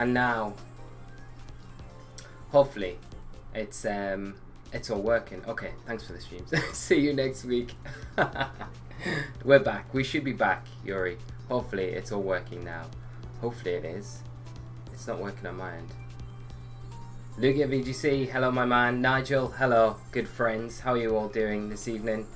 And now, hopefully, it's all working. Okay, thanks for the streams. See you next week. We're back. We should be back, Yuri. Hopefully, it's all working now. Hopefully, it is. It's not working on my end. Lugia VGC, hello, my man. Nigel, hello, good friends. How are you all doing this evening?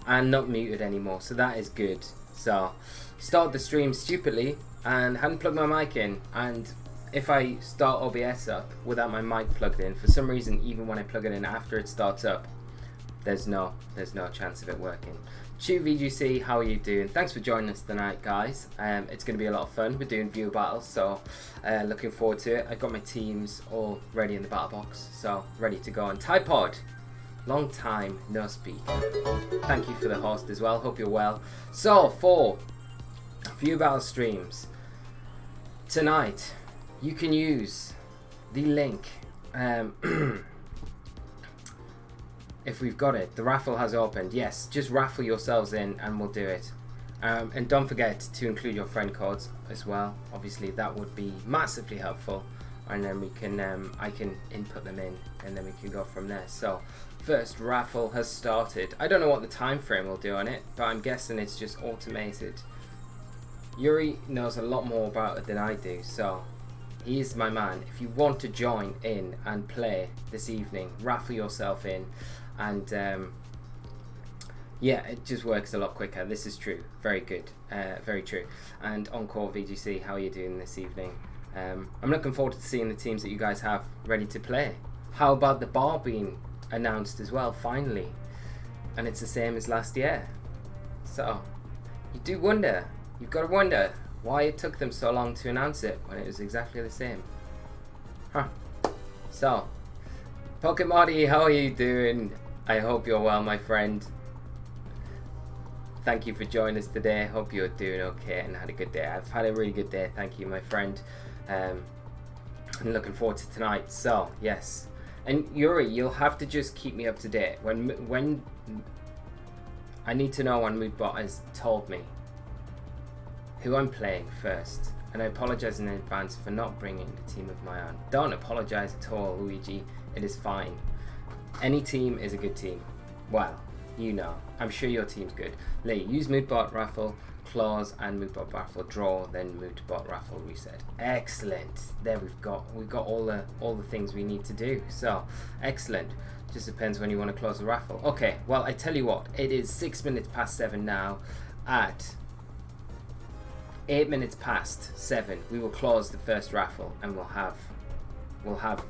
I'm not muted anymore, so that is good. So, started the stream stupidly and hadn't plugged my mic in, and if I start OBS up without my mic plugged in, for some reason, even when I plug it in after it starts up, there's no chance of it working. Chew VGC, how are you doing? Thanks for joining us tonight, guys. It's going to be a lot of fun. We're doing viewer battles, so looking forward to it. I've got my teams all ready in the battle box, so ready to go. And Typod, long time no speak. Thank you for the host as well. Hope you're well. So for viewer battle streams tonight, you can use the link. If we've got it, the raffle has opened. Yes, just raffle yourselves in and we'll do it. And don't forget to include your friend codes as well. Obviously that would be massively helpful, and then we can I can input them in and then we can go from there. So first raffle has started. I don't know what the time frame will do on it, but I'm guessing it's just automated. Yuri knows a lot more about it than I do, so he is my man. If you want to join in and play this evening, raffle yourself in. And yeah, it just works a lot quicker. This is true. Very good. Very true. And Encore VGC, how are you doing this evening? I'm looking forward to seeing the teams that you guys have ready to play. How about the bar being announced as well, finally? And it's the same as last year. So, you do wonder. You've got to wonder why it took them so long to announce it when it was exactly the same. Huh. So, Pokemon, how are you doing? I hope you're well, my friend. Thank you for joining us today. Hope you're doing okay and had a good day. I've had a really good day, thank you, my friend. I'm looking forward to tonight. So, yes. And Yuri, you'll have to just keep me up to date. When I need to know when Moodbot has told me who I'm playing first. And I apologize in advance for not bringing a team of my own. Don't apologize at all, Luigi. It is fine. Any team is a good team. Well, you know. I'm sure your team's good. Lee, use Moodbot raffle, clause, and Moodbot raffle draw, then Moodbot raffle reset. Excellent. There we've got all the things we need to do. So excellent. Just depends when you want to close the raffle. Okay. Well, I tell you what. It is 6 minutes past 7 now. At 8 minutes past 7, we will close the first raffle, and we'll have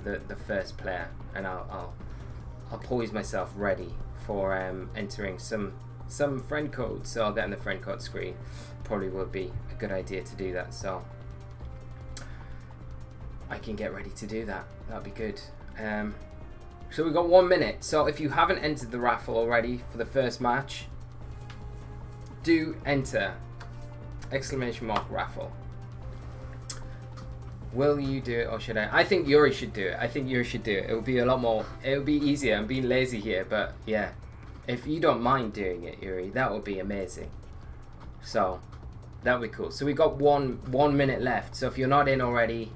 the first player, and I'll poise myself ready for entering some friend codes. So I'll get on the friend code screen. Probably would be a good idea to do that, so I can get ready to do that. That'd be good. So we've got 1 minute. So if you haven't entered the raffle already for the first match, do enter !raffle. Will you do it or should I? I think Yuri should do it. It would be a lot more. It would be easier. I'm being lazy here, but yeah. If you don't mind doing it, Yuri, that would be amazing. So that would be cool. So we got one minute left. So if you're not in already,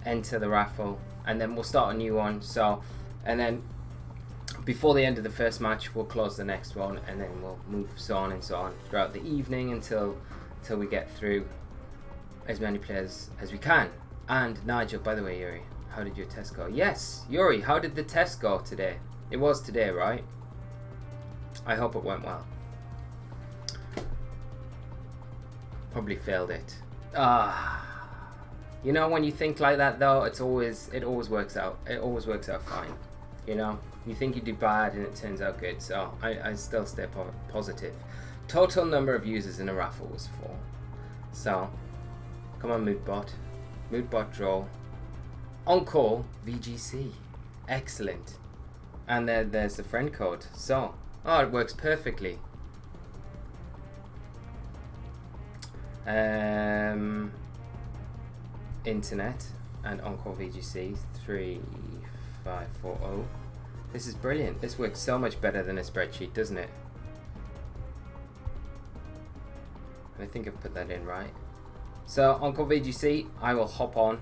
enter the raffle, and then we'll start a new one. So, and then before the end of the first match, we'll close the next one, and then we'll move so on and so on throughout the evening until we get through as many players as we can. And Nigel, by the way, Yuri, how did your test go? Yes, Yuri, how did the test go today? It was today, right? I hope it went well. Probably failed it. You know, when you think like that though, it always works out. It always works out fine. You know, you think you do bad and it turns out good. So I still stay positive. Total number of users in a raffle was 4. So, come on, Moodbot. Moodbot draw. Encore VGC. Excellent. And there's the friend code. So, oh, it works perfectly. Internet and Encore VGC 3540. This is brilliant. This works so much better than a spreadsheet, doesn't it? I think I've put that in right. So Encore VGC, I will hop on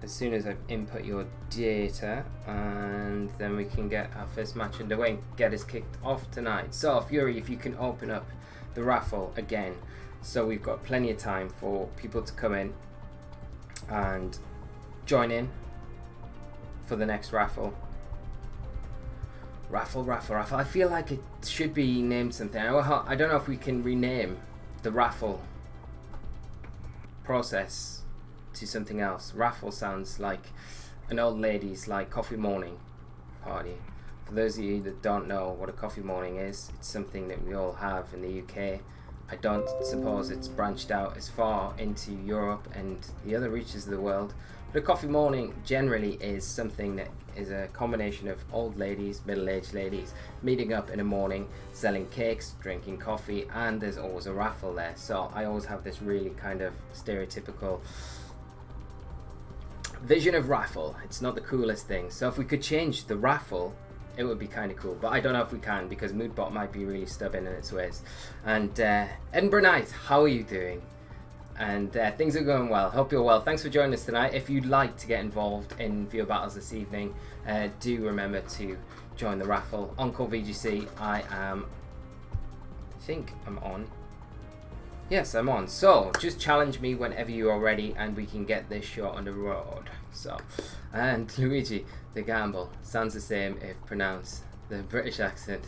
as soon as I've input your data, and then we can get our first match underway and get us kicked off tonight. So Fury, if you can open up the raffle again, so we've got plenty of time for people to come in and join in for the next raffle. Raffle. I feel like it should be named something. I don't know if we can rename the raffle process to something else. Raffle sounds like an old lady's like coffee morning party. For those of you that don't know what a coffee morning is, it's something that we all have in the UK. I don't suppose it's branched out as far into Europe and the other reaches of the world. But a coffee morning generally is something that is a combination of old ladies, middle-aged ladies, meeting up in the morning, selling cakes, drinking coffee, and there's always a raffle there. So I always have this really kind of stereotypical vision of raffle. It's not the coolest thing. So if we could change the raffle, it would be kind of cool. But I don't know if we can, because Moodbot might be really stubborn in its ways. And Edinburgh Knight, how are you doing? And things are going well. Hope you're well. Thanks for joining us tonight. If you'd like to get involved in viewer battles this evening, do remember to join the raffle. Encore VGC, I think I'm on. Yes, I'm on. So just challenge me whenever you are ready, and we can get this show on the road. So, and Luigi, the gamble sounds the same if pronounced the British accent.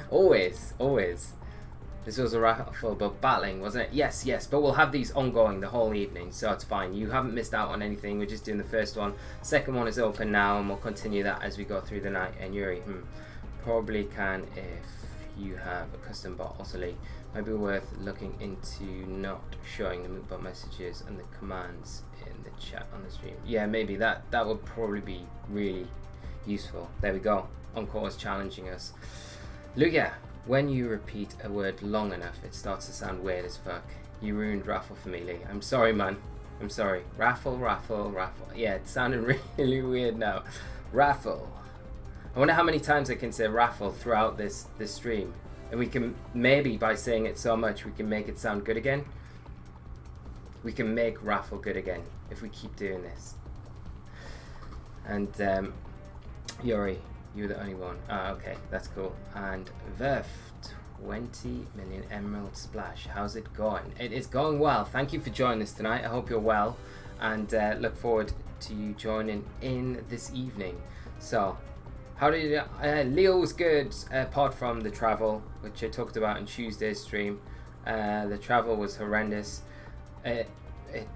always. This was a raffle about battling, wasn't it? Yes, but we'll have these ongoing the whole evening, so it's fine. You haven't missed out on anything. We're just doing the first one. Second one is open now, and we'll continue that as we go through the night. And Yuri, probably can if you have a custom bot. Also, might be worth looking into not showing the Moodbot messages and the commands in the chat on the stream. Yeah, maybe that would probably be really useful. There we go. Encore is challenging us. Lugia. When you repeat a word long enough, it starts to sound weird as fuck. You ruined raffle for me, Lee. I'm sorry, man. I'm sorry. Raffle. Yeah, it's sounding really weird now. Raffle. I wonder how many times I can say raffle throughout this stream. And we can, maybe by saying it so much, we can make it sound good again. We can make raffle good again if we keep doing this. And Yuri, you're the only one. Okay, that's cool. And Verf, 20 million emerald splash. How's it going? It is going well. Thank you for joining us tonight. I hope you're well, and look forward to you joining in this evening. So, how did you, Leo was good, apart from the travel, which I talked about in Tuesday's stream. The travel was horrendous. It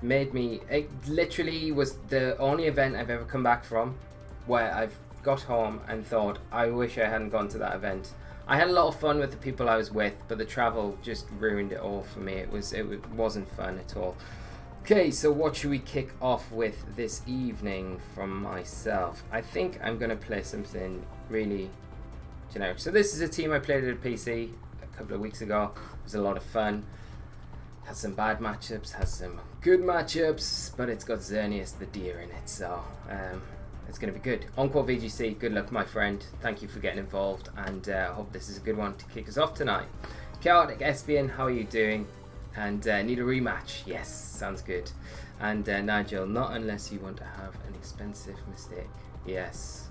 literally was the only event I've ever come back from where I've got home and thought, I wish I hadn't gone to that event. I had a lot of fun with the people I was with, but the travel just ruined it all for me. It wasn't fun at all. Okay, so what should we kick off with this evening from myself? I think I'm going to play something really generic. So this is a team I played at a PC a couple of weeks ago. It was a lot of fun. Has some bad matchups, has some good matchups, but it's got Xerneas the deer in it, so it's going to be good. Encore VGC, good luck, my friend. Thank you for getting involved, and I hope this is a good one to kick us off tonight. Chaotic Espion, how are you doing? And need a rematch? Yes, sounds good. And Nigel, not unless you want to have an expensive mistake. Yes.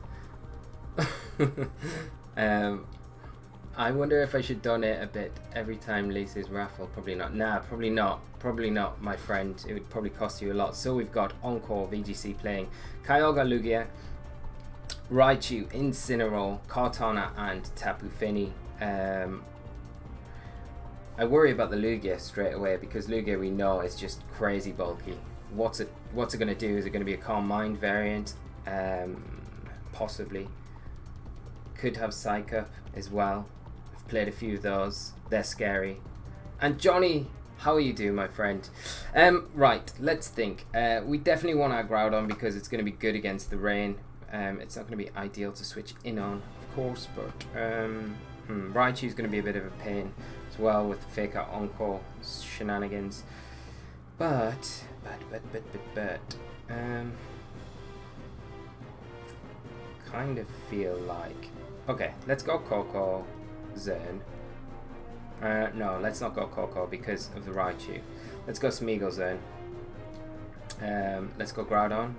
I wonder if I should donate a bit every time Lee says raffle. Probably not. Nah, probably not. Probably not, my friend. It would probably cost you a lot. So we've got Encore VGC playing Kyogre Lugia, Raichu, Incineroar, Kartana, and Tapu Fini. I worry about the Lugia straight away, because Lugia we know is just crazy bulky. What's it going to do? Is it going to be a Calm Mind variant? Possibly. Could have Psych Up as well. I've played a few of those. They're scary. And Johnny, how are you doing, my friend? Right, let's think. We definitely want our Groudon because it's going to be good against the rain. It's not going to be ideal to switch in on, of course, but Raichu's going to be a bit of a pain as well with the fake out Encore shenanigans. But kind of feel like, okay, let's go Coco Zern. No, let's not go Coco because of the Raichu. Let's go Smeagol Zern. Let's go Groudon.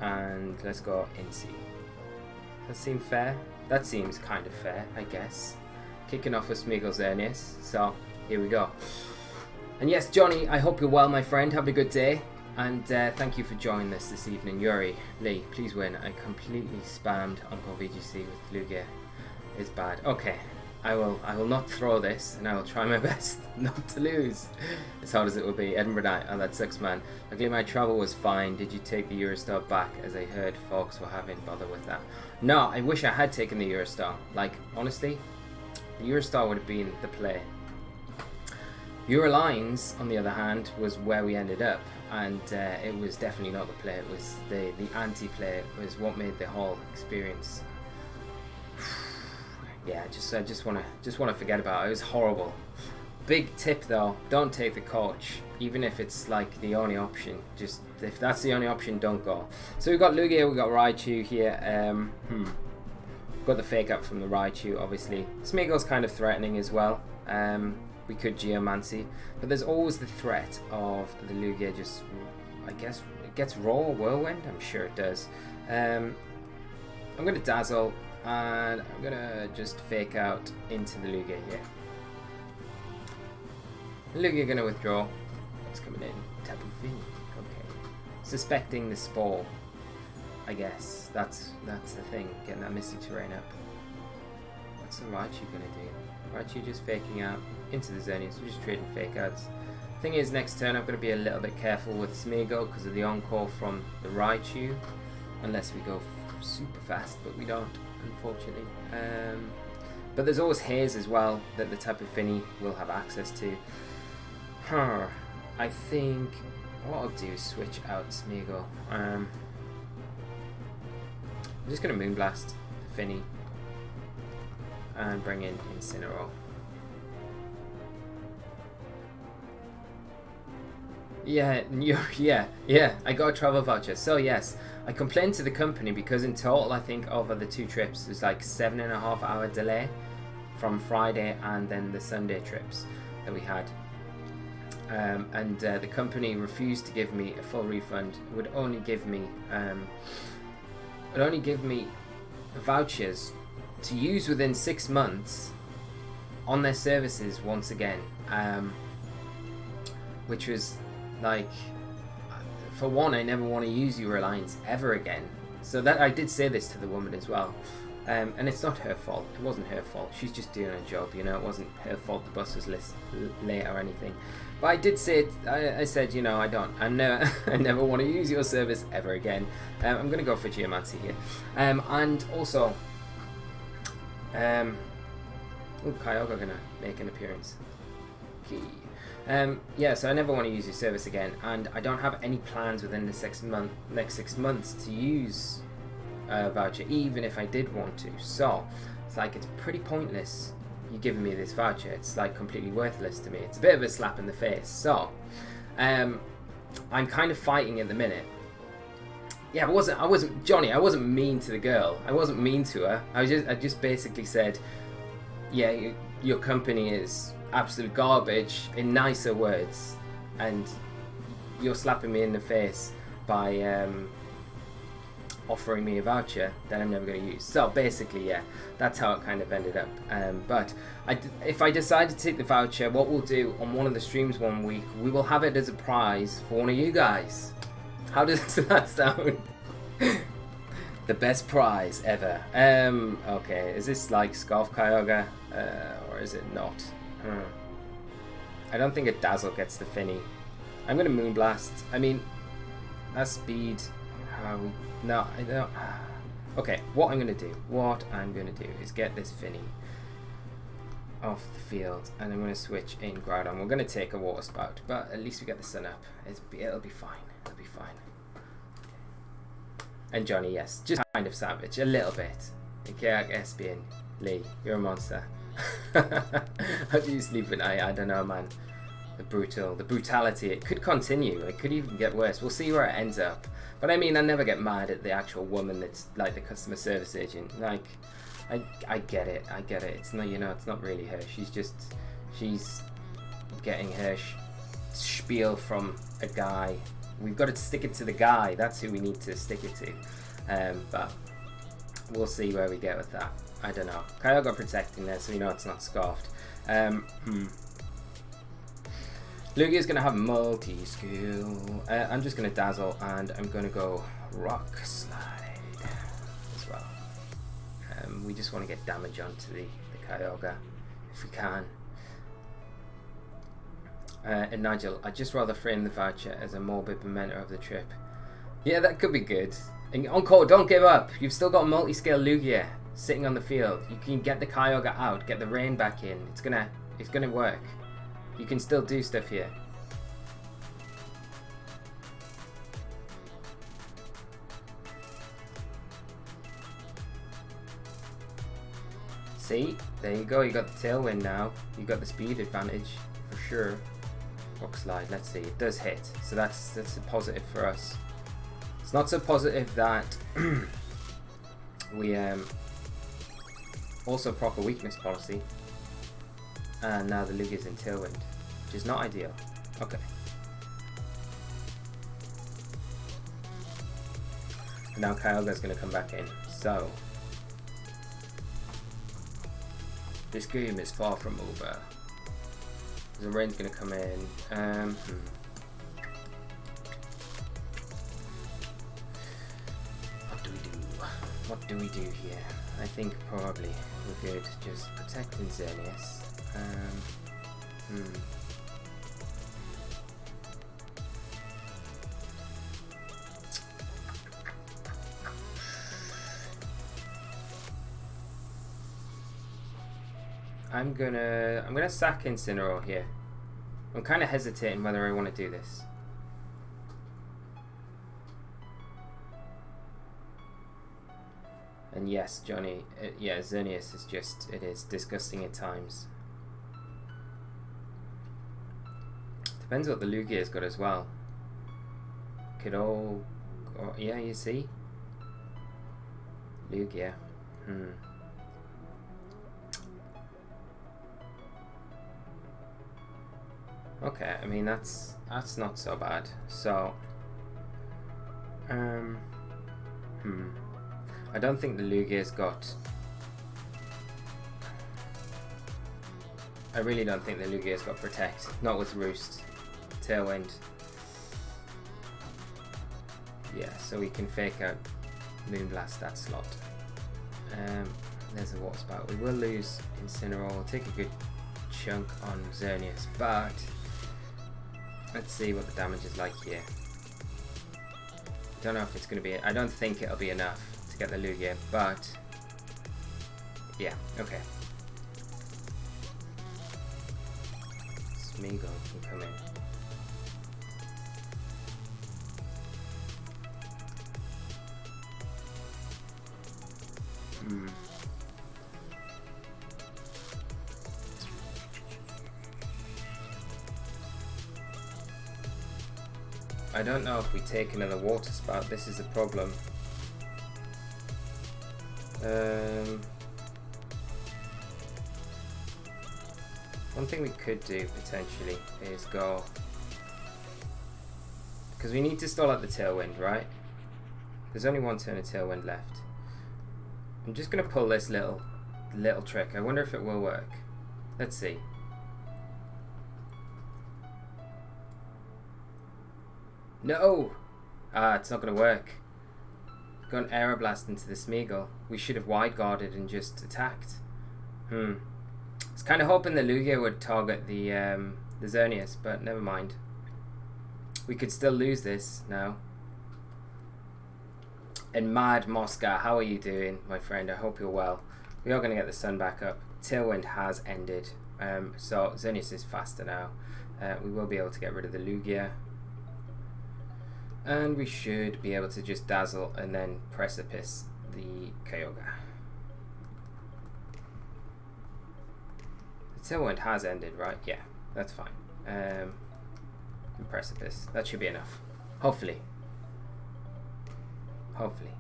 And let's go Incy. Does that seem fair? That seems kind of fair, I guess. Kicking off with Smeagol Xerneas. So, here we go. And yes, Johnny, I hope you're well, my friend. Have a good day. And thank you for joining us this evening. Yuri, Lee, please win. I completely spammed Uncle VGC with Lugia. It's bad. Okay, I will not throw this, and I will try my best not to lose. As hard as it will be. Edinburgh night. Oh, that sucks, man. Luckily, my travel was fine. Did you take the Eurostar back? As I heard folks were having bother with that. No, I wish I had taken the Eurostar. Like, honestly, the Eurostar would have been the play. Eurolines, on the other hand, was where we ended up, and it was definitely not the play. It was the anti-play. It was what made the whole experience. Yeah, I just want to forget about it. It was horrible. Big tip though: don't take the coach, even if it's like the only option. Just if that's the only option, don't go. So we've got Lugia, we've got Raichu here. Got the fake up from the Raichu, obviously. Smeagol's kind of threatening as well. We could Geomancy, but there's always the threat of the Lugia just, I guess, it gets Raw Whirlwind. I'm sure it does. I'm going to Dazzle, and I'm going to just fake out into the Lugia here. Lugia going to withdraw. What's coming in? Tapu Fini. Okay. Suspecting the Spore, I guess. That's the thing. Getting that Misty Terrain up. What's the Raichu going to do? Raichu just faking out into the Xerneas. We're just trading fake outs. Thing is, next turn I'm going to be a little bit careful with Smeagol because of the on-call from the Raichu. Unless we go super fast, but we don't, unfortunately. But there's always Haze as well that the Tapu Fini will have access to. I think what I'll do is switch out Smeagol. I'm just going to Moonblast the Fini and bring in Incineroar. Yeah, I got a travel voucher. So yes, I complained to the company because in total I think over the 2 trips there's like 7.5 hour delay from Friday and then the Sunday trips that we had. And the company refused to give me a full refund. It would only give me vouchers to use within 6 months on their services once again, which was like, for one, I never want to use Eurolines ever again. So that I did say this to the woman as well, and it's not her fault. It wasn't her fault. She's just doing her job, you know. It wasn't her fault the bus was late or anything. But I did say it. I said, you know, I never want to use your service ever again. I'm gonna go for Geomancy here, and also. Kyogre gonna make an appearance. Okay. Yeah, so I never want to use your service again, and I don't have any plans within the next 6 months to use a voucher, even if I did want to. So it's like it's pretty pointless you giving me this voucher. It's like completely worthless to me. It's a bit of a slap in the face. So I'm kind of fighting at the minute. Yeah, I wasn't Johnny. I wasn't mean to the girl. I wasn't mean to her. I just basically said, yeah, your company is absolute garbage in nicer words, and you're slapping me in the face by offering me a voucher that I'm never going to use. So basically, yeah, that's how it kind of ended up. But if I decide to take the voucher, what we'll do on one of the streams one week, we will have it as a prize for one of you guys. How does that sound? The best prize ever. Okay, is this like Scarf Kyogre, or is it not? I don't think a Dazzle gets the Fini. I'm gonna Moonblast. I mean, that's speed. No, I don't. Okay, what I'm gonna do is get this Fini off the field, and I'm gonna switch in Groudon. We're gonna take a Water Spout, but at least we get the Sun Up. It'll be fine. It'll be fine. And Johnny, yes, just kind of savage, a little bit. Okay, Espion, Lee, you're a monster. How do you sleep at night? I don't know, man. The brutality, it could continue. It could even get worse. We'll see where it ends up. But I mean, I never get mad at the actual woman that's like the customer service agent. Like, I get it. It's not, it's not really her. She's getting her spiel from a guy We've got to stick it to the guy. That's who we need to stick it to. But we'll see where we get with that. I don't know. Kyogre protecting there, so you know it's not scoffed. Lugia's going to have multi-skill. I'm just going to Dazzle, and I'm going to go Rock Slide as well. We just want to get damage onto the Kyogre if we can. And Nigel, I'd just rather frame the voucher as a morbid memento of the trip. Yeah, that could be good. And Encore, don't give up. You've still got multi-scale Lugia sitting on the field. You can get the Kyogre out, get the rain back in. It's gonna work. You can still do stuff here. See? There you go. You got the Tailwind now. You got the speed advantage for sure. Rock Slide. Let's see. It does hit, so that's a positive for us. It's not so positive that we also proper weakness policy, and now the Lugia's in Tailwind, which is not ideal. Okay. And now Kyogre's going to come back in. So this game is far from over. The rain's going to come in. What do we do here? I think probably we're good just protecting Xerneas. I'm gonna sack Incineroar here. I'm kind of hesitating whether I want to do this. And yes, Johnny, yeah, Xerneas is just, it is disgusting at times. Depends what the Lugia's got as well. Could all, yeah, you see? Lugia. Okay, I mean that's not so bad. So I don't think the Lugia's got, I really don't think the Lugia's got Protect. Not with Roost. Tailwind. Yeah, so we can fake out Moonblast that slot. There's a Water Spout. We will lose Incineroar. We'll take a good chunk on Xerneas, but let's see what the damage is like here. Don't know if it's going to be, I don't think it'll be enough to get the Lugia, but yeah, okay. Smeagol can come in. I don't know if we take another Water Spout. This is a problem. One thing we could do potentially is go, because we need to stall out the Tailwind, right? There's only one turn of Tailwind left. I'm just gonna pull this little trick. I wonder if it will work. Let's see. No! Ah, it's not gonna work. Got an Aeroblast into the Smeagol. We should have wide guarded and just attacked. I was kind of hoping the Lugia would target the Xerneas, but never mind. We could still lose this now. And Mad Mosca, how are you doing, my friend? I hope you're well. We are going to get the sun back up. Tailwind has ended, so Xerneas is faster now. We will be able to get rid of the Lugia. And we should be able to just Dazzle and then Precipice the Kyogre. The Tailwind has ended, right? Yeah, that's fine. And Precipice. That should be enough. Hopefully. Hopefully.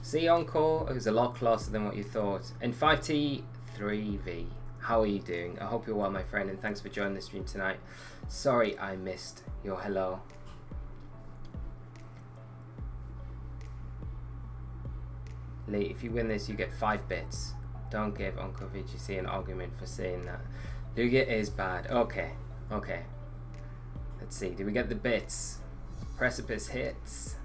See, Encore, it was a lot closer than what you thought. And 5T 3V. How are you doing? I hope you're well, my friend, and thanks for joining the stream tonight. Sorry I missed your hello. Lee, if you win this, you get 5 bits. Don't give Uncle VGC an argument for saying that. Lugia is bad. Okay, okay. Let's see, do we get the bits? Precipice hits.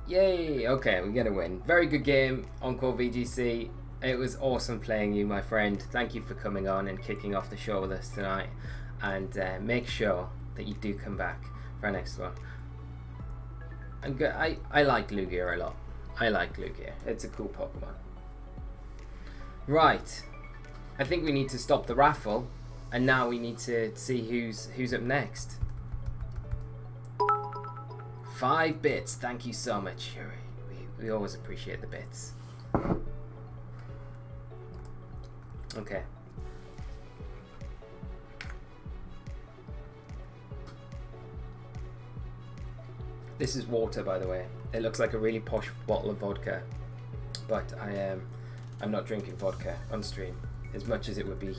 Yay! Okay, we get a win. Very good game, Uncle VGC. It was awesome playing you, my friend. Thank you for coming on and kicking off the show with us tonight. And make sure that you do come back for our next one. I like Lugia a lot. I like Lugia. It's a cool Pokemon. Right. I think we need to stop the raffle. And now we need to see who's up next. 5 bits. Thank you so much, Yuri. We always appreciate the bits. Okay. This is water, by the way. It looks like a really posh bottle of vodka, but I'm not drinking vodka on stream, as much as it would be.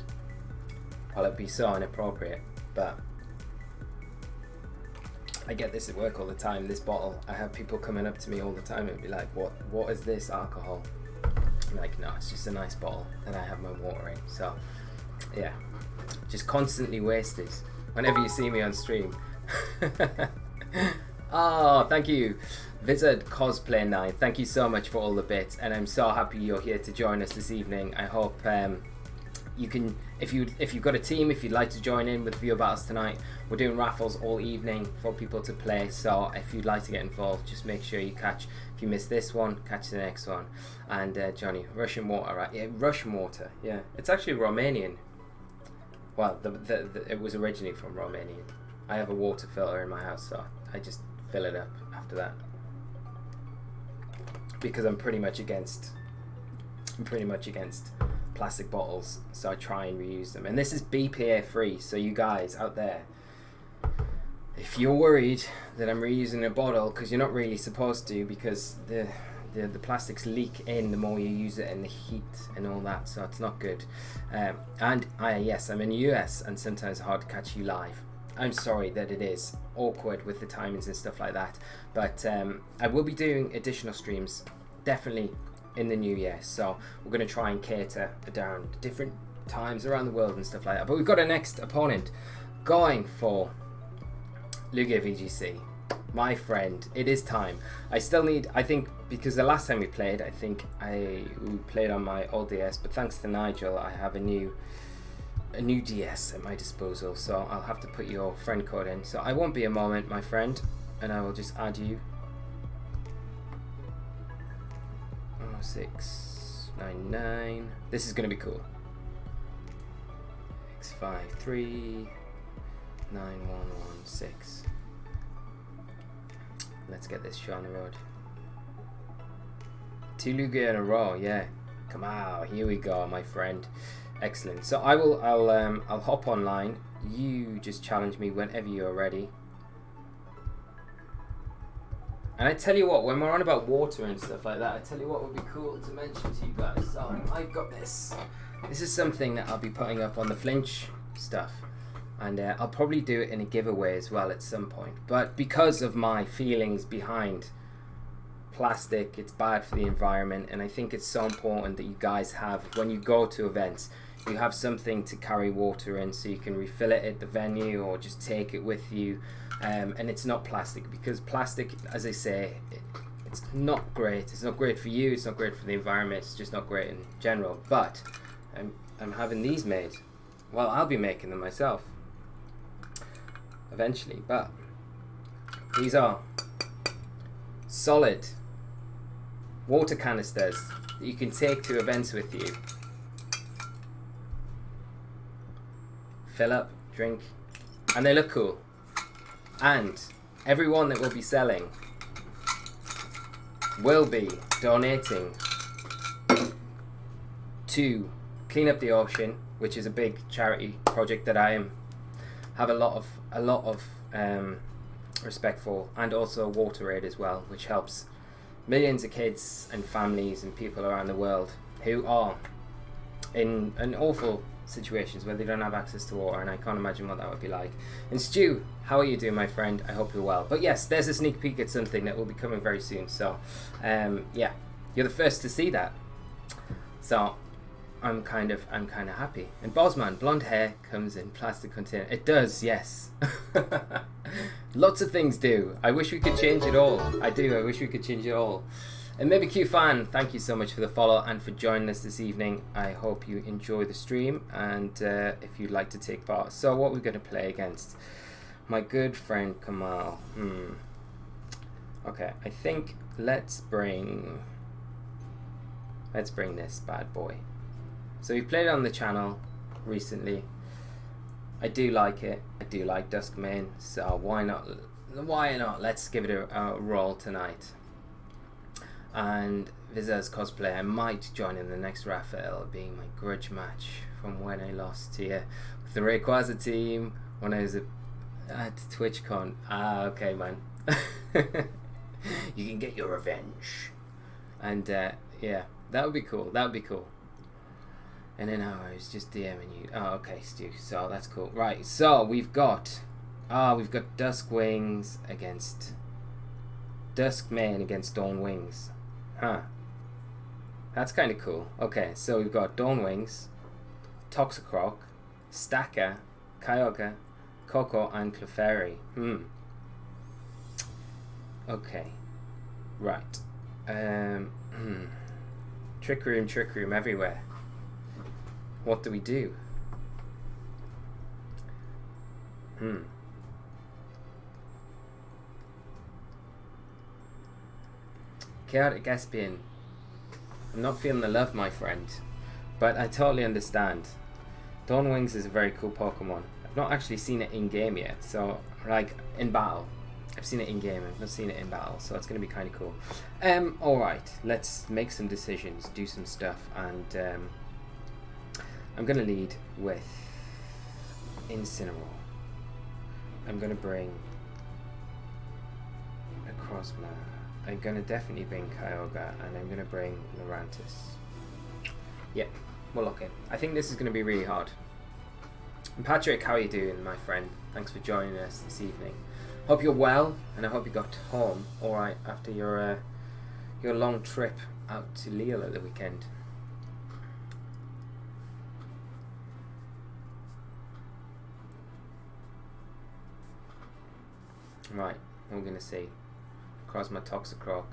Well, it'd be so inappropriate, but I get this at work all the time. This bottle, I have people coming up to me all the time and be like, "What is this alcohol?" I'm like, no, it's just a nice bottle and I have my water in. So yeah, just constantly wasted whenever you see me on stream. Oh, thank you, Wizard Cosplay 9. Thank you so much for all the bits, and I'm so happy you're here to join us this evening. I hope you can, if you've got a team, if you'd like to join in with viewer battles tonight, we're doing raffles all evening for people to play. So if you'd like to get involved, just make sure you catch. If you miss this one, catch the next one. And Johnny, Russian water, right? Yeah, Russian water. Yeah, it's actually Romanian. Well, it was originally from Romania. I have a water filter in my house, so I just fill it up after that because I'm pretty much against plastic bottles, so I try and reuse them. And this is BPA free, so you guys out there, if you're worried that I'm reusing a bottle, because you're not really supposed to, because the plastics leak in the more you use it and the heat and all that, so it's not good. And yes, I'm in the US and sometimes it's hard to catch you live. I'm sorry that it is awkward with the timings and stuff like that, but I will be doing additional streams definitely in the new year, so we're going to try and cater down different times around the world and stuff like that. But we've got a next opponent going for Lugia VGC. My friend, it is time. I still need, I think, because the last time we played, I think we played on my old DS, but thanks to Nigel, I have a new DS at my disposal, so I'll have to put your friend code in. So I won't be a moment, my friend, and I will just add you. 0699. This is going to be cool. X539116. Let's get this show on the road. 2 Lugia in a row, yeah. Come on, here we go, my friend. Excellent. So I'll hop online. You just challenge me whenever you're ready. And I tell you what, when we're on about water and stuff like that, I tell you what would be cool to mention to you guys. So I've got this. This is something that I'll be putting up on the Flinch stuff. And I'll probably do it in a giveaway as well at some point. But because of my feelings behind plastic, it's bad for the environment, and I think it's so important that you guys have, when you go to events, you have something to carry water in, so you can refill it at the venue or just take it with you. And it's not plastic, because plastic, as I say, it's not great. It's not great for you, it's not great for the environment, it's just not great in general. But I'm having these made. Well, I'll be making them myself eventually, but these are solid water canisters that you can take to events with you. Fill up, drink, and they look cool. And everyone that will be selling will be donating to Clean Up the Ocean, which is a big charity project that I have a lot of respect for, and also Water Aid as well, which helps millions of kids and families and people around the world who are in awful situations where they don't have access to water, and I can't imagine what that would be like. And Stu, how are you doing, my friend? I hope you're well. But yes, there's a sneak peek at something that will be coming very soon. So, yeah, you're the first to see that. So, I'm kind of happy. And Bosman, blonde hair comes in plastic container. It does, yes. Lots of things do. I wish we could change it all. I do. I wish we could change it all. And maybe Q fan, thank you so much for the follow and for joining us this evening. I hope you enjoy the stream, and if you'd like to take part. So what we're going to play against my good friend Kamal. Okay, I think let's bring this bad boy. So we played it on the channel recently. I do like it. I do like Duskmane, so why not? Let's give it a roll tonight. And Viz's cosplay, I might join in the next Raphael, being my grudge match from when I lost to you with the Rayquaza team when I was at TwitchCon. Ah, okay, man. You can get your revenge. And yeah, that would be cool. That would be cool. And then I was just DMing you. Oh, okay, Stu. So that's cool. Right. So we've got Duskwings against Duskmane against Dawn Wings. Huh. That's kind of cool. Okay, so we've got Dawn Wings, Toxicroc, Stacker, Kyogre, Coco, and Clefairy. Okay. Right. Trick Room everywhere. What do we do? Chaotic Espion. I'm not feeling the love, my friend, but I totally understand. Dawn Wings is a very cool Pokemon. I've not actually seen it in game yet, so like in battle. I've seen it in game, I've not seen it in battle, so it's going to be kind of cool. Alright, let's make some decisions, do some stuff, and I'm going to lead with Incineroar. I'm going to bring a Crozma. I'm going to definitely bring Kyogre, and I'm going to bring Lurantis. Yep, we'll lock in. I think this is going to be really hard. And Patrick, how are you doing, my friend? Thanks for joining us this evening. Hope you're well, and I hope you got home alright after your long trip out to Lille at the weekend. Right, what we're going to see. Crozma, Toxicroc.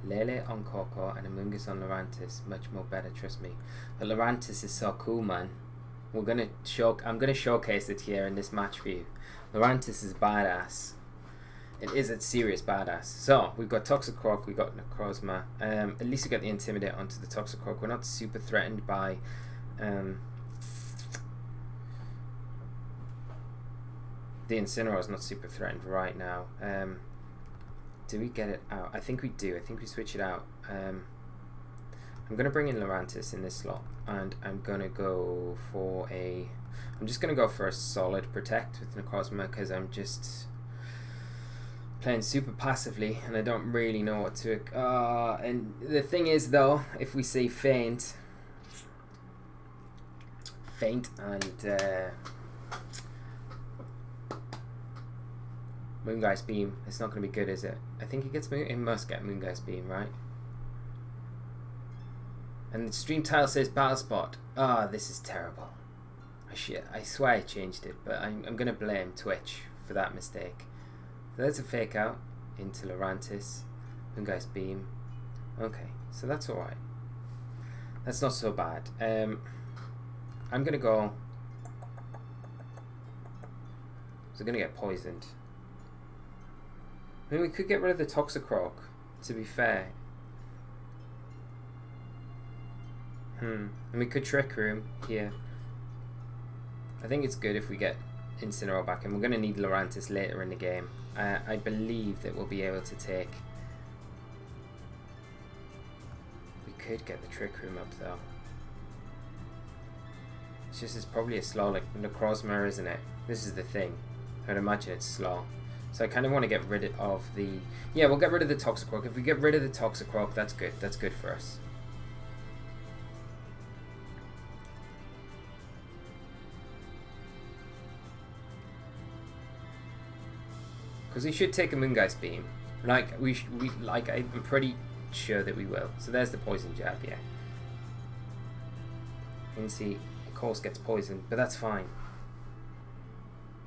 Lele on Coco and Amoonguss on Lurantis. Much more better, trust me. The Lurantis is so cool, man. I'm gonna showcase it here in this match for you. Lurantis is badass. It is a serious badass. So we've got Toxicroc, we've got Crozma. At least we got the Intimidate onto the Toxicroc. We're not super threatened by the Incineroar is not super threatened right now. Do we get it out? I think we do. I think we switch it out. I'm going to bring in Lurantis in this slot, and I'm going to go for a... I'm just going to go for a solid Protect with Necrozma, because I'm just playing super passively, and I don't really know what to... and the thing is, though, if we say Feint and... Moongeist Beam, it's not going to be good, is it? I think it must get Moongeist Beam, right? And the stream title says Battle Spot. This is terrible. I swear I changed it, but I'm going to blame Twitch for that mistake. So there's a Fake Out into Lurantis, Moongeist Beam. Okay, so that's alright. That's not so bad. I'm going to go... So I'm going to get poisoned. I mean, we could get rid of the Toxicroc, to be fair. And we could Trick Room here. I think it's good if we get Incineroar back, and we're going to need Lurantis later in the game. I believe that we'll be able to take... We could get the Trick Room up, though. It's probably a slow, like Necrozma, isn't it? This is the thing. I'd imagine it's slow. So I kind of want to get rid of the... Yeah, we'll get rid of the Toxicroak. If we get rid of the Toxicroak, that's good. That's good for us. Because we should take a Moongeist Beam. Like, I'm pretty sure that we will. So there's the Poison Jab, yeah. You can see, of course, gets poisoned, but that's fine.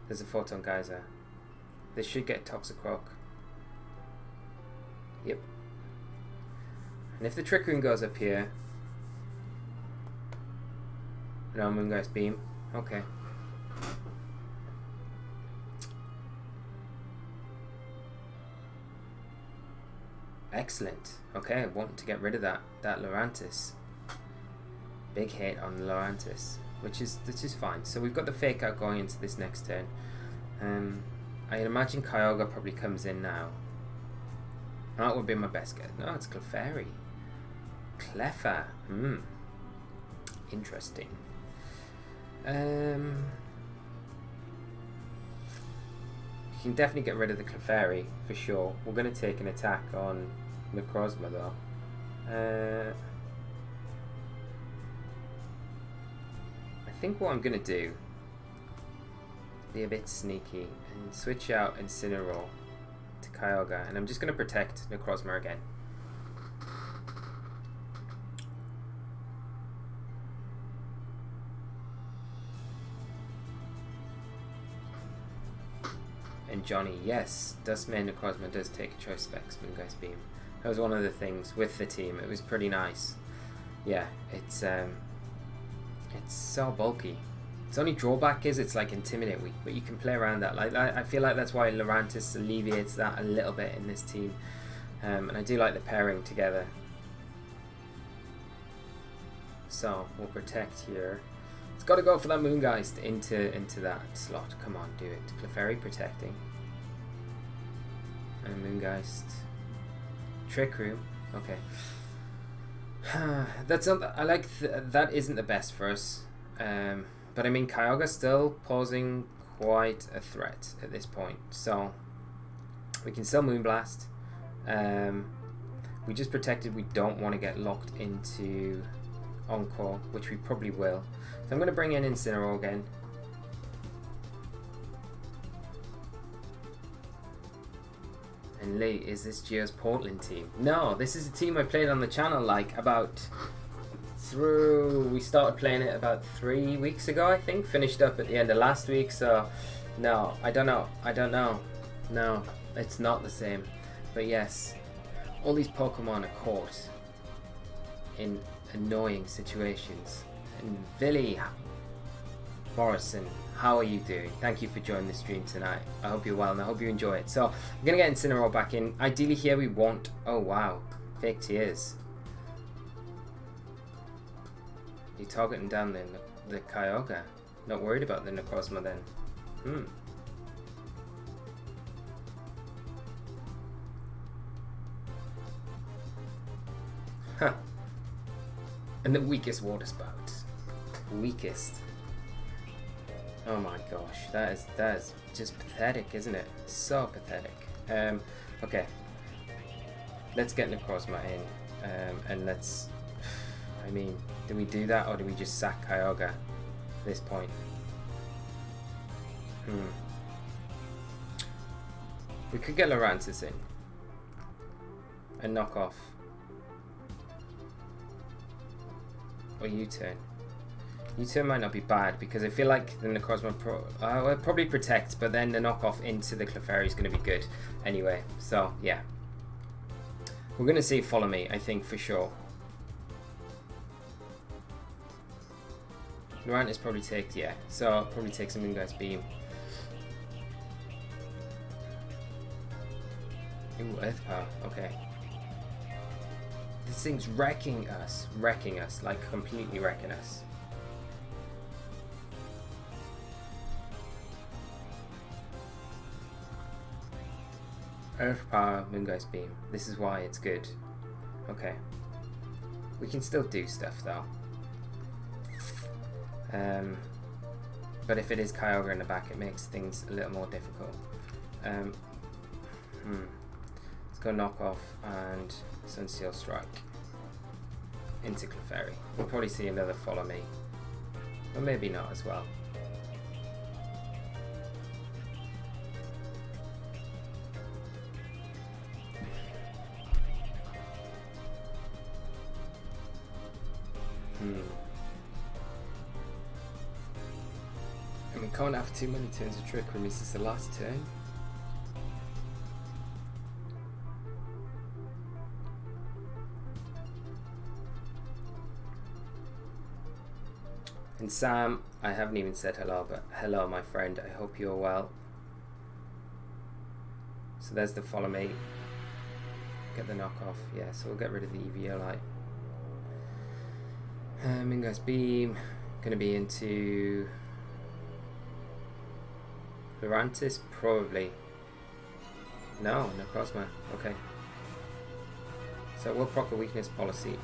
There's a Photon Geyser. This should get Toxicroak. Yep. And if the Trick Room goes up here... No, Moongeist Beam. Okay. Excellent. Okay, I want to get rid of that Lurantis. Big hit on Lurantis, which is fine. So we've got the Fake Out going into this next turn. I imagine Kyogre probably comes in now. That would be my best guess. No, it's Clefairy. Cleffa. Interesting. You can definitely get rid of the Clefairy for sure. We're going to take an attack on Necrozma though. I think what I'm going to do, be a bit sneaky and switch out Incineroar to Kyogre, and I'm just going to protect Necrozma again. And Johnny, yes, Dustman Necrozma does take a Choice Specs Moongeist Beam. That was one of the things with the team. It was pretty nice. Yeah, it's so bulky. Its only drawback is it's like Intimidate weak, but you can play around that. Like I feel like that's why Lurantis alleviates that a little bit in this team, and I do like the pairing together. So we'll protect here. It's got to go for that Moongeist into that slot. Come on, do it. Clefairy protecting. And Moongeist. Trick Room. Okay. That's not. I like that. Isn't the best for us. But I mean, Kyogre still posing quite a threat at this point. So we can still Moonblast. We just protected. We don't want to get locked into Encore, which we probably will. So I'm going to bring in Incineroar again. And Lee, is this Geo's Portland team? No, this is a team I played on the channel like we started playing it about 3 weeks ago, I think. Finished up at the end of last week, so no, I don't know. No, it's not the same. But yes, all these Pokemon are caught in annoying situations. And Billy Morrison, how are you doing? Thank you for joining the stream tonight. I hope you're well and I hope you enjoy it. So I'm gonna get Incineroar back in. Ideally here we want, oh wow, fake tears. You're targeting down the Kyogre. Not worried about the Necrozma then. Huh. And the weakest water spout. Weakest. Oh my gosh, that is just pathetic, isn't it? So pathetic. Okay. Let's get Necrozma in. And let's... I mean, do we do that or do we just sack Kyogre at this point? We could get Lurantis in. And knock off. Or U-turn. U-turn might not be bad because I feel like the Necrozma will probably protect, but then the knockoff into the Clefairy is going to be good anyway. So yeah, we're going to see Follow Me, I think, for sure. Lurantis probably takes, yeah, so probably takes a Moongeist Beam. Ooh, Earth Power, okay. This thing's wrecking us, like completely wrecking us. Earth Power, Moongeist Beam. This is why it's good. Okay. We can still do stuff though. But if it is Kyogre in the back, it makes things a little more difficult. Let's go knock off and Sunseal Strike into Clefairy. We'll probably see another follow me. Or maybe not as well. And we can't have too many turns of Trick Room. Is this the last turn? And Sam, I haven't even said hello, but hello my friend, I hope you're well. So there's the follow me. Get the knockoff, yeah, so we'll get rid of the EVLI. Mingo's Beam, gonna be into Lurantis, probably. No Necrozma, okay. So we'll proc a weakness policy.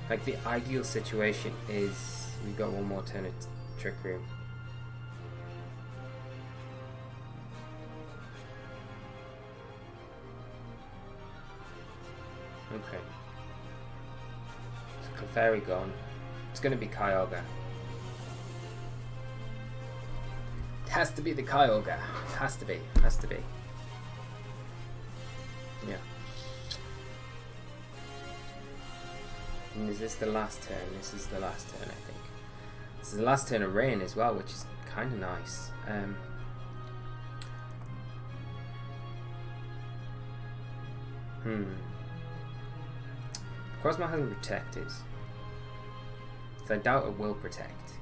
Like the ideal situation is we got one more turn at Trick Room. Okay. So Clefairy gone. It's gonna be Kyogre. It has to be the Kyogre. It has to be. Has to be. Yeah. And is this the last turn? This is the last turn, I think. This is the last turn of rain as well, which is kind of nice. Cosmo hasn't protected, so I doubt it will protect.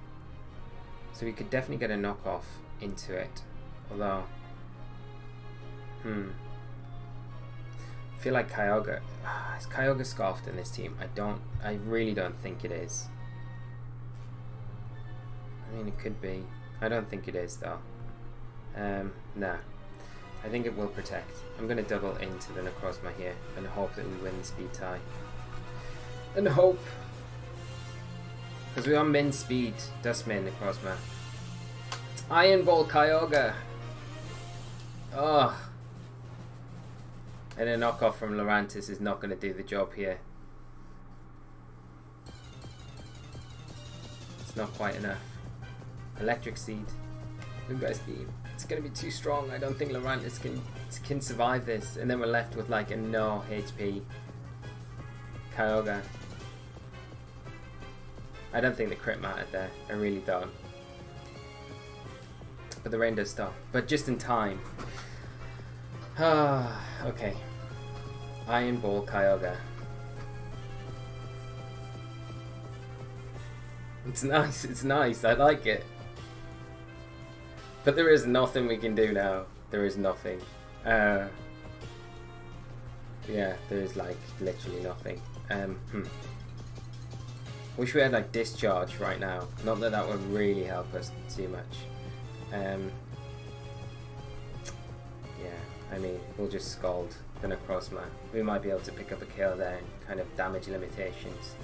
So we could definitely get a knockoff into it. Although, I feel like Kyogre. Is Kyogre scarfed in this team? I really don't think it is. I mean, it could be. I don't think it is though. Nah. I think it will protect. I'm going to double into the Necrozma here and hope that we win the speed tie. And hope. Because we are min speed. Dustman Necrozma. Iron Ball Kyogre. Oh. And a knockoff from Lurantis is not going to do the job here. It's not quite enough. Electric Seed. Moongeist Beam. It's going to be too strong. I don't think Lurantis can survive this. And then we're left with like a no HP Kyogre. I don't think the crit mattered there. I really don't. But the rain does stop. But just in time. Okay. Iron Ball Kyogre. It's nice, it's nice, I like it. But there is nothing we can do now. There is nothing. Yeah, there is like literally nothing. Wish we had like Discharge right now. Not that that would really help us too much. Yeah, I mean, we'll just Scald the Necrozma. We might be able to pick up a kill there and kind of damage limitations.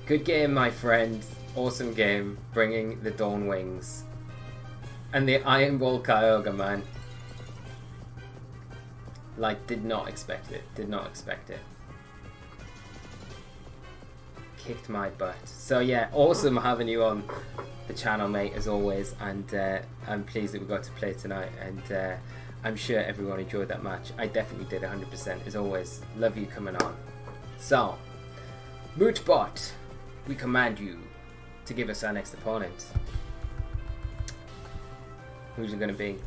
Good game, my friend. Awesome game. Bringing the Dawn Wings. And the Iron Ball Kyogre, man. Like, did not expect it. Did not expect it. Kicked my butt. So yeah, awesome having you on the channel, mate, as always, and I'm pleased that we got to play tonight, and I'm sure everyone enjoyed that match. I definitely did 100%, as always. Love you coming on. So, Mootbot, we command you to give us our next opponent. Who's it going to be?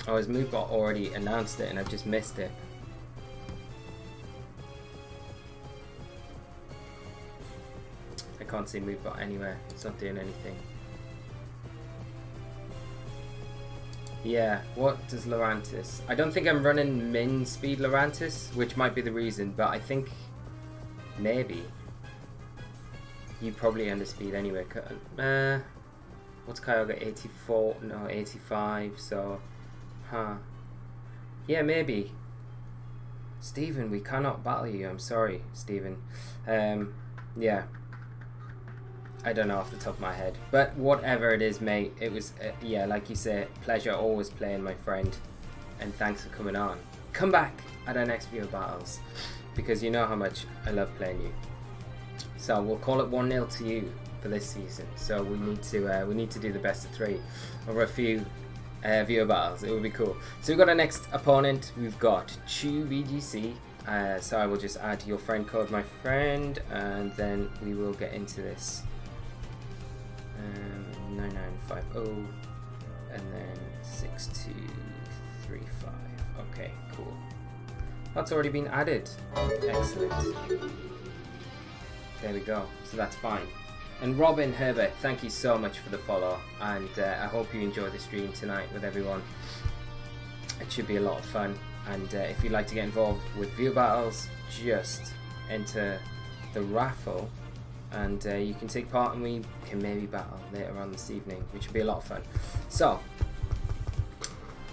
Oh, has Mootbot already announced it and I've just missed it? I can't see Mootbot anywhere. It's not doing anything. Yeah, what does Lurantis? I don't think I'm running min speed Lurantis, which might be the reason, but I think maybe you probably underspeed anyway. What's Kyogre? 84? No, 85, so... Huh. Yeah, maybe. Stephen, we cannot battle you. I'm sorry, Stephen. Yeah. I don't know off the top of my head. But whatever it is, mate, it was, yeah, like you say, pleasure always playing, my friend. And thanks for coming on. Come back at our next viewer battles, because you know how much I love playing you. So we'll call it 1-0 to you for this season. So we need to do the best of 3 over a few viewer battles. It would be cool. So we've got our next opponent. We've got Chew VGC. So I will just add your friend code, my friend, and then we will get into this. 9950 and then 6235. Okay, cool. That's already been added. Excellent. There we go. So that's fine. And Robin Herbert, thank you so much for the follow, and I hope you enjoy the stream tonight with everyone. It should be a lot of fun, and if you'd like to get involved with viewer battles, just enter the raffle, and you can take part, and we can maybe battle later on this evening, which would be a lot of fun. So,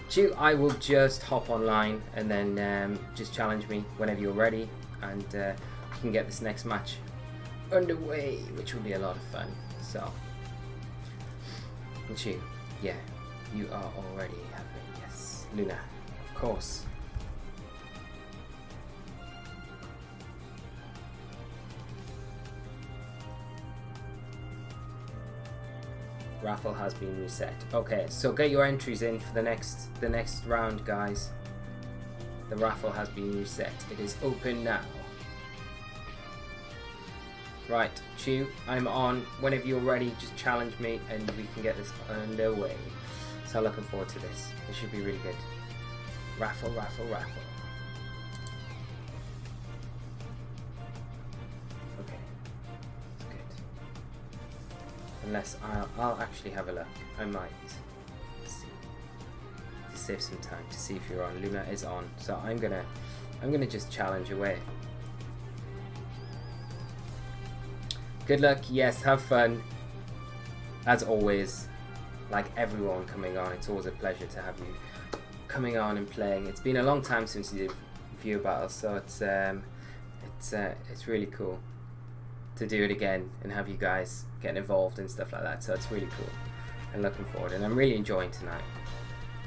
Chew, I will just hop online and then just challenge me whenever you're ready, and we can get this next match underway, which will be a lot of fun. So, and Chew, yeah, you are already happy. Yes, Luna, of course. Raffle has been reset. Okay, so get your entries in for the next round, guys. The raffle has been reset. It is open now. Right, Chew, I'm on. Whenever you're ready, just challenge me and we can get this underway. So looking forward to this. It should be really good. Raffle, raffle, raffle. Okay, that's good. Unless I'll actually have a look. I might see. To save some time to see if you're on. Luna is on, so I'm gonna just challenge away. Good luck, yes, have fun. As always, like everyone coming on, it's always a pleasure to have you coming on and playing. It's been a long time since you did viewer battles, so it's really cool to do it again and have you guys getting involved and stuff like that. So it's really cool. I'm looking forward, and I'm really enjoying tonight.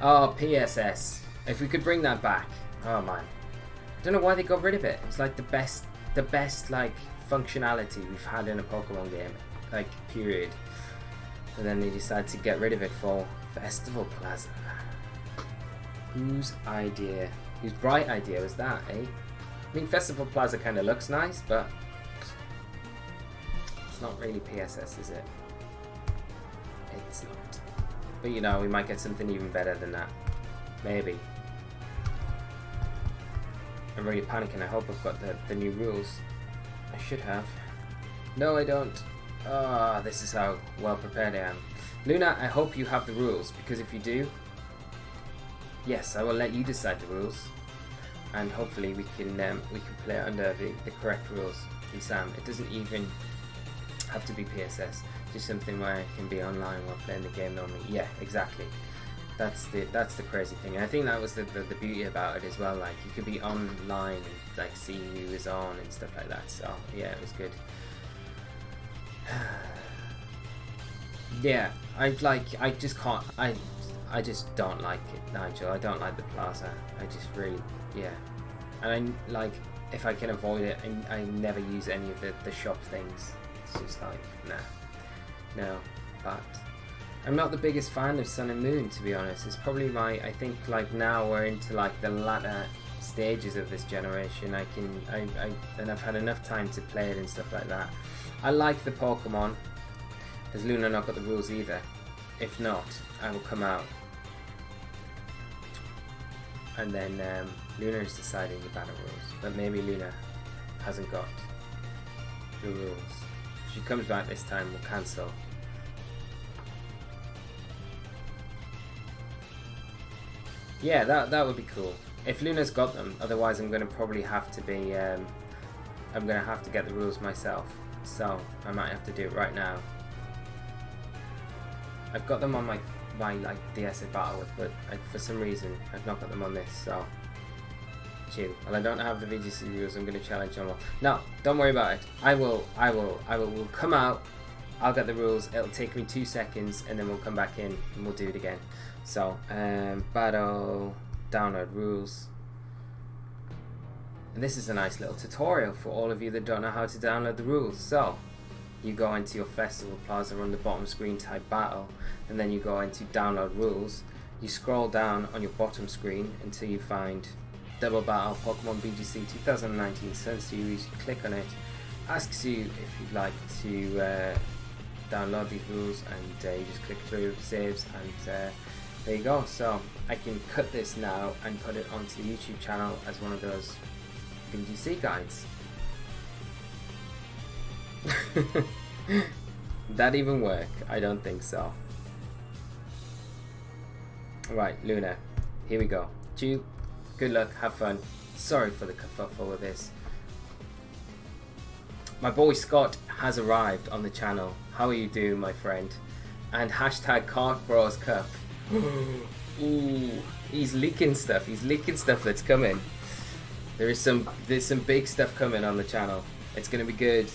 Oh, PSS! If we could bring that back, oh man, I don't know why they got rid of it. It's like the best like functionality we've had in a Pokemon game, like period. And then they decide to get rid of it for Festival Plaza. Whose bright idea was that, eh? I mean, Festival Plaza kind of looks nice, but it's not really PSS, is it? It's not. But you know, we might get something even better than that. Maybe. I'm really panicking. I hope I've got the new rules. I should have. No, I don't. Ah, this is how well prepared I am. Luna, I hope you have the rules, because if you do, yes, I will let you decide the rules, and hopefully we can play under the correct rules in Sam. It doesn't even have to be PSS, just something where I can be online while playing the game normally. Yeah, exactly. That's the crazy thing. And I think that was the beauty about it as well. Like, you could be online and like see who is on and stuff like that. So yeah, it was good. Yeah, I just don't like it, Nigel. I don't like the plaza. I just really, yeah. And I like, if I can avoid it, I never use any of the shop things. It's just like, nah, no. But I'm not the biggest fan of Sun and Moon, to be honest. It's probably I think like now we're into like the latter stages of this generation. And I've had enough time to play it and stuff like that. I like the Pokemon. Has Luna not got the rules either? If not, I will come out. And then Luna is deciding the battle rules. But maybe Luna hasn't got the rules. If she comes back this time, we'll cancel. Yeah, that would be cool. If Luna's got them, otherwise I'm going to probably have to be, I'm going to have to get the rules myself. So, I might have to do it right now. I've got them on my like DS I battle with, but for some reason I've not got them on this, so Chew. Well, I don't have the VGC rules. I'm going to challenge someone. No, don't worry about it. I will we'll come out. I'll get the rules. It'll take me 2 seconds, and then we'll come back in and we'll do it again. So, battle, download rules. And this is a nice little tutorial for all of you that don't know how to download the rules. So, you go into your festival plaza on the bottom screen, type battle, and then you go into download rules. You scroll down on your bottom screen until you find Double Battle Pokemon VGC 2019 Sun Series. You click on it, asks you if you'd like to download these rules, and you just click through saves, and there you go. So I can cut this now and put it onto the YouTube channel as one of those VGC guides. That even work? I don't think so. Right, Luna, here we go. Chew, good luck, have fun. Sorry for the kerfuffle with this. My boy Scott has arrived on the channel. How are you doing, my friend? And hashtag Kart Bros Cup. Ooh, he's leaking stuff. He's leaking stuff that's coming. There's some big stuff coming on the channel. It's gonna be good.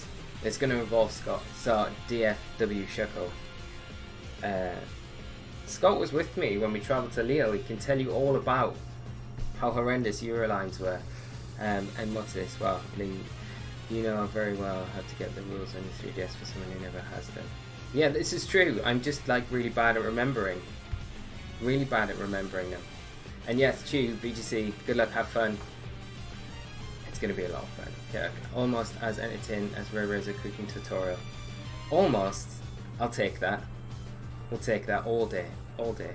It's gonna involve Scott. So DFW Shuckle. Scott was with me when we travelled to Lille. He can tell you all about how horrendous Eurolines were. And what's this? Well, Lee, you know very well how to get the rules on the 3DS for someone who never has them. Yeah, this is true. I'm just like really bad at remembering. Really bad at remembering them. And yes, Chew, VGC, good luck, have fun. It's going to be a lot of fun. Okay, almost as entertaining as Rare's cooking tutorial. Almost. I'll take that. We'll take that all day. All day.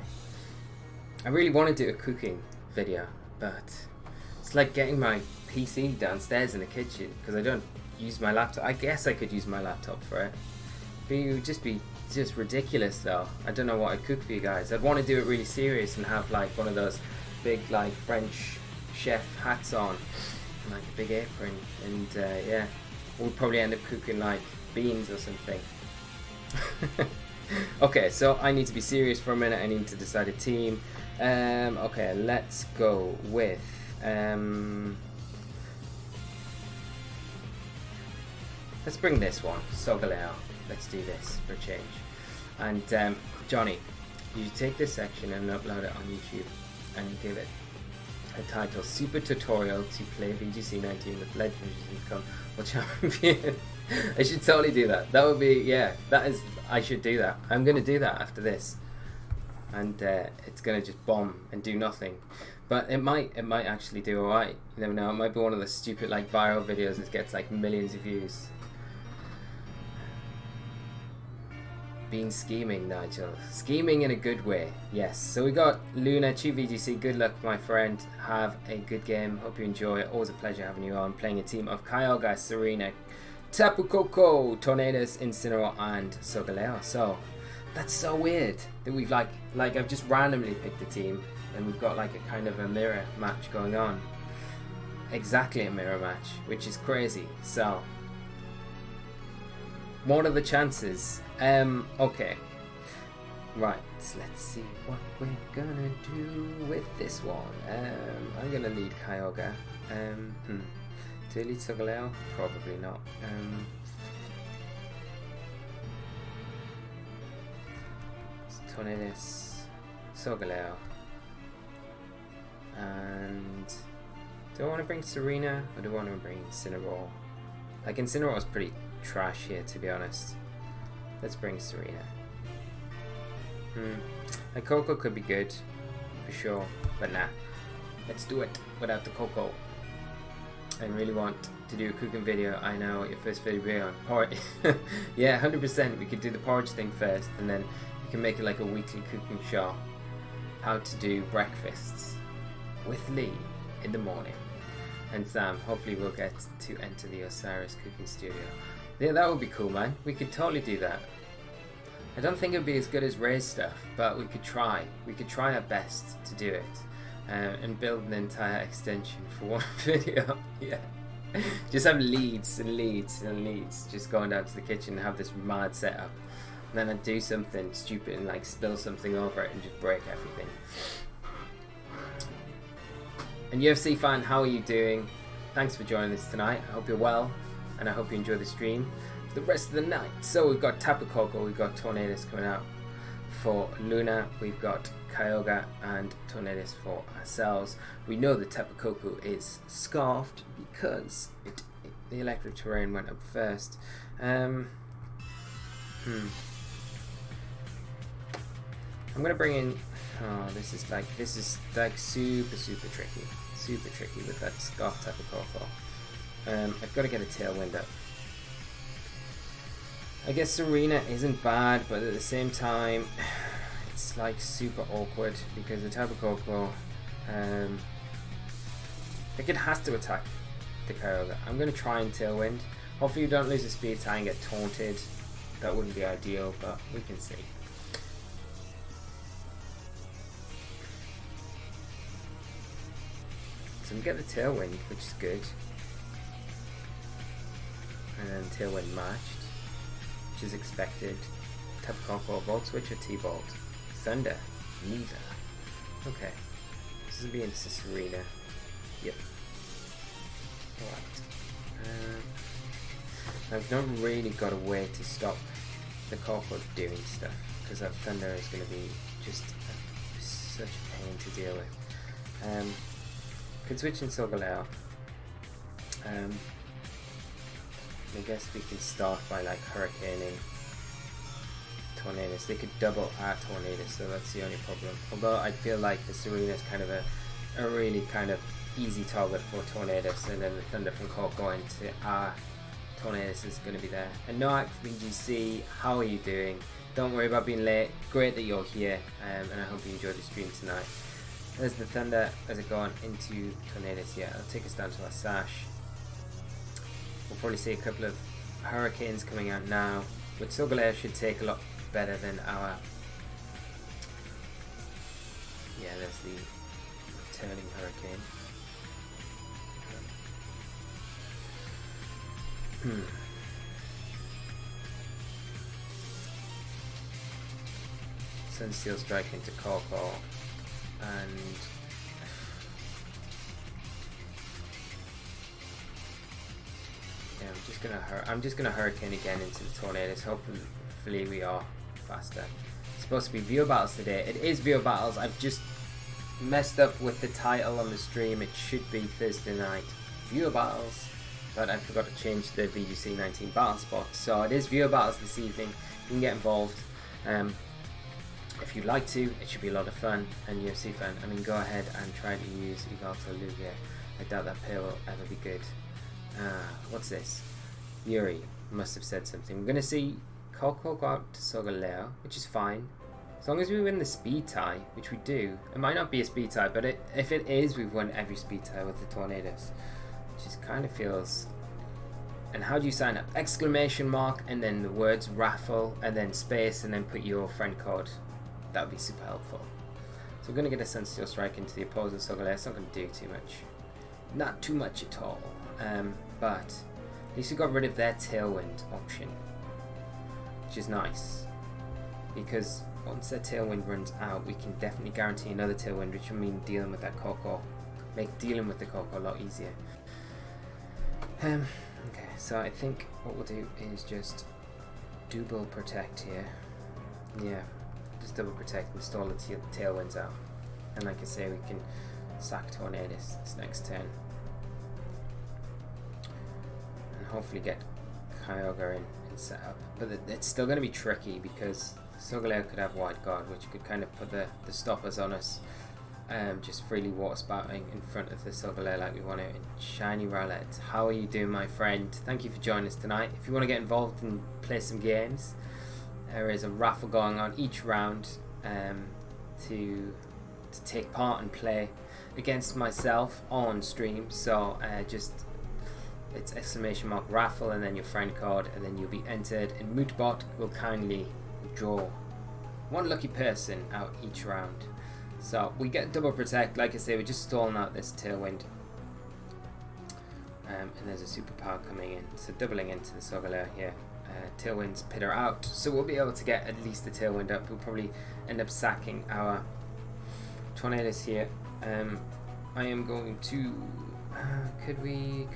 I really want to do a cooking video, but it's like getting my PC downstairs in the kitchen because I don't use my laptop. I guess I could use my laptop for it. But it would just be just ridiculous though. I don't know what I'd cook for you guys. I'd want to do it really serious and have like one of those big like French chef hats on and like a big apron, and yeah, we'll probably end up cooking like beans or something. Okay, so I need to be serious for a minute. I need to decide a team. Okay, let's go with let's bring this one, Sogaleo. Let's do this for a change. And Johnny, you take this section and upload it on YouTube and give it a title: Super Tutorial to Play VGC 19 with Legends and Become World Champion. I should totally do that. That would be, yeah, that is, I should do that. I'm going to do that after this. And it's going to just bomb and do nothing. But it might actually do alright. You never know, it might be one of the stupid like viral videos that gets like millions of views. Been scheming, Nigel. Scheming in a good way, yes. So we got Luna, Chew VGC, good luck my friend. Have a good game, hope you enjoy it. Always a pleasure having you on. Playing a team of Kyogre, Serena, Tapu Koko, Tornadus, Incineroar and Sogaleo. So that's so weird that we've like I've just randomly picked a team and we've got like a kind of a mirror match going on. Exactly a mirror match, which is crazy. So what are the chances? Okay. Right, let's see what we're gonna do with this one. I'm gonna lead Kyogre. Do I lead Sogaleo? Probably not. Tornadus, Sogaleo. And do I want to bring Serena or do I want to bring Incineroar? Like Incineroar is pretty trash here, to be honest. Let's bring Serena. Like Coco could be good for sure, but nah. Let's do it without the Coco. I really want to do a cooking video. I know your first video will be on porridge. Yeah, 100%. We could do the porridge thing first, and then you can make it like a weekly cooking show. How to do breakfasts with Lee in the morning. And Sam, hopefully we'll get to enter the Osiris cooking studio. Yeah, that would be cool, man. We could totally do that. I don't think it would be as good as Ray's stuff, but we could try. We could try our best to do it. And build an entire extension for one video. Yeah. Just have leads and leads and leads. Just going down to the kitchen and have this mad setup. And then I'd do something stupid and like spill something over it and just break everything. And UFC fan, how are you doing? Thanks for joining us tonight. I hope you're well, and I hope you enjoy the stream for the rest of the night. So we've got Tapu Koko, we've got Tornadus coming out for Luna, we've got Kyogre and Tornadus for ourselves. We know that Tapu Koko is scarfed because the electric terrain went up first. I'm gonna bring in. Oh, this is like super tricky with that scarf Tapu Koko. I've got to get a Tailwind up. I guess Serena isn't bad, but at the same time, it's like super awkward because the Tapu Koko, like it has to attack the Kyogre. I'm going to try and Tailwind. Hopefully you don't lose the speed tie and get taunted. That wouldn't be ideal, but we can see. So we get the Tailwind, which is good. And then Tailwind matched, which is expected. Tapu Koko, Volt Switch or T-Bolt? Thunder? Neither. Okay. This will be into Serena. Yep. Alright. I've not really got a way to stop the Koko doing stuff, because that Thunder is going to be just such a pain to deal with. Could switch in Solgaleo. I guess we can start by like Hurricaning Tornadus. They could double our Tornadus, so that's the only problem. Although I feel like the Serena is kind of a really kind of easy target for Tornadus, and then the Thunder from Koko into our Tornadus is going to be there. And Noak VGC, how are you doing? Don't worry about being late. Great that you're here, and I hope you enjoy the stream tonight. There's the Thunder as it going into Tornadus. Yeah, I'll take us down to our Sash. We'll probably see a couple of Hurricanes coming out now, which Solgaleo should take a lot better than our. Yeah, there's the turning Hurricane. Sunsteel Strike into Koko, and yeah, I'm just gonna Hurricane again into the Tornadus. Hopefully we are faster. It's supposed to be Viewer Battles today. It is Viewer Battles. I've just messed up with the title on the stream. It should be Thursday night Viewer Battles, but I forgot to change the VGC 19 battle spot. So it is Viewer Battles this evening. You can get involved. If you'd like to, it should be a lot of fun. And UFC fan, I mean, go ahead and try to use Yveltal Lugia. I doubt that pair will ever be good. What's this? Yuri must have said something. We're going to see Koko go out to Solgaleo, which is fine. As long as we win the speed tie, which we do. It might not be a speed tie, but if it is, we've won every speed tie with the Tornadus. Which just kind of feels... And how do you sign up? Exclamation mark, and then the words raffle, and then space, and then put your friend code. That would be super helpful. So we're going to get a Sunsteel Strike into the opposing Solgaleo. It's not going to do too much. Not too much at all. But at least we got rid of their Tailwind option, which is nice. Because once their Tailwind runs out, we can definitely guarantee another Tailwind, which will mean dealing with that Koko. Make dealing with the Koko a lot easier. Okay, so I think what we'll do is just double protect here. Yeah. Just double protect, install the Tailwinds out, and like I say, we can sack Tornadus this next turn, and hopefully get Kyogre in and set up. But it's still going to be tricky because Solgaleo could have Wide Guard, which could kind of put the stoppers on us, just freely water spouting in front of the Solgaleo like we want to. And Shiny Rowlet, how are you doing, my friend? Thank you for joining us tonight. If you want to get involved and play some games, there is a raffle going on each round to take part and play against myself on stream. So just it's exclamation mark raffle and then your friend code, and then you'll be entered, and Mootbot will kindly draw one lucky person out each round. So we get double protect. Like I say, we're just stalling out this Tailwind, and there's a superpower coming in, so doubling into the Solgaleo here. Tailwinds pitter out, so we'll be able to get at least the Tailwind up. We'll probably end up sacking our Tornadus here. I am going to... could we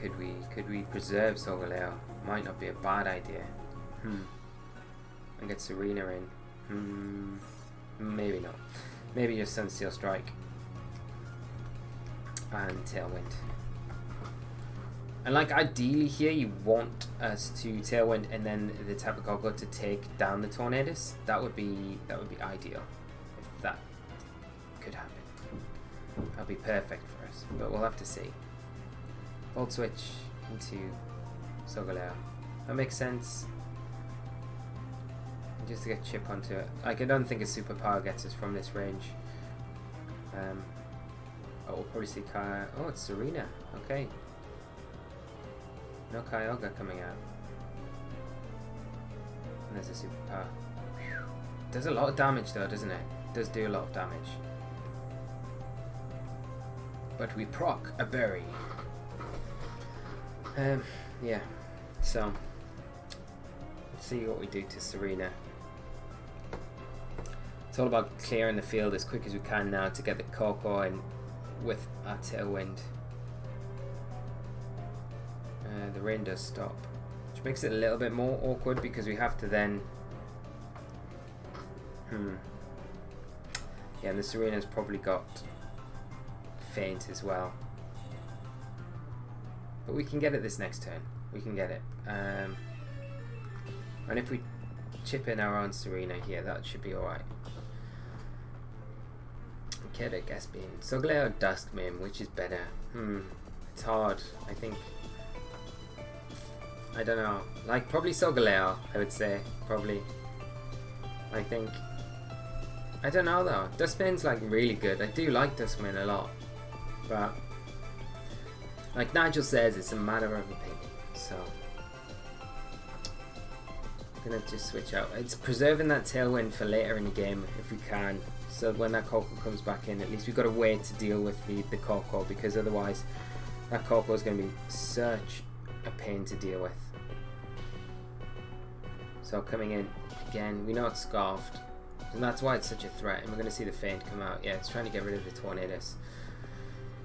preserve Solgaleo? Might not be a bad idea. And get Serena in. Maybe not. Maybe just Sunsteel Strike and Tailwind. And like ideally here you want us to Tailwind and then the Tapu Koko to take down the Tornadus. That would be ideal if that could happen. That'd be perfect for us. But we'll have to see. Volt Switch into Solgaleo. That makes sense. Just to get chip onto it. Like I don't think a superpower gets us from this range. We'll probably see Kaya. Oh, it's Serena. Okay. No Kyogre coming out. And there's a superpower. Does a lot of damage though, doesn't it? It does do a lot of damage. But we proc a berry. Yeah. So let's see what we do to Serena. It's all about clearing the field as quick as we can now to get the Koko in with our Tailwind. The rain does stop, which makes it a little bit more awkward because we have to then... Yeah, and the Serena's probably got Feint as well. But we can get it this next turn. We can get it. And if we chip in our own Serena here, that should be alright. Get it, Gaspin. Solgaleo or Duskmane, which is better? It's hard. I think... I don't know. Like, probably Solgaleo, I would say. Probably. I think... I don't know, though. Duskmane's, like, really good. I do like Duskmane a lot. But... like Nigel says, it's a matter of opinion. So... I'm gonna just switch out. It's preserving that Tailwind for later in the game, if we can. So when that Koko comes back in, at least we've got a way to deal with the Koko, because otherwise that Koko is going to be such a pain to deal with. So coming in again, we know it's Scarfed, and that's why it's such a threat. And we're going to see the Feint come out. Yeah, it's trying to get rid of the Tornadus.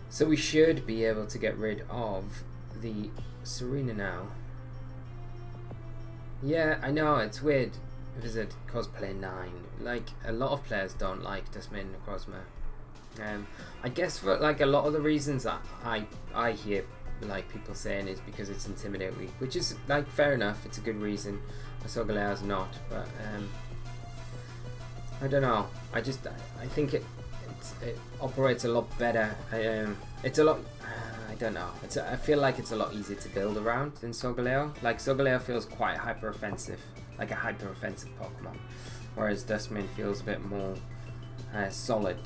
So we should be able to get rid of the Serena now. Yeah, I know, it's weird. Visit Cosplay 9. Like, a lot of players don't like Duskmane and Necrozma. I guess for like a lot of the reasons that I hear like people saying is because it's Intimidate weak, which is like fair enough, it's a good reason. Solgaleo's not, but I don't know. I think it operates a lot better. It's a lot. I don't know. I feel like it's a lot easier to build around than Solgaleo. Like Solgaleo feels quite hyper offensive, like a hyper offensive Pokemon, whereas Duskmane feels a bit more solid,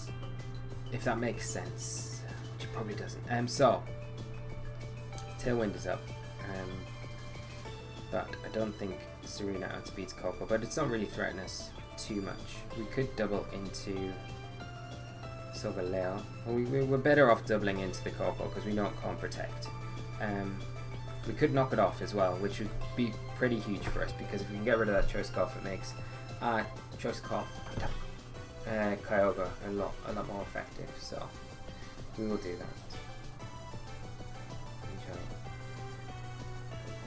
if that makes sense, which it probably doesn't. So Tailwind is up, but I don't think Serena outspeeds Koko, but it's not really threatening us too much. We could double into Solgaleo. Well, we're better off doubling into the Koko because we know it can't protect. We could knock it off as well, which would be pretty huge for us, because if we can get rid of that Choice Scarf, it makes Choice Scarf Kyogre a lot more effective. So we will do that.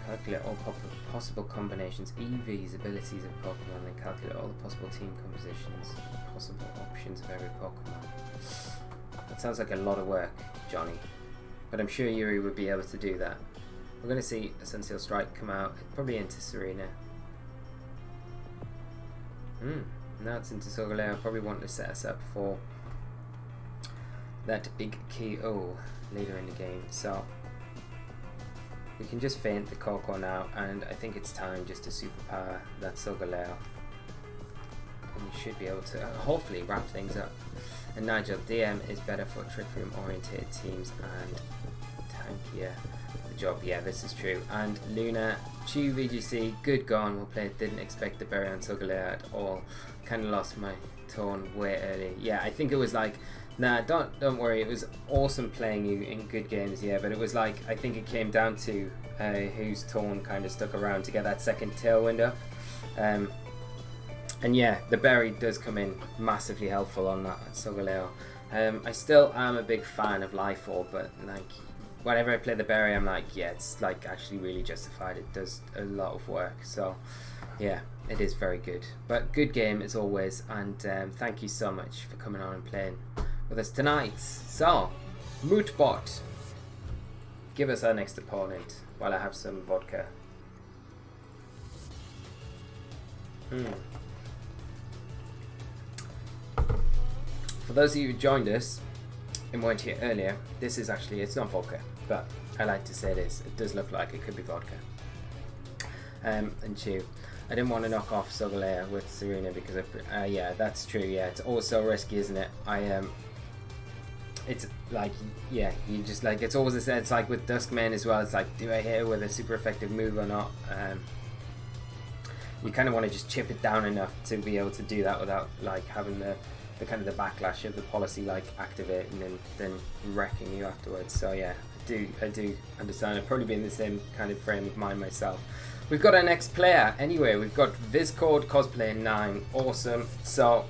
Calculate all possible combinations, EVs, abilities of Pokemon, and calculate all the possible team compositions, possible options of every Pokemon. That sounds like a lot of work, Johnny, but I'm sure Yuri would be able to do that. We're going to see a Sunsteel Strike come out, probably into Serena. Now it's into Solgaleo, probably want to set us up for that big KO later in the game. So we can just feint the Koko now, and I think it's time just to superpower that Solgaleo. And we should be able to hopefully wrap things up. And Nigel, DM is better for Trick Room oriented teams and tankier for the job. Yeah, this is true. And Luna, Chew VGC, good gone. Well played. Didn't expect the berry on Solgaleo at all. Kind of lost my tone way early. Yeah, I think it was like, nah, don't worry. It was awesome playing you in good games. Yeah, but it was like, I think it came down to whose tone kind of stuck around to get that second Tailwind up. And yeah, the berry does come in massively helpful on that Solgaleo. I still am a big fan of Lifeorb, but like whenever I play the berry, I'm like, yeah, it's like actually really justified. It does a lot of work, so yeah, it is very good. But good game as always, and thank you so much for coming on and playing with us tonight. So, Mootbot, give us our next opponent while I have some vodka. For those of you who joined us and weren't here earlier, this is actually, it's not vodka, but I like to say this. It does look like it could be vodka. And Chew. I didn't want to knock off Sogalea with Serena because, yeah, that's true. Yeah, it's always so risky, isn't it? It's like, yeah, you just like, it's always a, it's like with Duskman as well. It's like, do I hit her with a super effective move or not? You kind of want to just chip it down enough to be able to do that without like having the kind of the backlash of the policy like activating and then wrecking you afterwards. So yeah, I do understand. I'd probably be in the same kind of frame of mind myself. We've got our next player anyway. We've got Viscord Cosplay 9. Awesome. So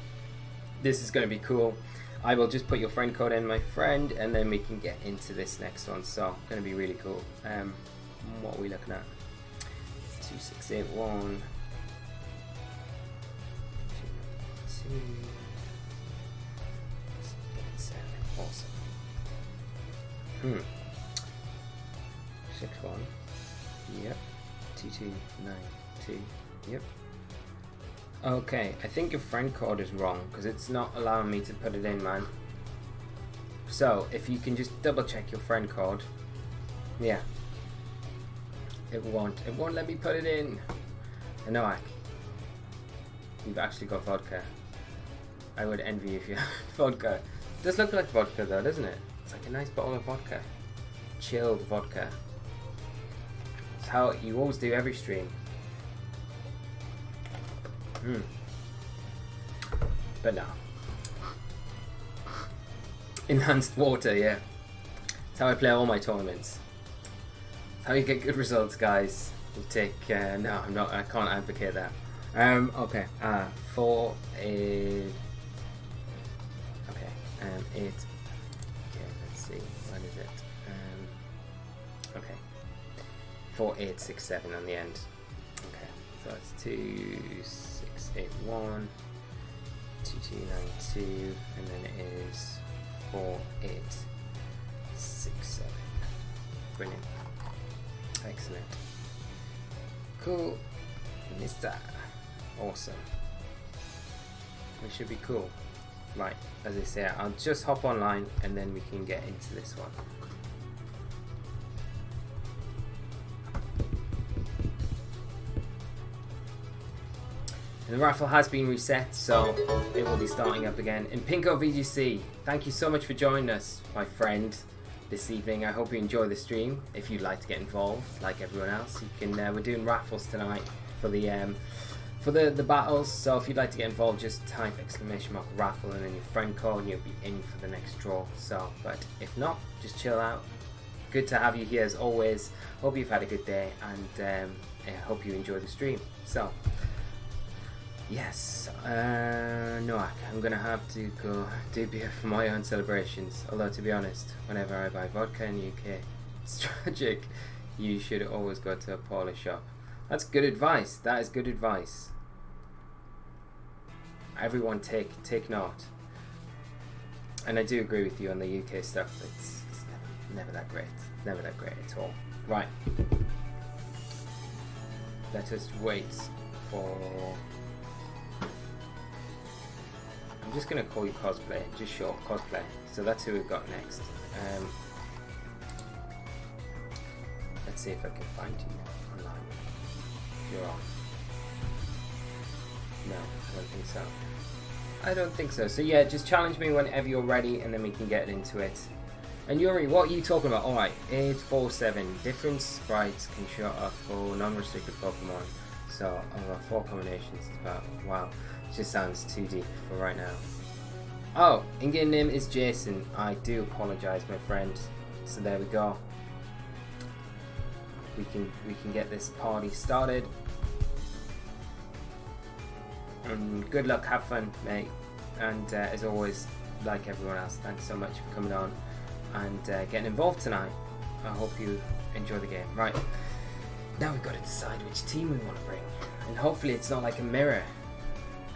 this is going to be cool. I will just put your friend code in, my friend, and then we can get into this next one. So going to be really cool. What are we looking at? 2681. 2, 7. Awesome. 6-1. Yep. 2292. Yep. Okay, I think your friend code is wrong because it's not allowing me to put it in, man. So if you can just double check your friend code. Yeah. It won't let me put it in. Anoak, you've actually got vodka. I would envy if you had vodka. It does look like vodka though, doesn't it? It's like a nice bottle of vodka. Chilled vodka. It's how you always do every stream. But no. Enhanced water, yeah. That's how I play all my tournaments. That's how you get good results, guys. You take, no, I'm not, I can't advocate that. Okay, 4 is, okay, 8, okay, let's see, what is it, okay, 4867 on the end, okay, so it's 2681, 2292, and then it is 4867, brilliant, excellent, cool, Mr. Awesome. We should be cool. Right, as I say, I'll just hop online and then we can get into this one. And the raffle has been reset, so it will be starting up again. And Pinko VGC, thank you so much for joining us, my friend, this evening. I hope you enjoy the stream. If you'd like to get involved, like everyone else, you can. We're doing raffles tonight for the battles, so if you'd like to get involved, just type !raffle and then your friend code and you'll be in for the next draw. So, but if not, just chill out. Good to have you here as always. Hope you've had a good day, and I hope you enjoy the stream. So, yes, Noak, I'm gonna have to go do beer for my own celebrations. Although to be honest, whenever I buy vodka in the UK, it's tragic. You should always go to a Polish shop. That's good advice. That is good advice. Everyone take note. And I do agree with you on the UK stuff. It's never that great. Never that great at all. Right. Let us wait for... I'm just going to call you Cosplay. Just short, Cosplay. So that's who we've got next. Let's see if I can find you online. You're on. No, I don't think so. I don't think so. So yeah, just challenge me whenever you're ready and then we can get into it. And Yuri, what are you talking about? Alright, 847. Different sprites can show up for non-restricted Pokemon. So, over 4 combinations. About, wow, it just sounds too deep for right now. Oh, in-game name is Jason. I do apologize, my friend. So there we go. We can get this party started. And good luck, have fun, mate. And as always, like everyone else, thanks so much for coming on and getting involved tonight. I hope you enjoy the game. Right, now we've got to decide which team we want to bring, and hopefully it's not like a mirror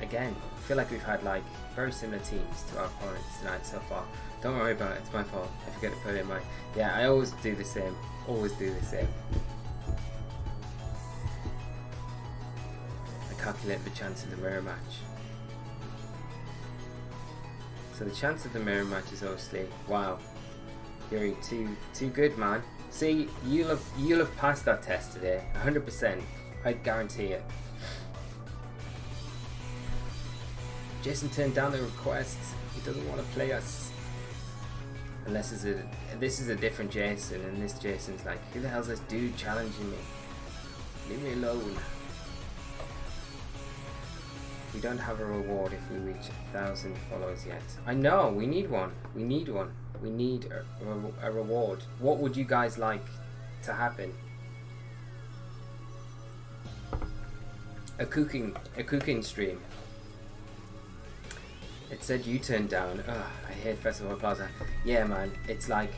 again. I feel like we've had like very similar teams to our opponents tonight so far. Don't worry about it, it's my fault. I forget to put it in my... Yeah, I always do the same. Always do the same. I calculate the chance of the mirror match. So the chance of the mirror match is obviously... Wow. You're too good, man. See, you'll have passed that test today. 100%. I guarantee it. Jason turned down the request. He doesn't want to play us. Unless this is a different Jason, and this Jason's like, who the hell's this dude challenging me? Leave me alone. We don't have a reward if we reach 1,000 followers yet. I know, we need one. We need one. We need a reward. What would you guys like to happen? A cooking stream. It said you turned down. Ugh, I hate Festival Plaza. Yeah, man. It's like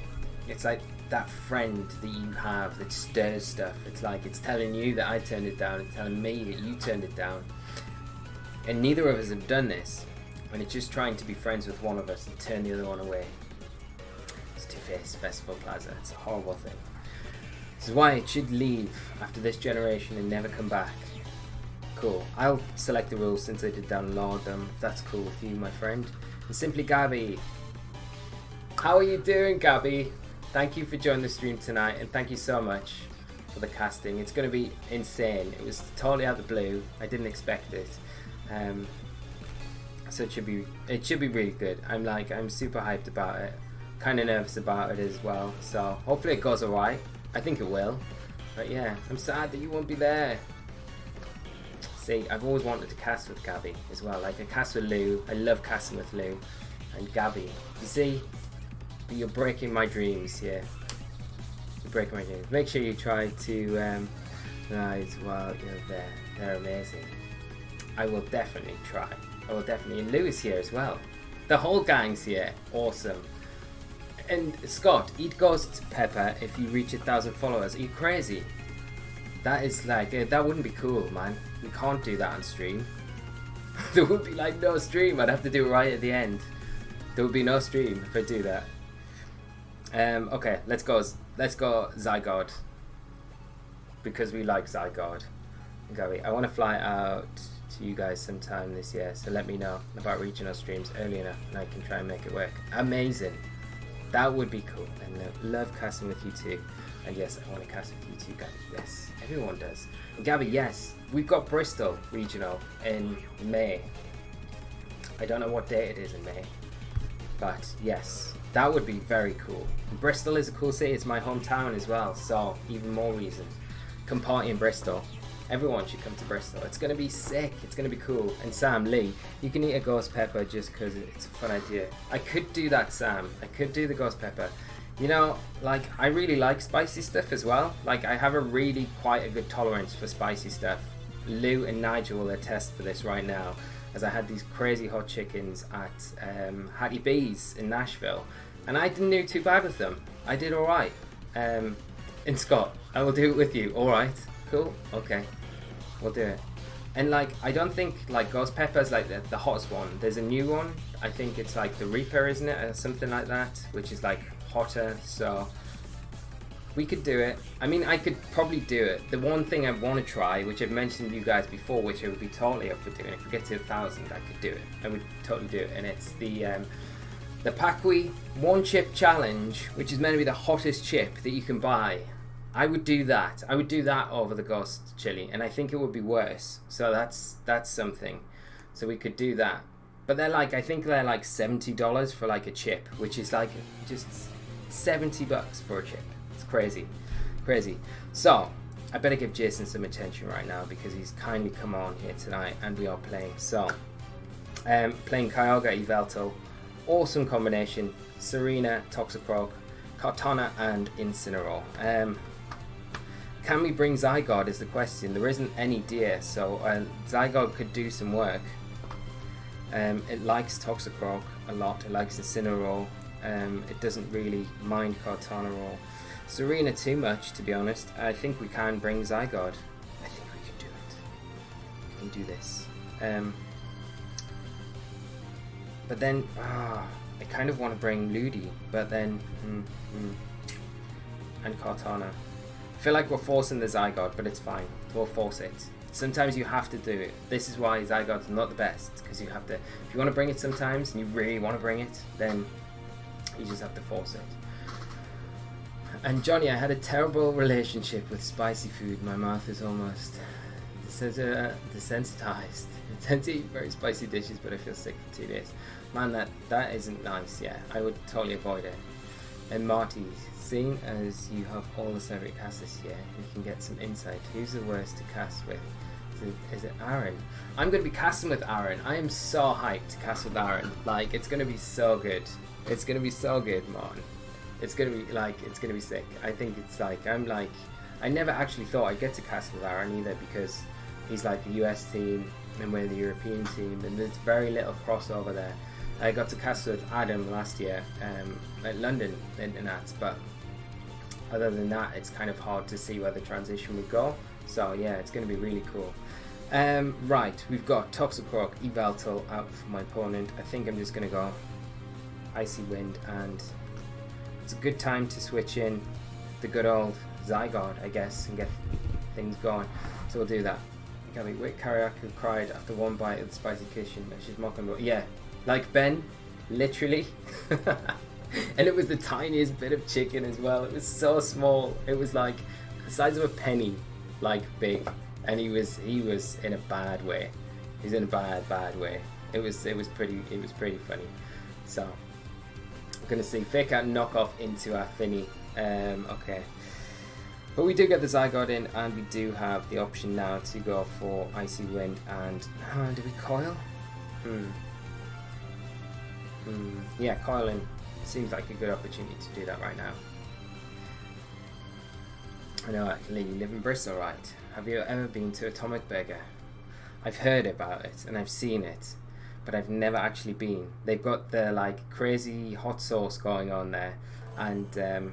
that friend that you have that stirs stuff. It's like it's telling you that I turned it down. It's telling me that you turned it down. And neither of us have done this. And it's just trying to be friends with one of us and turn the other one away. It's two-faced Festival Plaza. It's a horrible thing. This is why it should leave after this generation and never come back. Cool. I'll select the rules since I did download them. If that's cool with you, my friend. And Simply Gabby. How are you doing, Gabby? Thank you for joining the stream tonight, and thank you so much for the casting. It's going to be insane. It was totally out of the blue. I didn't expect it. So it should be really good. I'm super hyped about it. Kind of nervous about it as well. So hopefully it goes alright. I think it will. But yeah, I'm sad that you won't be there. See, I've always wanted to cast with Gabby as well. Like I cast with Lou. I love casting with Lou and Gabby. You see, but you're breaking my dreams here. You're breaking my dreams. Make sure you try to guys while you're there. They're amazing. I will definitely try. I will definitely. And Lou is here as well. The whole gang's here. Awesome. And Scott, eat ghost pepper if you reach 1,000 followers. Are you crazy? That is like, that wouldn't be cool, man. We can't do that on stream. There would be like no stream. I'd have to do it right at the end. There would be no stream if I do that. Okay, let's go Zygarde. Because we like Zygarde. Gabby, I want to fly out to you guys sometime this year, so let me know about regional streams early enough and I can try and make it work. Amazing. That would be cool. And love casting with you too. And yes, I want to cast with you too, Gabby. Yes, everyone does. And Gabby, yes, we've got Bristol regional in May. I don't know what date it is in May, but yes, that would be very cool. And Bristol is a cool city. It's my hometown as well, so even more reason. Come party in Bristol. Everyone should come to Bristol. It's going to be sick. It's going to be cool. And Sam, Lee, you can eat a ghost pepper just because it's a fun idea. I could do that, Sam. I could do the ghost pepper. You know, like, I really like spicy stuff as well. Like, I have a really quite a good tolerance for spicy stuff. Lou and Nigel will attest for this right now, as I had these crazy hot chickens at Hattie B's in Nashville. And I didn't do too bad with them. I did alright. And Scott, I will do it with you. Alright. Cool. Okay. We'll do it. And like, I don't think like ghost pepper is like the hottest one. There's a new one. I think it's like the Reaper, isn't it? Or something like that, which is like hotter. So we could do it. I mean, I could probably do it. The one thing I want to try, which I've mentioned to you guys before, which I would be totally up for doing. If we get to 1,000, I could do it. I would totally do it. And it's the Pakui one chip challenge, which is meant to be the hottest chip that you can buy. I would do that. I would do that over the ghost chili, and I think it would be worse. So that's something. So we could do that. But they're like, I think they're like $70 for like a chip, which is like just $70 for a chip. It's crazy, crazy. So I better give Jason some attention right now because he's kindly come on here tonight, and we are playing. So playing Kyogre, Yveltal, awesome combination. Serena, Toxicroak, Kartana, and Incineroar. Can we bring Zygarde is the question. There isn't any deer, so Zygarde could do some work. It likes Toxicroak. a lot. It likes Incineroar. It doesn't really mind Cortana or Serena too much, to be honest. I think we can bring Zygarde. I think we can do it. We can do this. But then, I kind of want to bring Ludi, but then, and Cortana. I feel like we're forcing the Zygarde, but it's fine. We'll force it. Sometimes you have to do it. This is why Zygarde's not the best, because you have to, if you want to bring it sometimes, and you really want to bring it, then you just have to force it. And Johnny, I had a terrible relationship with spicy food. My mouth is almost desensitized. I tend to eat very spicy dishes, but I feel sick for 2 days. Man, that isn't nice. Yeah, I would totally avoid it. And Marty, seeing as you have all the celebrity casts this year, we can get some insight. Who's the worst to cast with? Is it Aaron? I'm going to be casting with Aaron. I am so hyped to cast with Aaron. Like, it's going to be so good. It's going to be so good, man. It's going to be like, it's going to be sick. I think it's like, I never actually thought I'd get to cast with Aaron either, because he's like the US team and we're the European team, and there's very little crossover there. I got to cast with Adam last year at London Internats, but other than that, it's kind of hard to see where the transition would go. So yeah, it's going to be really cool. Right, we've got Toxicroak, Yveltal out for my opponent. I think I'm just going to go Icy Wind, and it's a good time to switch in the good old Zygarde, I guess, and get things going. So we'll do that. Gabby, wait, Karaku cried after one bite of the spicy kitchen. She's mocking, but yeah, like Ben, literally. And it was the tiniest bit of chicken as well. It was so small. It was like the size of a penny, like big. And he was in a bad way. He's in a bad way. It was pretty funny. So I'm gonna see fake out knockoff into our Finny. Okay. But we do get the Zygarde in, and we do have the option now to go for Icy Wind and do we coil? Yeah, coiling seems like a good opportunity to do that right now. I know, actually, you live in Bristol, right? Have you ever been to Atomic Burger? I've heard about it and I've seen it, but I've never actually been. They've got the like crazy hot sauce going on there, and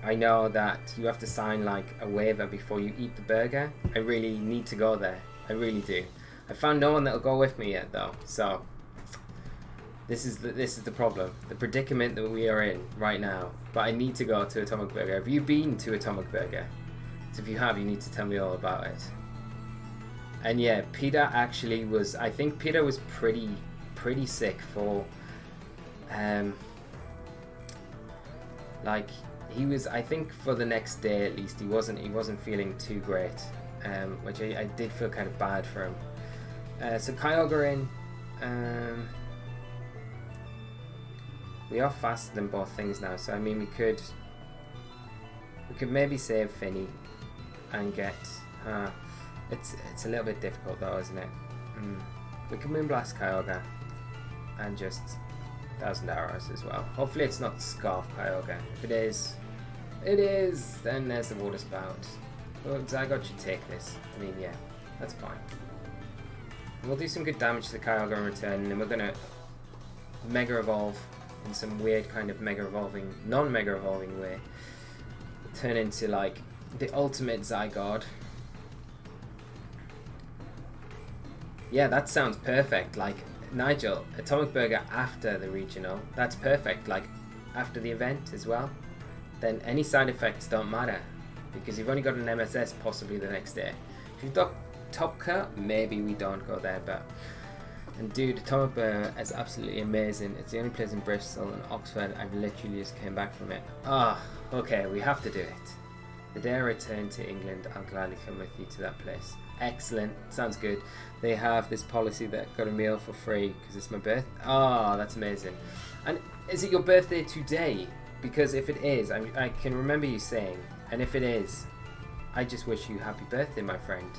I know that you have to sign like a waiver before you eat the burger. I really need to go there. I really do. I found no one that'll go with me yet though, so this is the problem, the predicament that we are in right now. But I need to go to Atomic Burger. Have you been to Atomic Burger? So if you have, you need to tell me all about it. And yeah, Peter actually was, I think Peter was pretty sick for like he was, I think for the next day at least, he wasn't feeling too great, which I did feel kind of bad for him. So Kyogre in, we are faster than both things now, so I mean we could maybe save Finny and get it's a little bit difficult though, isn't it? We can Moonblast Kyogre and just 1,000 arrows as well. Hopefully it's not Scarf Kyogre. If it is, then there's the Water Spout. Well, Zygarde should take this. I mean, yeah, that's fine. And we'll do some good damage to the Kyogre in return, and then we're gonna Mega Evolve in some weird kind of Mega Evolving, non-Mega Evolving way. Turn into like the ultimate Zygarde. Yeah, that sounds perfect. Like Nigel, Atomic Burger after the regional. That's perfect. Like after the event as well. Then any side effects don't matter because you've only got an MSS possibly the next day. If you've got Top Cut, maybe we don't go there. But and dude, Atomic Burger is absolutely amazing. It's the only place in Bristol and Oxford. I've literally just came back from it. Okay, we have to do it. The day I return to England, I'll gladly come with you to that place. Excellent, sounds good. They have this policy that got a meal for free because it's my birthday. That's amazing. And is it your birthday today? Because if it is, I can remember you saying, and if it is, I just wish you happy birthday, my friend.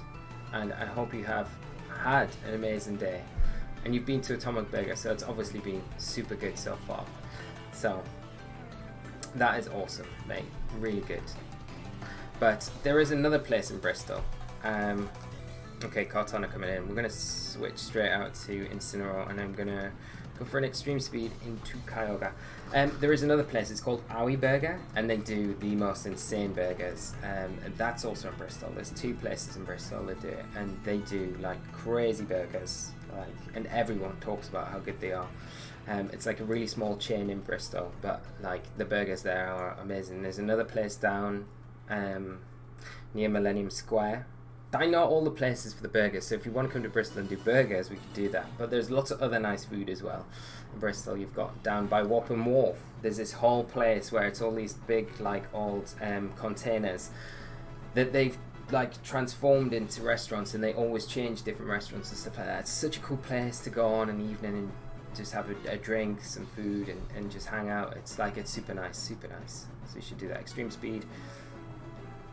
And I hope you have had an amazing day. And you've been to Atomic Burger, so it's obviously been super good so far. So that is awesome, mate. Really good. But there is another place in Bristol. Okay, Cortana coming in. We're going to switch straight out to Incineroar, and I'm going to go for an extreme speed into Kyogre. There is another place, it's called Owie Burger, and they do the most insane burgers. And that's also in Bristol. There's 2 places in Bristol that do it, and they do like crazy burgers, like, and everyone talks about how good they are. It's like a really small chain in Bristol, but like the burgers there are amazing. There's another place down near Millennium Square. I know all the places for the burgers, so if you want to come to Bristol and do burgers, we could do that. But there's lots of other nice food as well in Bristol. You've got down by Wapham Wharf, there's this whole place where it's all these big like old containers that they've like transformed into restaurants, and they always change different restaurants and stuff like that. It's such a cool place to go on an evening and just have a drink, some food, and just hang out. It's like, it's super nice, super nice. So you should do that. Extreme speed.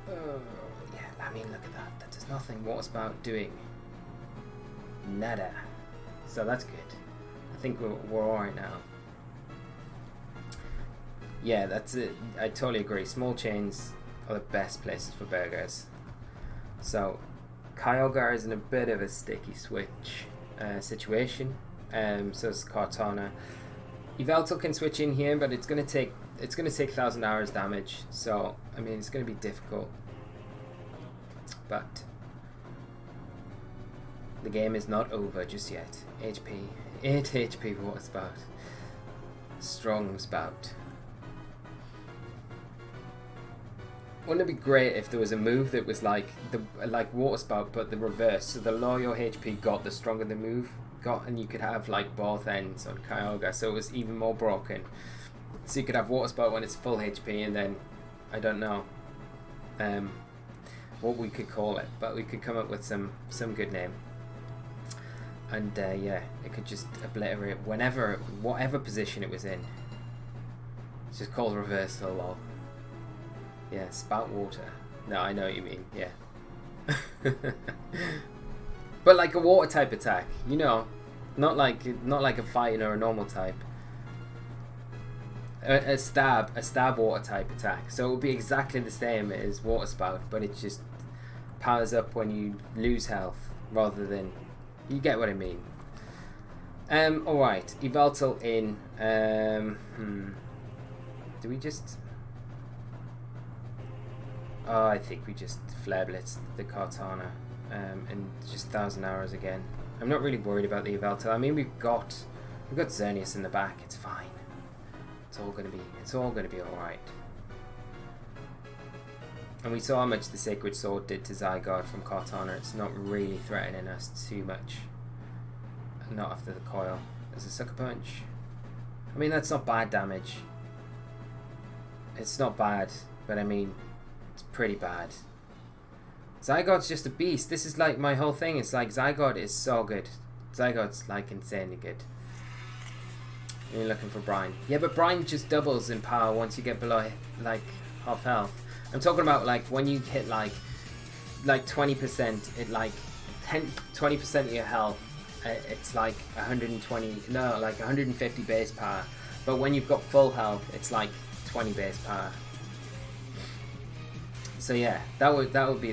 Yeah, I mean, look at that. That does nothing. Water spout doing nada. So that's good. I think we're alright now. Yeah, that's it. I totally agree. Small chains are the best places for burgers. So Kyogre is in a bit of a sticky switch situation. So it's Kartana. Yveltal can switch in here, but it's gonna take 1,000 hours damage. So I mean, it's gonna be difficult. But the game is not over just yet. 8 HP water spout. Strong spout. Wouldn't it be great if there was a move that was like water spout, but the reverse? So the lower your HP got, the stronger the move got, and you could have like both ends on Kyogre, so it was even more broken. So you could have water spout when it's full HP, and then I don't know what we could call it, but we could come up with some good name. And yeah, it could just obliterate whatever position it was in. It's just called reversal, or yeah, spout water. No, I know what you mean. Yeah. But like a water type attack, you know, not like a fighting or a normal type. A stab water type attack. So it would be exactly the same as water spout, but it just powers up when you lose health rather than, you get what I mean. Alright, Yveltal in. Do we just? Oh, I think we just Flare Blitz the Kartana. And just 1,000 hours again. I'm not really worried about the Yveltal. I mean, we've got Xerneas in the back. It's fine. It's all gonna be all right. And we saw how much the Sacred Sword did to Zygarde from Kartana. It's not really threatening us too much. Not after the coil. There's a Sucker Punch. I mean, that's not bad damage. It's not bad, but I mean, it's pretty bad. Zygarde's just a beast. This is like my whole thing. It's like Zygarde is so good. Zygarde's like insanely good. And you're looking for Brine. Yeah, but Brine just doubles in power once you get below like half health. I'm talking about like when you hit like 20%, it like 20% of your health. It's like 150 base power. But when you've got full health, it's like 20 base power. So yeah, that would be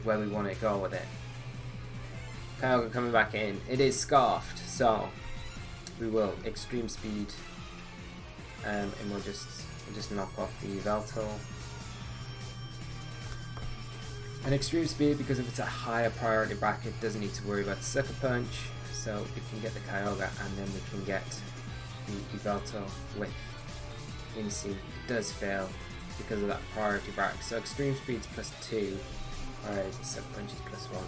where we want to go with it. Kyogre coming back in. It is scarfed, so we will extreme speed, and we'll just knock off the Yveltal. And extreme speed, because if it's a higher priority bracket, doesn't need to worry about the Sucker Punch, so we can get the Kyogre, and then we can get the Yveltal with Incy. It does fail because of that priority bracket. So extreme speed's +2, whereas the Sucker Punch is +1.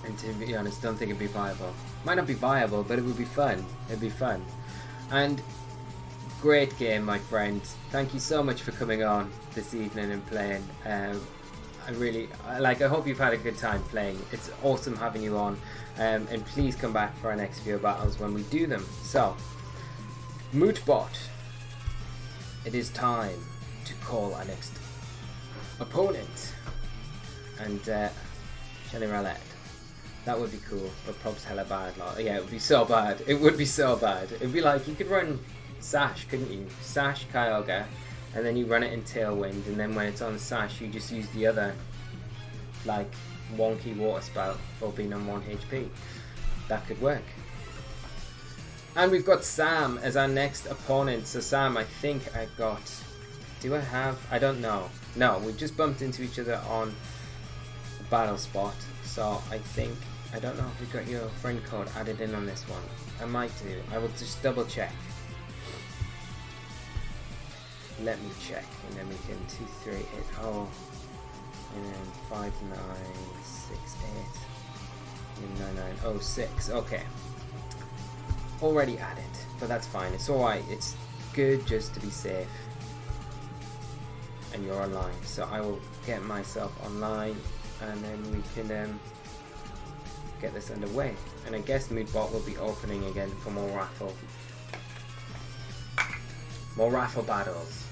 And to be honest, don't think it'd be viable. Might not be viable, but it would be fun. It'd be fun. And great game, my friend. Thank you so much for coming on this evening and playing. I hope you've had a good time playing. It's awesome having you on. And please come back for our next few battles when we do them. So, Mootbot, it is time to call our next opponent. And Shelly Rowlett. That would be cool, but prob's hella bad. Like, yeah, it would be so bad. It would be so bad. It would be like, you could run Sash, couldn't you? Sash Kyogre, and then you run it in Tailwind, and then when it's on Sash, you just use the other, like, wonky water spout for being on 1 HP. that could work. And we've got Sam as our next opponent. So Sam, I think I got... Do I have... I don't know. No, we just bumped into each other on the battle spot. So I think... I don't know if we got your friend code added in on this one. I might do. I will just double check. Let me check. And then we can 238. Oh. And then 5968. And 9906. Okay. Already added. But that's fine. It's alright. It's good just to be safe. And you're online. So I will get myself online. And then we can get this underway. And I guess Moodbot will be opening again for more raffle. More raffle battles.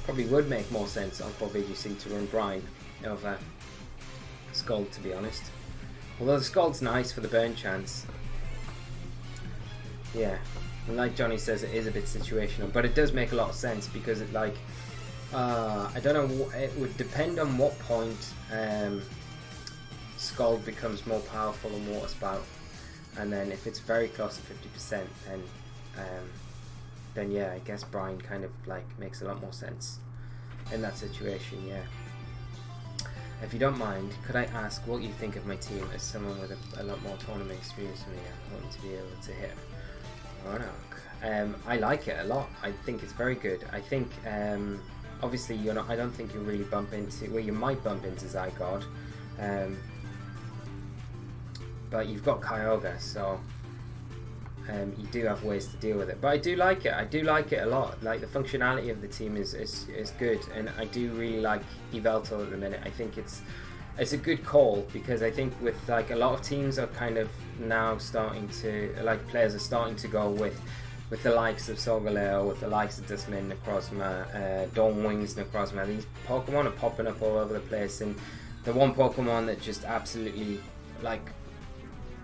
Probably would make more sense on Core VGC to run Brine over Scald, to be honest. Although the Scald's nice for the burn chance. Yeah, and like Johnny says, it is a bit situational, but it does make a lot of sense because it like, I don't know, it would depend on what point Scald becomes more powerful than Water Spout, and then if it's very close to 50%, then yeah, I guess Brine kind of like makes a lot more sense in that situation. Yeah. If you don't mind, could I ask what you think of my team as someone with a lot more tournament experience than me? I want to be able to hit Roanoke. I like it a lot. I think it's very good. I think obviously you're not. I don't think you'll really bump into. Well, you might bump into Zygarde, but you've got Kyogre, so. You do have ways to deal with it, but I do like it. I do like it a lot. Like the functionality of the team is good, and I do really like Yveltal at the minute. I think it's a good call because I think with like a lot of teams are kind of now starting to like players are starting to go with the likes of Solgaleo, with the likes of Dustman, Necrozma, Dawn Wings, Necrozma. These Pokemon are popping up all over the place, and the one Pokemon that just absolutely like,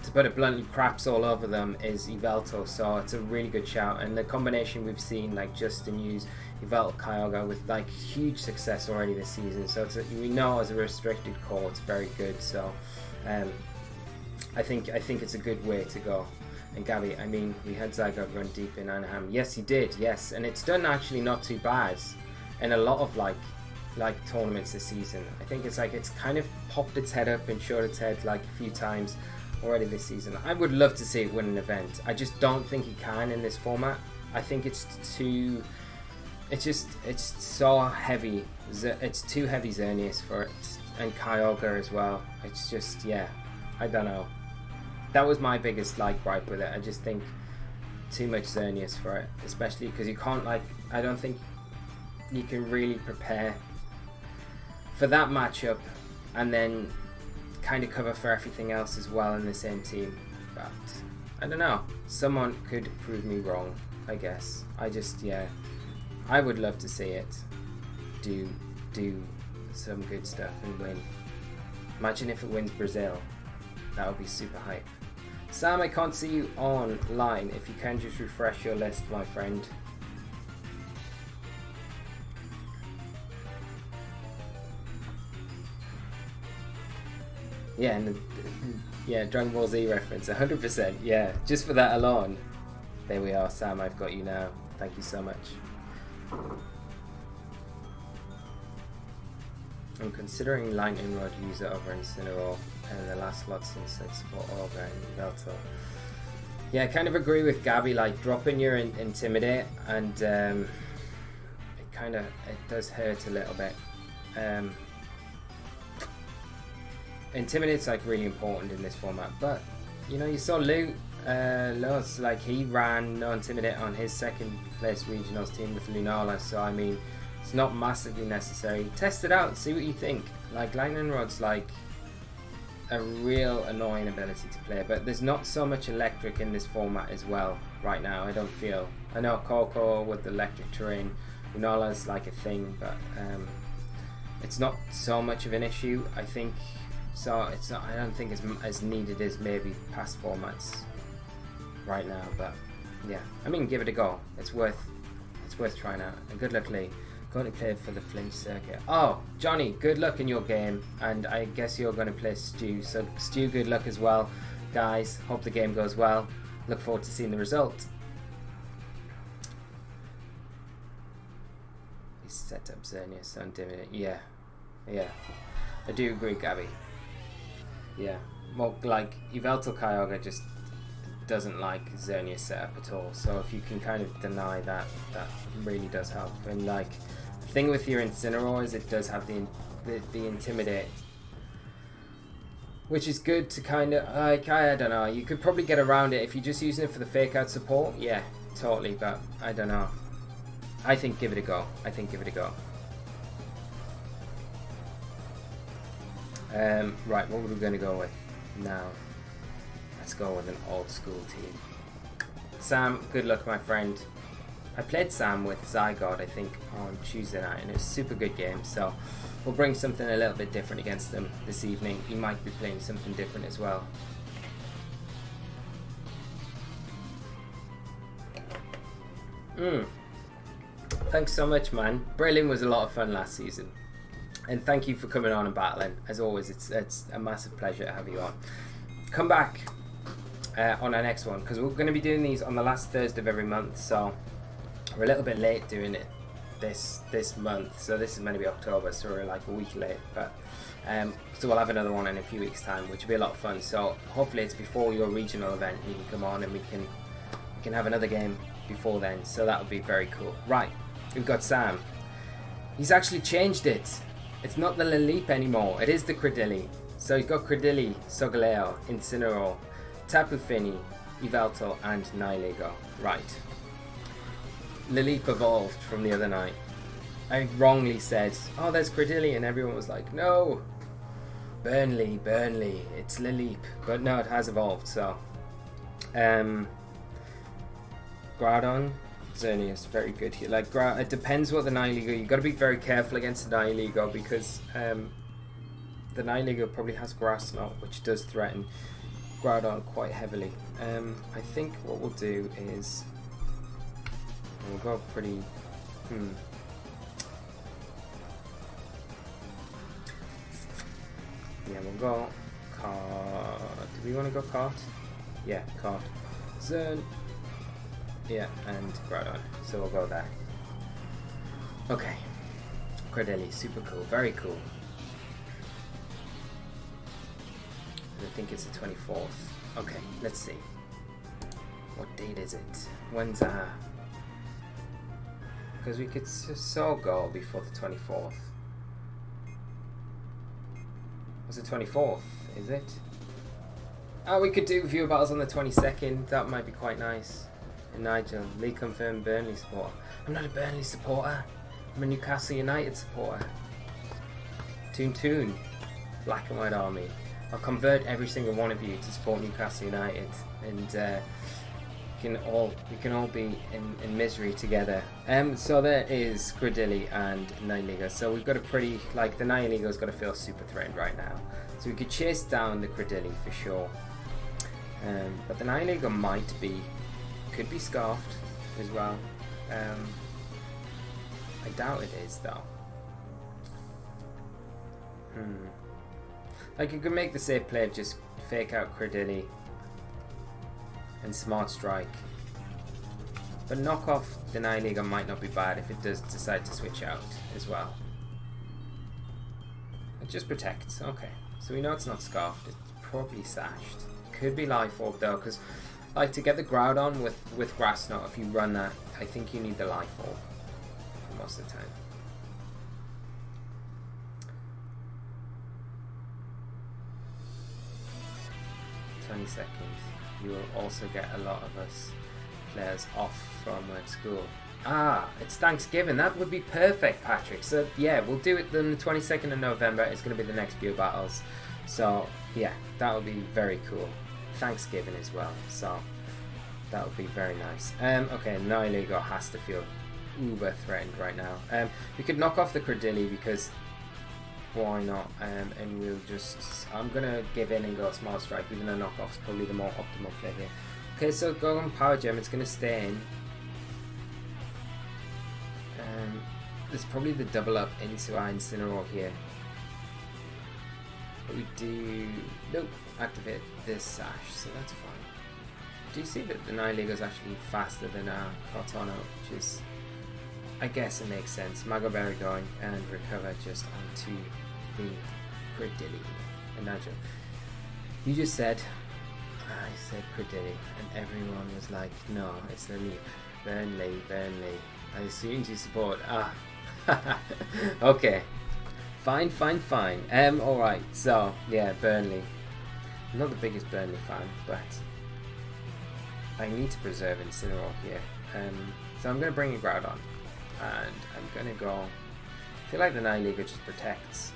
to put it bluntly, craps all over them is Yveltal, so it's a really good shout. And the combination we've seen, like Justin use Yveltal Kyogre with like huge success already this season, so we know as a restricted core it's very good. So I think it's a good way to go. And Gabby, I mean, we had Zygarde run deep in Anaheim. Yes, he did. Yes, and it's done actually not too bad in a lot of like tournaments this season. I think it's kind of popped its head up and showed its head like a few times already this season. I would love to see it win an event. I just don't think he can in this format. I think it's so heavy. It's too heavy Xerneas for it, and Kyogre as well. It's just, yeah, I don't know. That was my biggest gripe with it. I just think too much Xerneas for it, especially because you can't I don't think you can really prepare for that matchup and then kind of cover for everything else as well in the same team. But I don't know, someone could prove me wrong, I guess. I would love to see it do some good stuff and win. Imagine if it wins Brazil. That would be super hype. Sam, I can't see you online. If you can just refresh your list, my friend. Yeah, and yeah, Dragon Ball Z reference, 100%. Yeah, just for that alone. There we are, Sam. I've got you now. Thank you so much. I'm considering Lightning Rod user over Incineroar and the last slot since it's for Olga and Yveltal. Yeah, I kind of agree with Gabby. Dropping your Intimidate, and it does hurt a little bit. Intimidate's really important in this format, but you saw Lewis, he ran no Intimidate on his second place regionals team with Lunala, so I mean it's not massively necessary. Test it out, see what you think. Lightning Rod's a real annoying ability to play, but there's not so much electric in this format as well right now, I don't feel. I know Coco with the electric terrain, Lunala's a thing, but it's not so much of an issue, I think. So it's not. I don't think it's as needed as maybe past formats right now. But yeah, I mean, give it a go. It's worth trying out. And good luck, Lee. Going to play for the Flinch circuit. Oh, Johnny, good luck in your game, and I guess you're going to play Stu. So Stu, good luck as well, guys. Hope the game goes well. Look forward to seeing the result. He's set up Xerneas on Divinity. Yeah, I do agree, Gabby. Yeah, well, like Yveltal Kyogre just doesn't like Xerneas setup at all. So if you can kind of deny that, that really does help. And like, the thing with your Incineroar is it does have the Intimidate, which is good to kind of like, I don't know. You could probably get around it if you're just using it for the fake out support. Yeah, totally. But I don't know. I think give it a go. Right, what were we going to go with now? Let's go with an old school team. Sam, good luck, my friend. I played Sam with Zygarde, I think, on Tuesday night, and it was a super good game. So we'll bring something a little bit different against them this evening. He might be playing something different as well. Thanks so much, man. Brilliant was a lot of fun last season. And thank you for coming on and battling. As always, it's a massive pleasure to have you on. Come back on our next one, because we're going to be doing these on the last Thursday of every month. So we're a little bit late doing it this month. So this is meant to be October, so we're like a week late. But so we'll have another one in a few weeks' time, which will be a lot of fun. So hopefully it's before your regional event. You can come on and we can have another game before then. So that would be very cool. Right, we've got Sam. He's actually changed it. It's not the Laleep anymore, it is the Credilli. So he's got Credilli, Solgaleo, Incineroar, Tapu Fini, Yveltal, and Nihilego. Right. Laleep evolved from the other night. I wrongly said, oh, there's Credilli, and everyone was like, no! Burnley, it's Laleep. But no, it has evolved, so... Groudon, Xerneas, very good here. Like, it depends what the Nihilego. You've got to be very careful against the Nihilego because the Nihilego probably has Grass Knot, which does threaten Groudon quite heavily. I think what we'll do is we'll go pretty. Yeah, we'll go Cart. Do we want to go Cart? Yeah, Cart. Zern. Yeah, and Groudon. So we'll go there. Okay. Credilli, super cool. Very cool. I think it's the 24th. Okay, let's see. What date is it? When's that? Because we could so go before the 24th. What's the 24th? Is it? Oh, we could do viewer battles on the 22nd. That might be quite nice. Nigel, Lee confirmed Burnley supporter. I'm not a Burnley supporter. I'm a Newcastle United supporter. Toon, Black and White Army. I'll convert every single one of you to support Newcastle United, and we can all be in misery together. So there is Credilli and Nihilego. So we've got a pretty, like, the Nihilego's got to feel super threatened right now. So we could chase down the Credilli for sure. But the Nihilego could be scarfed as well. I doubt it is though. Like, you could make the safe play, just fake out Credilli and Smart Strike. But knock off the Nihilego might not be bad if it does decide to switch out as well. It just protects. Okay, so we know it's not scarfed. It's probably sashed. Could be Life Orb though, because like, to get the Groudon with Grass Knot, if you run that, I think you need the Life Orb for most of the time. Seconds. You will also get a lot of us players off from school. Ah, it's Thanksgiving. That would be perfect, Patrick. So yeah, we'll do it on the 22nd of November. It's going to be the next few battles. So yeah, that would be very cool. Thanksgiving as well. So that would be very nice. Okay, Nihilego has to feel uber threatened right now. We could knock off the Credilli because why not? And we'll just, I'm gonna give in and go Small Strike, even though knockoff's probably the more optimal play here. Okay, so go on Power Gem. It's gonna stay in. there's probably the double up into our Incineroar here. But we do... Nope, activate this Sash, so that's fine. Do you see that the Nihilego is actually faster than our Cortana, which is... I guess it makes sense. Mago Berry going and recover just onto the Credilli. Imagine. You just said... I said Credilli, and everyone was like, no, it's the Leap. Burnley. I assumed you support. Ah. Okay. Fine. Alright, so, yeah, Burnley. I'm not the biggest Burnley fan, but I need to preserve Incineroar here. So I'm going to bring a Groudon, and I'm going to go... I feel like the Nihilego just protects,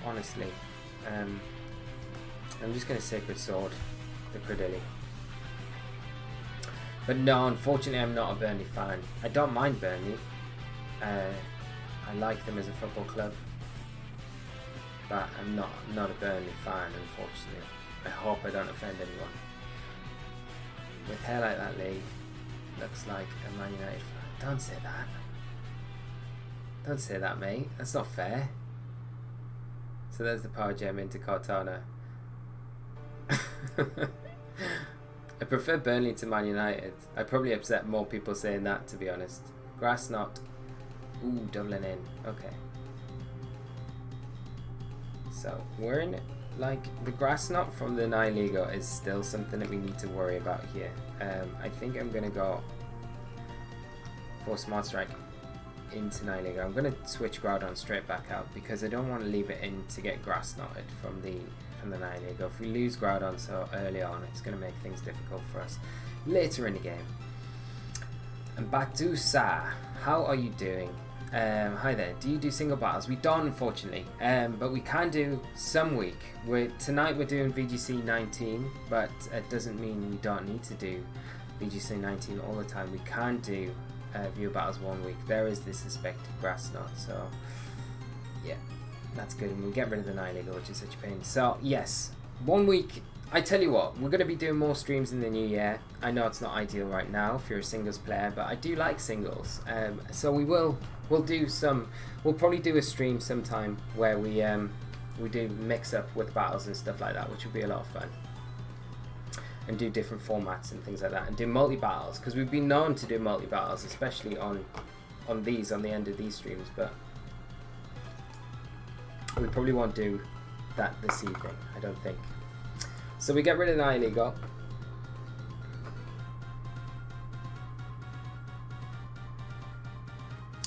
honestly. I'm just going to Sacred Sword the Credilli. But no, unfortunately I'm not a Burnley fan. I don't mind Burnley. I like them as a football club. But I'm not a Burnley fan, unfortunately. I hope I don't offend anyone. With hair like that, Lee, looks like a Man United fan. Don't say that. Don't say that, mate. That's not fair. So there's the Power Gem into Cortana. I prefer Burnley to Man United. I probably upset more people saying that, to be honest. Grass Knot. Ooh, doubling in. Okay. So we're in, like, the Grass Knot from the Nihilego is still something that we need to worry about here. I think I'm gonna go for Smart Strike into Nihilego. I'm gonna switch Groudon straight back out because I don't want to leave it in to get Grass Knotted from the Nihilego. If we lose Groudon so early on, it's going to make things difficult for us later in the game. And Batusa, how are you doing? Hi there. Do you do single battles? We don't, unfortunately, but we can do some week. Tonight we're doing VGC 19, but it doesn't mean we don't need to do VGC 19 all the time. We can do viewer battles one week. There is this suspected Grass Knot, so yeah. That's good, and we'll get rid of the Nihilego, which is such a pain. So, yes, 1 week. I tell you what, we're going to be doing more streams in the new year. I know it's not ideal right now if you're a singles player, but I do like singles. So we'll probably do a stream sometime where we do mix up with battles and stuff like that, which will be a lot of fun. And do different formats and things like that, and do multi-battles, because we've been known to do multi-battles, especially on the end of these streams, but we probably won't do that this evening, I don't think. So we get rid of Nihilego.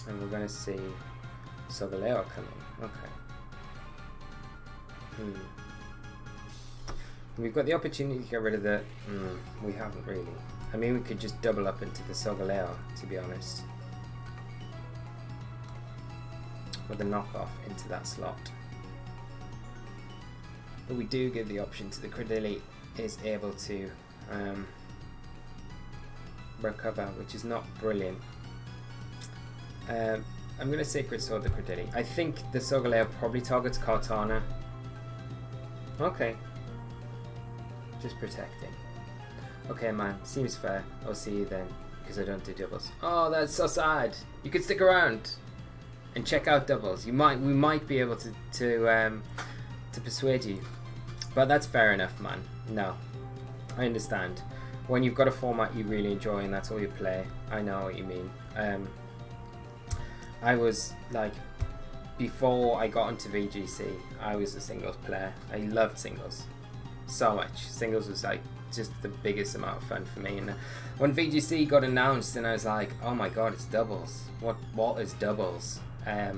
And we're going to see Solgaleo coming. Okay. We've got the opportunity to get rid of the... we haven't really. I mean, we could just double up into the Solgaleo, to be honest. With a knockoff into that slot. But we do give the option to the Credilli is able to recover, which is not brilliant. I'm going to Sacred Sword the Credilli. I think the Solgaleo probably targets Cortana. Okay. Just protecting. Okay, man. Seems fair. I'll see you then, because I don't do doubles. Oh, that's so sad. You could stick around and check out doubles. We might be able to persuade you, but that's fair enough, man. No, I understand. When you've got a format you really enjoy and that's all you play, I know what you mean. I was like, before I got into VGC, I was a singles player. I loved singles so much. Singles was like just the biggest amount of fun for me. And when VGC got announced, and I was like, oh my god, it's doubles. What is doubles? I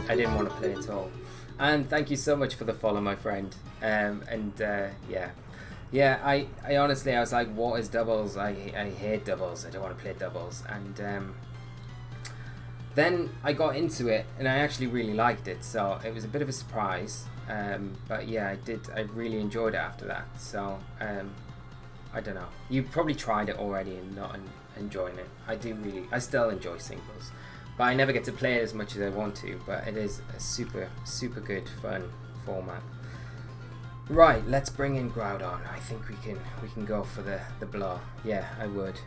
didn't want to play at all. And thank you so much for the follow, my friend. Yeah, I honestly, I was like, what is doubles? I hate doubles. I don't want to play doubles. And then I got into it, and I actually really liked it. So it was a bit of a surprise. But yeah, I really enjoyed it after that. So I don't know. You probably tried it already and not enjoying it. I still enjoy singles. But I never get to play it as much as I want to, but it is a super, super good, fun format. Right, let's bring in Groudon. I think we can go for the blow. Yeah, I would.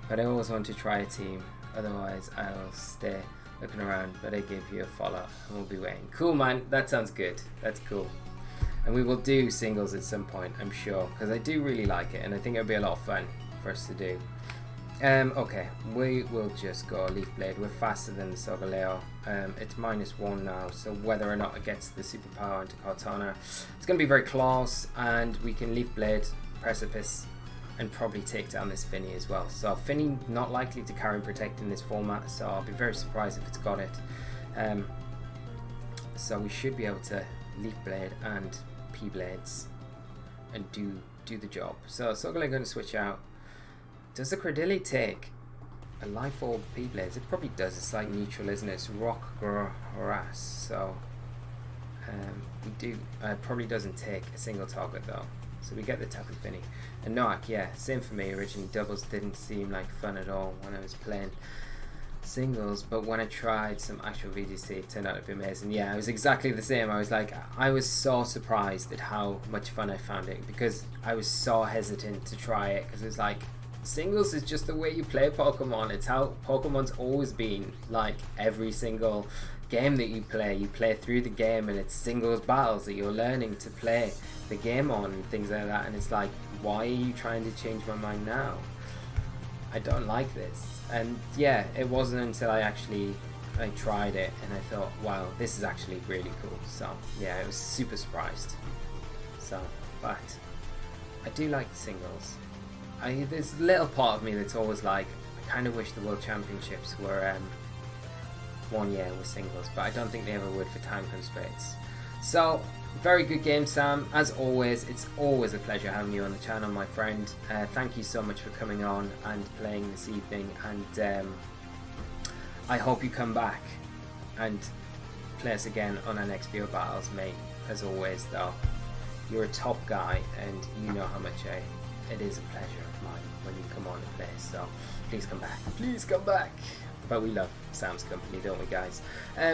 But I always want to try a team, otherwise I'll stay looking around, but I gave you a follow and we'll be waiting. Cool, man. That sounds good. That's cool. And we will do singles at some point, I'm sure, because I do really like it and I think it'll be a lot of fun for us to do. Okay, we will just go Leaf Blade. We're faster than the Solgaleo. It's -1 now, so whether or not it gets the superpower into Cortana, it's going to be very close, and we can Leaf Blade, Precipice, and probably take down this Finny as well. So Finny not likely to carry Protect in this format, so I'll be very surprised if it's got it. So we should be able to Leaf Blade and P-Blades and do the job. So Solgaleo going to switch out. Does the Credilli take a Life Orb P-Blades? It probably does. It's like neutral, isn't it? It's Rock Harass. So we do. It probably doesn't take a single target though. So we get the Tapu Fini. And Noak, yeah, same for me. Originally, doubles didn't seem like fun at all when I was playing singles, but when I tried some actual VGC, it turned out to be amazing. Yeah, it was exactly the same. I was so surprised at how much fun I found it, because I was so hesitant to try it, because it was like, singles is just the way you play Pokemon. It's how Pokemon's always been. Like, every single game that you play through the game, and it's singles battles that you're learning to play the game on and things like that. And it's like, why are you trying to change my mind now? I don't like this. And yeah, it wasn't until I tried it and I thought, wow, this is actually really cool. So yeah, I was super surprised. So, but I do like singles. There's a little part of me that's always like, I kind of wish the World Championships were 1 year with singles, but I don't think they ever would for time constraints. So, very good game, Sam. As always, it's always a pleasure having you on the channel, my friend. Thank you so much for coming on and playing this evening, and I hope you come back and play us again on our next Bio Battles, mate. As always, though, you're a top guy, and you know how much it is a pleasure of mine when you come on and play, so please come back. Please come back. But we love Sam's company, don't we, guys?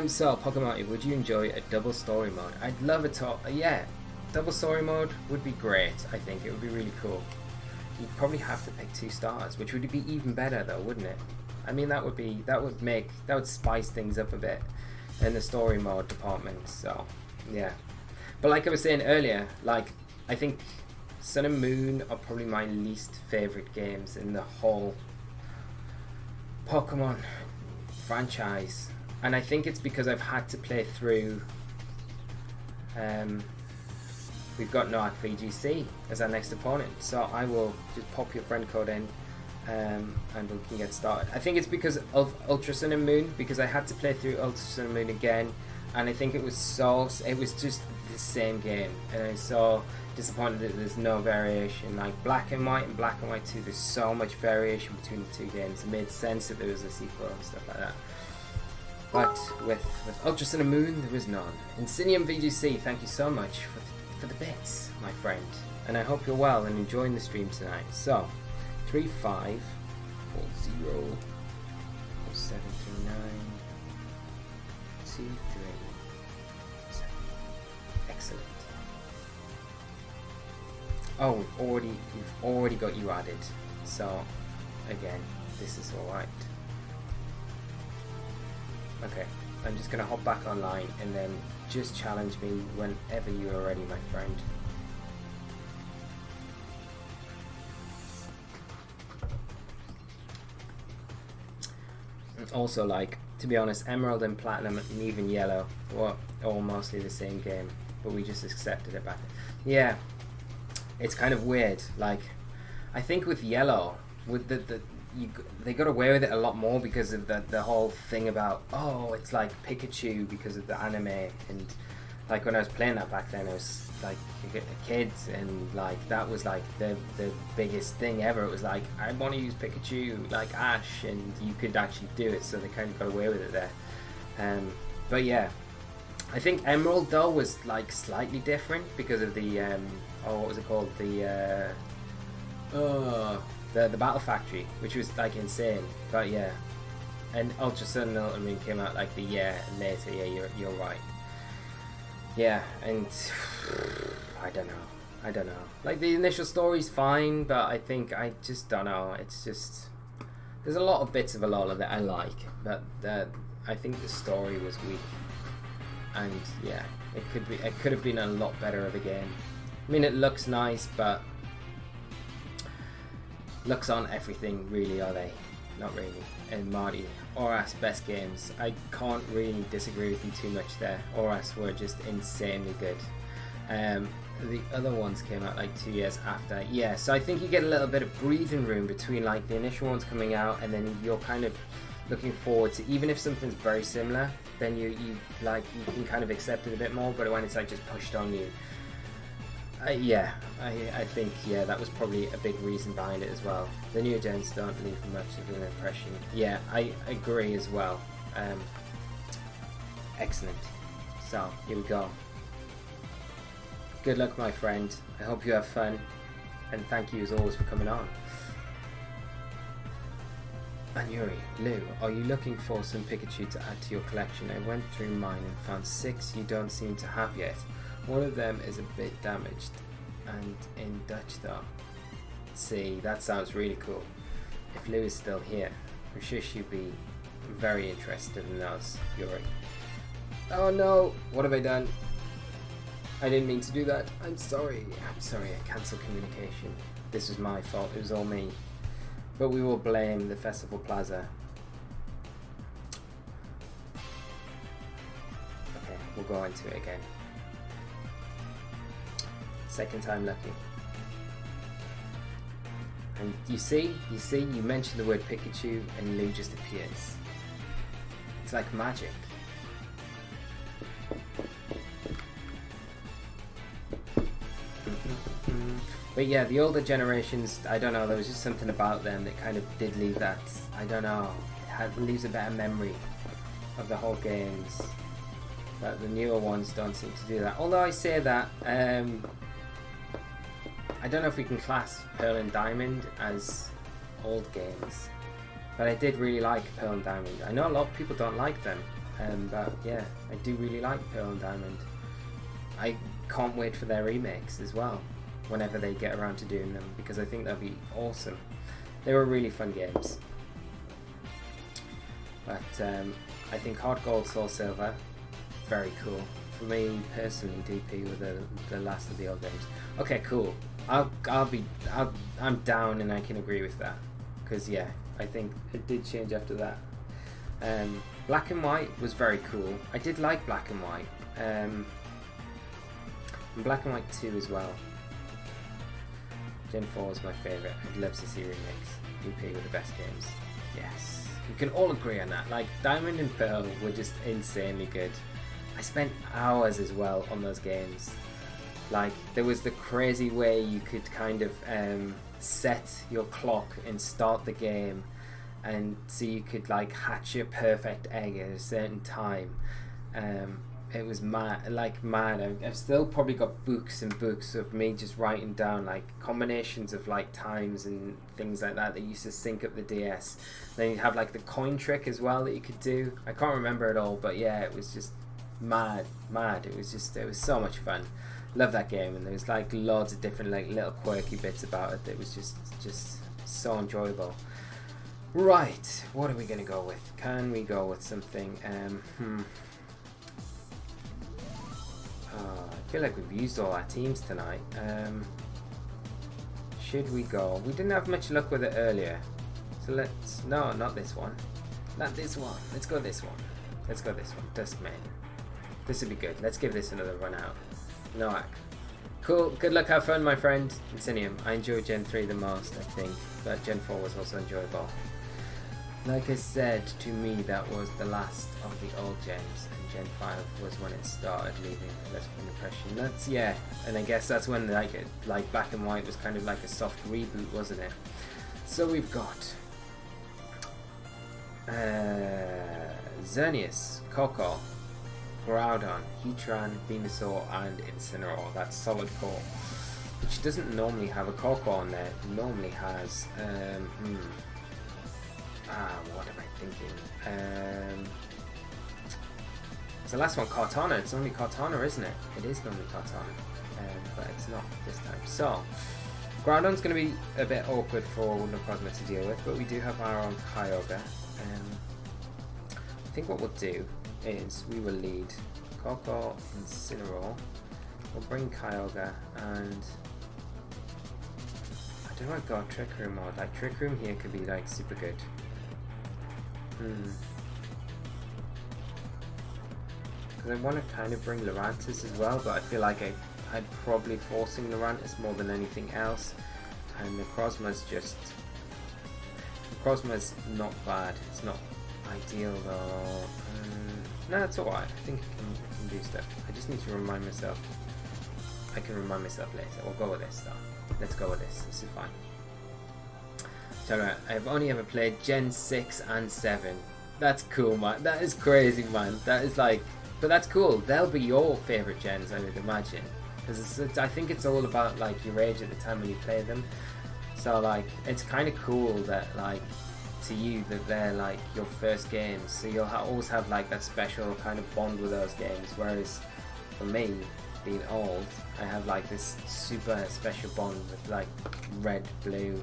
So, Pokemon, would you enjoy a double story mode? I'd love it. Yeah, double story mode would be great. I think it would be really cool. You'd probably have to pick 2 stars, which would be even better, though, wouldn't it? I mean, that would spice things up a bit in the story mode department. So, yeah. But like I was saying earlier, like, I think Sun and Moon are probably my least favorite games in the whole Pokemon franchise, and I think it's because I've had to play through. We've got Noak VGC as our next opponent, so I will just pop your friend code in, and we can get started. I think it's because of Ultra Sun and Moon, because I had to play through Ultra Sun and Moon again, and I think it was just the same game, and I was so disappointed that there's no variation. Like Black and White and Black and White 2, there's so much variation between the 2 games. It made sense that there was a sequel and stuff like that. But with Ultra Sun and Moon, there was none. Insinium VGC, thank you so much for the bits, my friend. And I hope you're well and enjoying the stream tonight. So, 3540 739 23 7. Excellent. Oh, we've already got you added. So, again, this is alright. Okay, I'm just gonna hop back online and then just challenge me whenever you are ready, my friend. And also, like, to be honest, Emerald and Platinum and even Yellow were all mostly the same game, but we just accepted it back then. Yeah. It's kind of weird. Like, I think with Yellow, with they got away with it a lot more because of the whole thing about, oh, it's like Pikachu because of the anime. And like when I was playing that back then, I was like a kid, and like that was like the biggest thing ever. It was like, I want to use Pikachu like Ash, and you could actually do it. So they kind of got away with it there. But yeah, I think Emerald though was like slightly different because of the what was it called? The Battle Factory, which was like insane. But yeah, and Ultra Sun and Ultra Moon came out like the year later. Yeah, you're right. Yeah, and I don't know. Like the initial story's fine, but I think I just don't know. It's just there's a lot of bits of Alola that I like, but I think the story was weak, and yeah, it could have been a lot better of a game. I mean, it looks nice, but looks aren't everything, really, are they? Not really. And Marty, Oras, best games. I can't really disagree with you too much there. Oras were just insanely good. The other ones came out like 2 years after. Yeah, so I think you get a little bit of breathing room between like the initial ones coming out, and then you're kind of looking forward to, even if something's very similar, then you can kind of accept it a bit more. But when it's like just pushed on you, yeah, I think that was probably a big reason behind it as well. The new gens don't leave much of an impression. Yeah, I agree as well. Excellent. So here we go. Good luck, my friend. I hope you have fun, and thank you as always for coming on. And Yuri, Lou, are you looking for some Pikachu to add to your collection? I went through mine and found 6 you don't seem to have yet. One of them is a bit damaged and in Dutch though. See, that sounds really cool. If Lou is still here, I'm sure she'd be very interested in those, Yuri. Oh no, what have I done? I didn't mean to do that. I'm sorry, I cancelled communication. This was my fault, it was all me. But we will blame the Festival Plaza. Okay, we'll go into it again. Second time lucky. And you see, you mention the word Pikachu and Lou just appears. It's like magic. But yeah, the older generations, I don't know, there was just something about them that kind of did leave that, I don't know, it leaves a better memory of the whole games. But the newer ones don't seem to do that. Although I say that, I don't know if we can class Pearl and Diamond as old games. But I did really like Pearl and Diamond. I know a lot of people don't like them, but yeah, I do really like Pearl and Diamond. I can't wait for their remakes as well, whenever they get around to doing them, because I think that'd be awesome. They were really fun games. But I think Heart Gold, Soul Silver, very cool. For me personally, DP were the last of the old games. Okay, cool. I'm down, and I can agree with that, because yeah, I think it did change after that. Black and White was very cool. I did like Black and White. And Black and White 2 as well. Gen 4 is my favourite. I'd love to see remakes. DP were the best games. Yes. We can all agree on that. Like, Diamond and Pearl were just insanely good. I spent hours as well on those games. Like, there was the crazy way you could kind of set your clock and start the game, and so you could like hatch your perfect egg at a certain time. It was mad. I've still probably got books and books of me just writing down like combinations of like times and things like that used to sync up the DS. Then you'd have like the coin trick as well that you could do. I can't remember it all, but yeah, it was just mad. It was so much fun. Love that game, and there was like loads of different like little quirky bits about it that was just so enjoyable. Right, what are we gonna go with? Can we go with something? I feel like we've used all our teams tonight. Should we go? We didn't have much luck with it earlier, so let's. No, not this one. Not this one. Let's go this one. Duskmane. This would be good. Let's give this another run out. Noak. Cool. Good luck. Have fun, my friend. Insinium. I enjoyed Gen 3 the most, I think, but Gen 4 was also enjoyable. Like I said, to me that was the last of the old gens, and Gen 5 was when it started leaving less of an impression. That's, yeah, and I guess that's when like Black and White was kind of like a soft reboot, wasn't it? So we've got Xerneas, Coco, Groudon, Heatran, Venusaur, and Incineroar. That's solid core, which doesn't normally have a Coco on there. It normally has what am I thinking? It's the last one, Kartana. It's only Kartana, isn't it? It is normally Kartana, but it's not this time. So, Groudon's going to be a bit awkward for Necrozma to deal with, but we do have our own Kyogre. I think what we'll do is we will lead Coco, Incineroar. We'll bring Kyogre, and I don't know, I got Trick Room mod. Like Trick Room here could be like super good. Because I want to kind of bring Lurantis as well, but I feel like I'd probably forcing Lurantis more than anything else. And the Necrozma's just... Necrozma's not bad. It's not ideal though. No, it's alright. I think I can do stuff. I just need to remind myself. I can remind myself later. We'll go with this though. Let's go with this. This is fine. So I've only ever played Gen 6 and 7. That's cool, man. That is crazy, man. That is like... But that's cool. They'll be your favourite gens, I would imagine. Because I think it's all about like your age at the time when you play them. So like, it's kind of cool that like, to you, that they're like your first games. So you'll always have like that special kind of bond with those games. Whereas for me, being old, I have like this super special bond with like red, blue,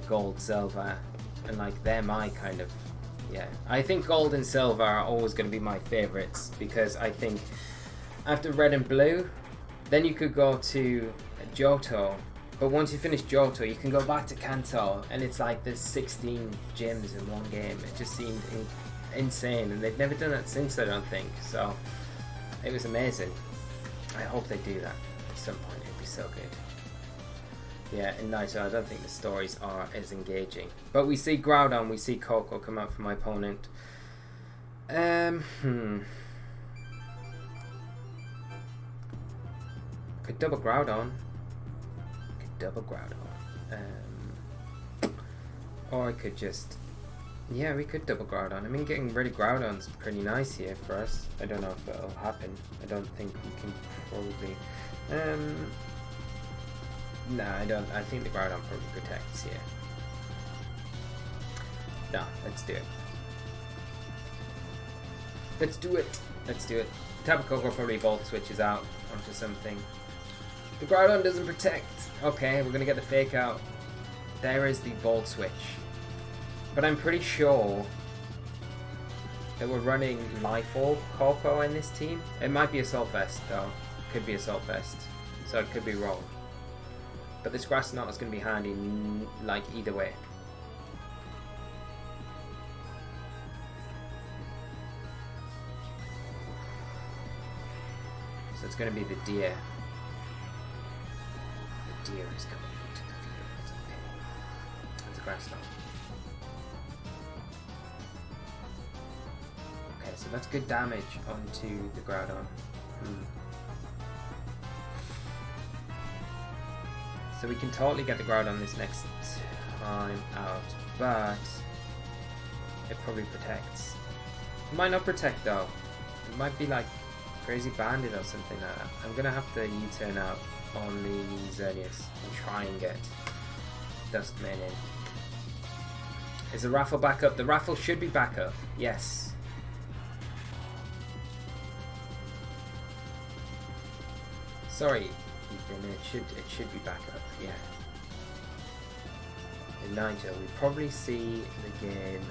gold, silver, and like they're my kind of, yeah. I think gold and silver are always going to be my favorites, because I think after red and blue, then you could go to Johto, but once you finish Johto, you can go back to Kanto, and it's like there's 16 gyms in one game. It just seemed insane, and they've never done that since, I don't think. So it was amazing. I hope they do that at some point. It'd be so good. Yeah, in Naito, I don't think the stories are as engaging. But we see Groudon, we see Coco come out from my opponent. Could double Groudon. Or I could just... Yeah, we could double Groudon. I mean, getting rid of Groudon's pretty nice here for us. I don't know if it'll happen. I don't think we can probably... Nah, I don't. I think the Groudon probably protects here. No, let's do it. Let's do it. Let's do it. Tapu Koko probably Volt switches out onto something. The Groudon doesn't protect. Okay, we're gonna get the fake out. There is the Volt switch. But I'm pretty sure that we're running Life Orb Coco in this team. It might be Assault Vest though. Could be Assault Vest. So it could be wrong. But this Grass Knot is going to be handy, like, either way. So it's going to be the deer. The deer is coming into the field. Okay. That's a Grass Knot. Okay, so that's good damage onto the Groudon. So we can totally get the Groudon this next time out, but it probably protects. It might not protect though. It might be like Crazy Bandit or something like that. I'm gonna have to U-turn out on the Xerneas and try and get Duskmane in. Is the raffle back up? The raffle should be back up. Yes. Sorry, Ethan, it should be back up, yeah. In Nigel, we probably see the game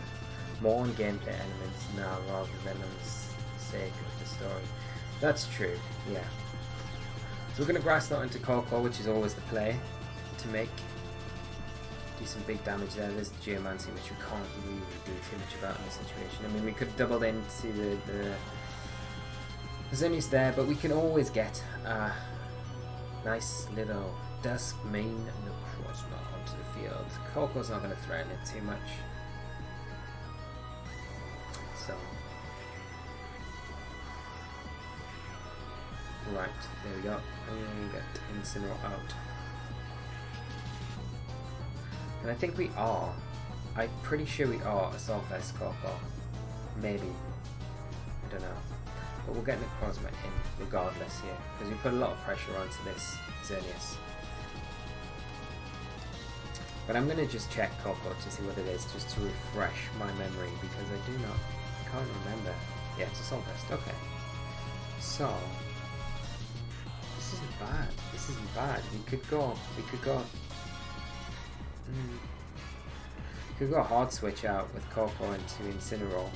more on gameplay elements now rather than on the sake of the story. That's true, yeah. So we're going to Grass Knot into Coco, which is always the play to make. Do some big damage there. There's the Geomancy, which we can't really do too much about in this situation. I mean, we could have doubled into the Xerneas there, but we can always get nice little Duskmane Necrozma onto the field. Coco's not going to threaten it too much. So, right, there we go. And get Incineroar out. And I think we are. I'm pretty sure we are Assault Vest Coco. Maybe. I don't know. But we'll get Necrozma in regardless here, because we put a lot of pressure onto this Xerneas. But I'm going to just check Coco to see what it is, just to refresh my memory, because I can't remember. Yeah, it's Assault Vest, okay. So, this isn't bad, we could go hard switch out with Coco into Incineroar.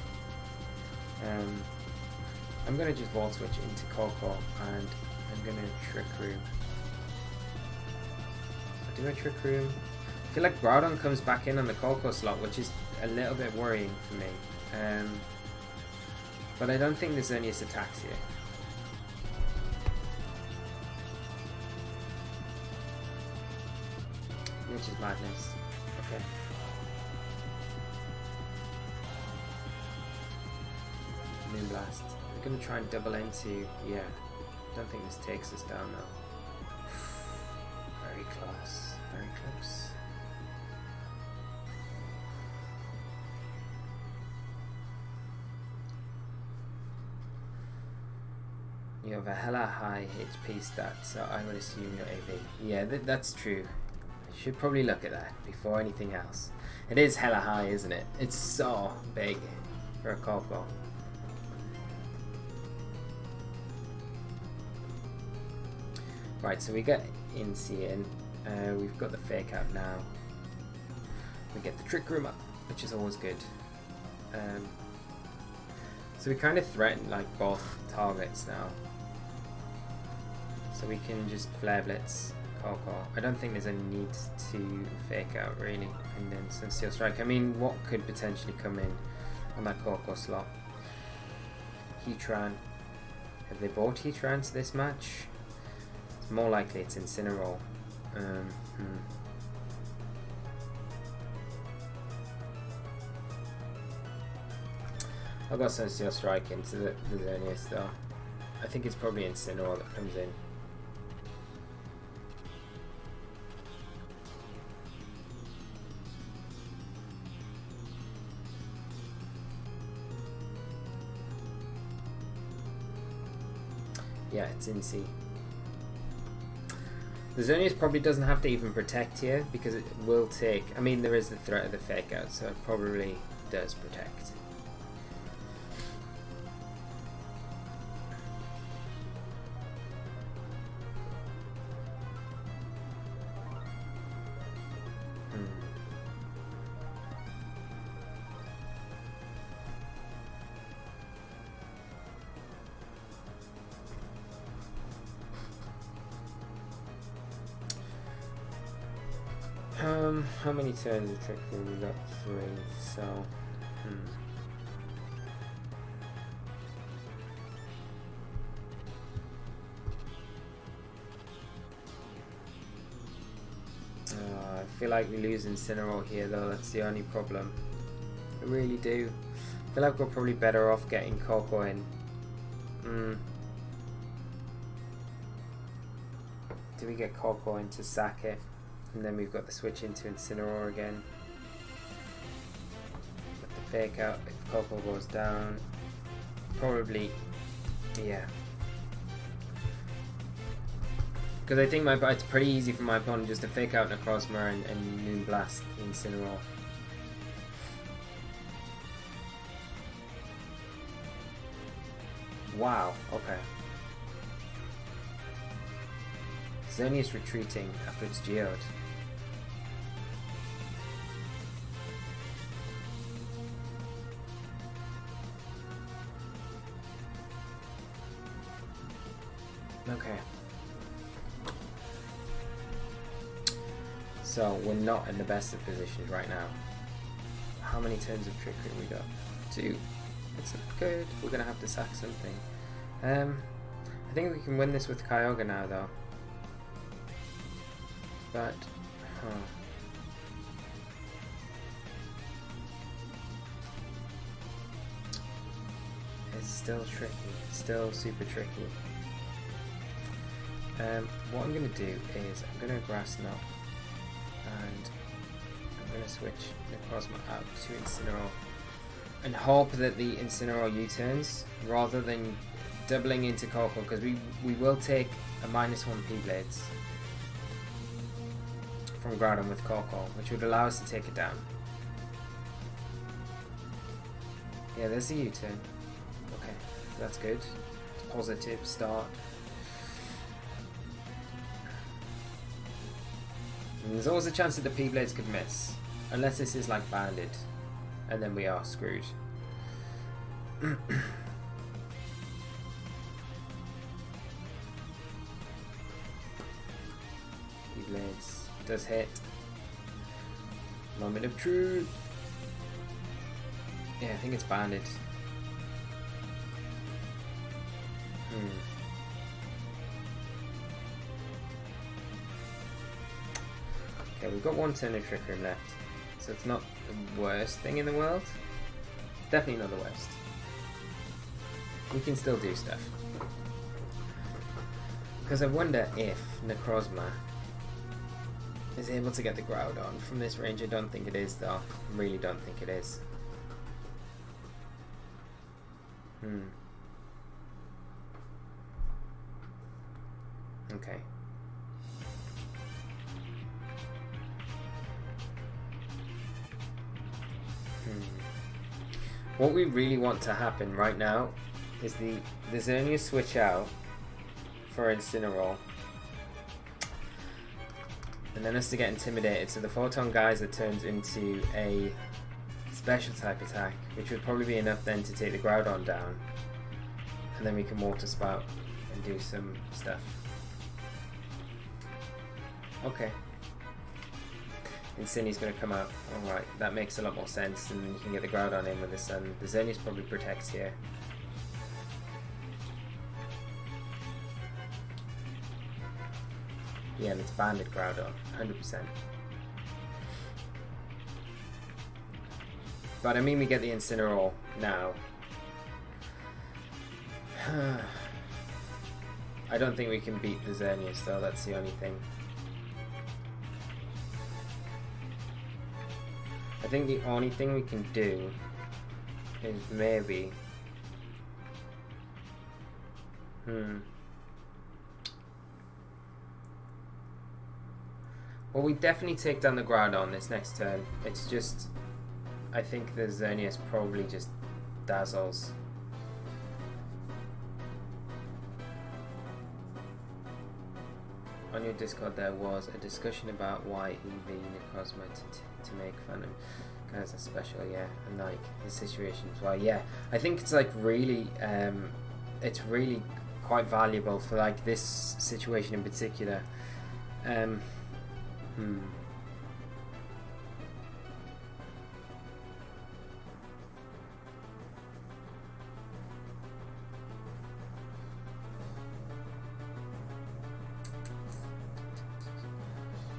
I'm going to just Volt Switch into Coco, and I'm going to Trick Room. Do I Trick Room? I feel like Groudon comes back in on the Coco slot, which is a little bit worrying for me. But I don't think there's any attacks here. Which is madness. Okay. Moonblast. We're gonna try and double into. Yeah. Don't think this takes us down though. Very close. Very close. You have a hella high HP stat, so I would assume you're AV. Yeah, that's true. I should probably look at that before anything else. It is hella high, isn't it? It's so big for a Coco. Right, so we get Incy in. We've got the Fake Out now. We get the Trick Room up, which is always good. So we kind of threaten like both targets now. So we can just Flare Blitz Coco. I don't think there's any need to Fake Out really, and then some Steel Strike. I mean, what could potentially come in on that Coco slot? Heatran. Have they bought Heatran to this match? It's more likely it's Incineroar. I've got some Steel Strike into the Xerneas though. I think it's probably Incineroar that comes in. Yeah, it's Incy. The Xerneas probably doesn't have to even protect here because it will take. I mean, there is the threat of the Fake Out, so it probably does protect. How many turns of Trick Room? We got 3, so I feel like we lose Incineroar here though, that's the only problem. I really do. I feel like we're probably better off getting Coco in. Do we get Coco into sack it? And then we've got the switch into Incineroar again. Let the Fake Out if Coco goes down. Probably, yeah. Because I think it's pretty easy for my opponent just to Fake Out Necrozma and Moonblast Incineroar. Wow, okay. Xerneas retreating after it's geoed. Okay. So we're not in the best of positions right now. How many turns of trickery we got? 2. It's good. We're gonna have to sack something. I think we can win this with Kyogre now though. But it's still tricky. It's still super tricky. What I'm going to do is I'm going to Grass Knot and I'm going to switch Necrozma out to Incineroar and hope that the Incineroar U-turns rather than doubling into Coco, because we will take a -1 P-Blades from Groudon with Coco, which would allow us to take it down. Yeah, there's the U-turn. Okay, that's good. Positive start. And there's always a chance that the P-Blades could miss, unless this is like banded, and then we are screwed. Blades does hit. Moment of truth. Yeah, I think it's banded. Okay, we've got one turn of Trick Room left, so it's not the worst thing in the world. It's definitely not the worst. We can still do stuff. Because I wonder if Necrozma is able to get the Groudon from this range. I don't think it is, though. I really don't think it is. Okay. What we really want to happen right now is the Xerneas switch out for Incineroar. And then us to get intimidated, so the Photon Geyser turns into a special type attack, which would probably be enough then to take the Groudon down. And then we can Water Spout and do some stuff. Okay. Incine's going to come out. Alright, that makes a lot more sense, and you can get the Groudon in with the Sun. The Xerneas probably protects here. Yeah, and it's banded Groudon, 100%. But I mean, we get the Incineroar now. I don't think we can beat the Xerneas though, that's the only thing. I think the only thing we can do is maybe... Well, we definitely take down the Groudon this next turn. It's just... I think the Xerneas probably just dazzles. On your Discord there was a discussion about why EV Necrozma to make fun of guys are special, yeah, and like the situations why, yeah. I think it's like really, it's really quite valuable for like this situation in particular.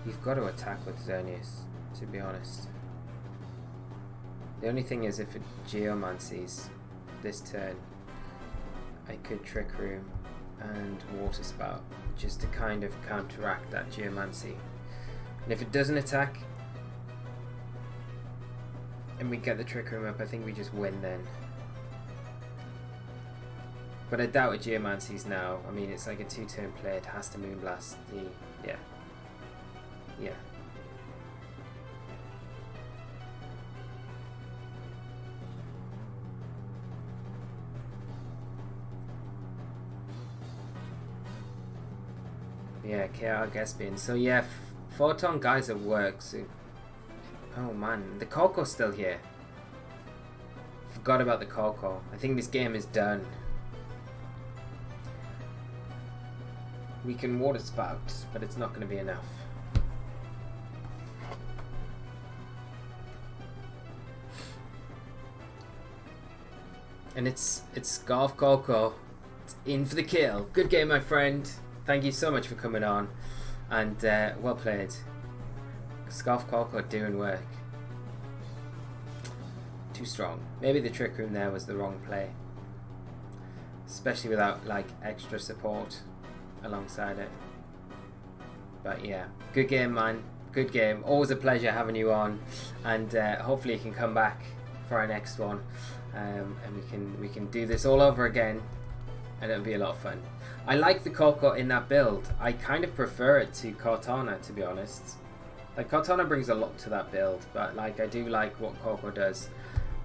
You've got to attack with Xerneas, to be honest. The only thing is, if it Geomancies this turn, I could Trick Room and Water Spout just to kind of counteract that Geomancy. And if it doesn't attack and we get the Trick Room up, I think we just win then. But I doubt it Geomancies now. I mean, it's like a 2-turn play. It has to Moonblast the... yeah. Yeah. Yeah, KR Gaspian. So yeah, Photon Geyser works. Oh man, the Coco's still here. Forgot about the Coco. I think this game is done. We can Water Spout, but it's not going to be enough. And it's Scarf Coco. It's in for the kill. Good game, my friend. Thank you so much for coming on. And well played. Scarf Coco doing work. Too strong. Maybe the Trick Room there was the wrong play. Especially without like extra support alongside it. But yeah, good game, man. Good game. Always a pleasure having you on. And hopefully you can come back for our next one. And we can do this all over again, and it'll be a lot of fun. I like the Coco in that build. I kind of prefer it to Cortana, to be honest. Like, Cortana brings a lot to that build, but like I do like what Coco does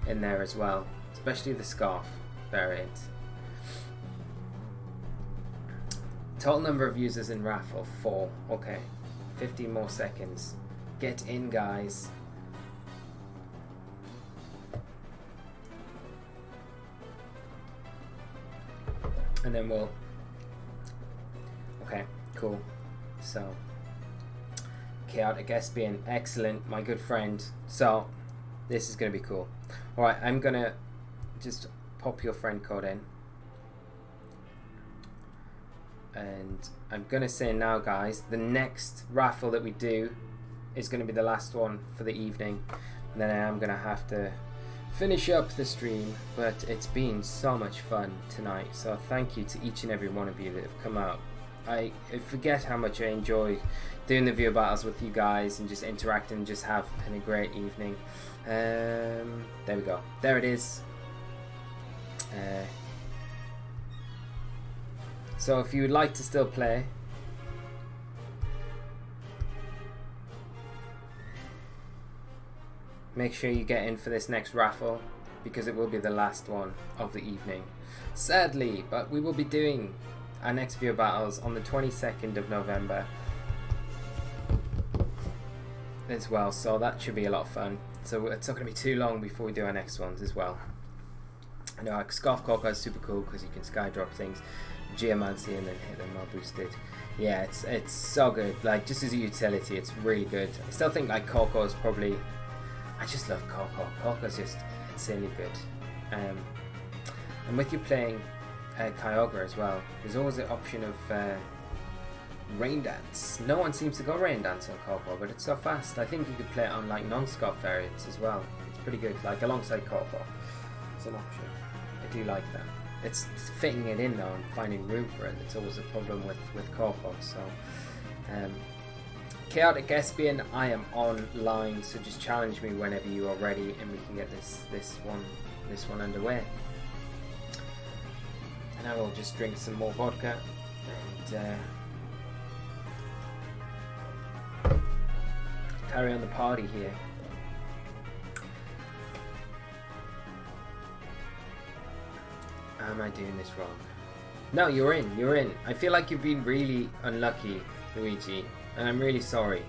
in there as well, especially the Scarf variant. Total number of users in raffle 4. Okay, 15 more seconds. Get in, guys. and then we'll... Okay, cool. So, Chaotic Espion, excellent, my good friend. So, this is going to be cool. Alright, I'm going to just pop your friend code in. And I'm going to say now, guys, the next raffle that we do is going to be the last one for the evening. And then I am going to have to finish up the stream, but it's been so much fun tonight. So thank you to each and every one of you that have come out. I forget how much I enjoy doing the viewer battles with you guys and just interacting and just having a great evening. There we go. There it is. So if you would like to still play, make sure you get in for this next raffle, because it will be the last one of the evening. Sadly, but we will be doing our next viewer battles on the 22nd of November as well, so that should be a lot of fun. So it's not going to be too long before we do our next ones as well. I know Scarf Coco is super cool because you can sky drop things, Geomancy, and then hit them while boosted. Yeah, it's so good. Like, just as a utility, it's really good. I still think like Coco is probably... I just love Coco. Coco's just insanely good. And with you playing Kyogre as well, there's always the option of Rain Dance. No one seems to go Rain Dance on Coco, but it's so fast. I think you could play it on like non-scope variants as well. It's pretty good, like alongside Coco. It's an option. I do like that. It's fitting it in though and finding room for it. It's always a problem with Coco. So, Chaotic Espion, I am online, so just challenge me whenever you are ready, and we can get this one underway. And I will just drink some more vodka and carry on the party here. Am I doing this wrong? No, you're in. I feel like you've been really unlucky, Luigi, and I'm really sorry,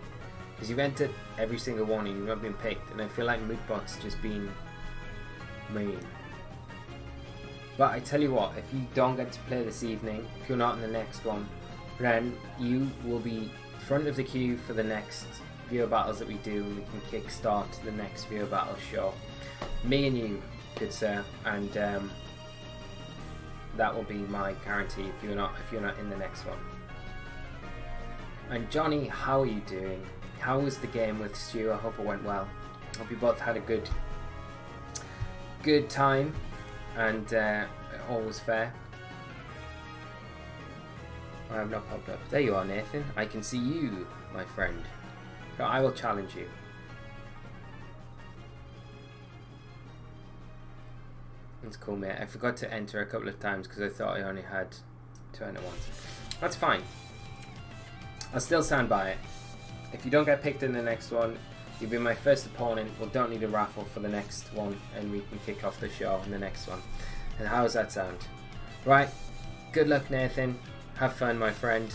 because you've entered every single one and you've not been picked, and I feel like Moodbot's just been mean. But I tell you what, if you don't get to play this evening, if you're not in the next one, then you will be front of the queue for the next viewer battles that we do, and we can kickstart the next viewer battle show. Me and you, good sir, and that will be my guarantee if you're not in the next one. And Johnny, how are you doing? How was the game with Stu? I hope it went well. I hope you both had a good time, and all was fair. I have not popped up. There you are, Nathan. I can see you, my friend. So I will challenge you. That's cool, mate. I forgot to enter a couple of times because I thought I only had to enter once. That's fine. I'll still stand by it. If you don't get picked in the next one, you'll be my first opponent. We don't need a raffle for the next one, and we can kick off the show in the next one. And how does that sound? Right. Good luck, Nathan. Have fun, my friend.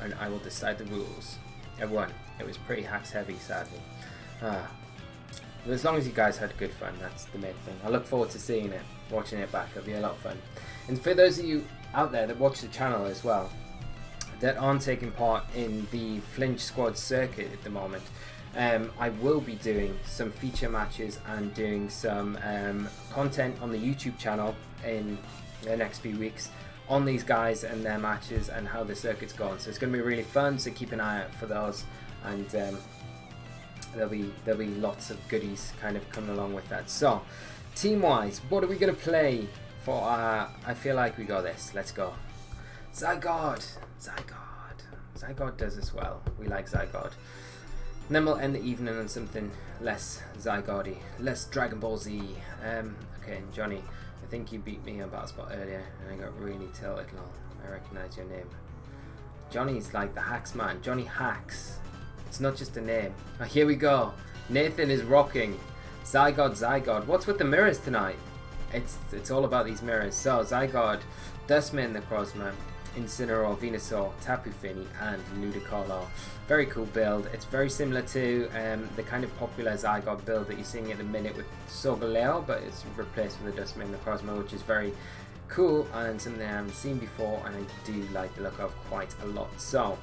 And I will decide the rules. Everyone, it was pretty hacks heavy, sadly. But as long as you guys had good fun, that's the main thing. I look forward to seeing it, watching it back. It'll be a lot of fun. And for those of you out there that watch the channel as well, that aren't taking part in the Flinch Squad circuit at the moment, I will be doing some feature matches and doing some content on the YouTube channel in the next few weeks on these guys and their matches and how the circuit's going. So it's going to be really fun, so keep an eye out for those, and there'll be lots of goodies kind of coming along with that. So team wise, what are we going to play for our... I feel like we got this. Let's go. Zygarde does this well. We like Zygarde. And then we'll end the evening on something less Zygarde, less Dragon Ball Z. Okay, Johnny, I think you beat me on Battle Spot earlier, and I got really tilted. I recognise your name. Johnny's like the hacks man. Johnny hacks. It's not just a name. Oh, here we go. Nathan is rocking. Zygarde. What's with the mirrors tonight? It's all about these mirrors. So Zygarde, Dustman, the Necrozma, Incineroar, Venusaur, Tapu Fini, and Ludicolo. Very cool build. It's very similar to the kind of popular Zygarde build that you're seeing at the minute with Solgaleo, but it's replaced with a Dustman and Cosmo, which is very cool and something I haven't seen before, and I do like the look of quite a lot. So,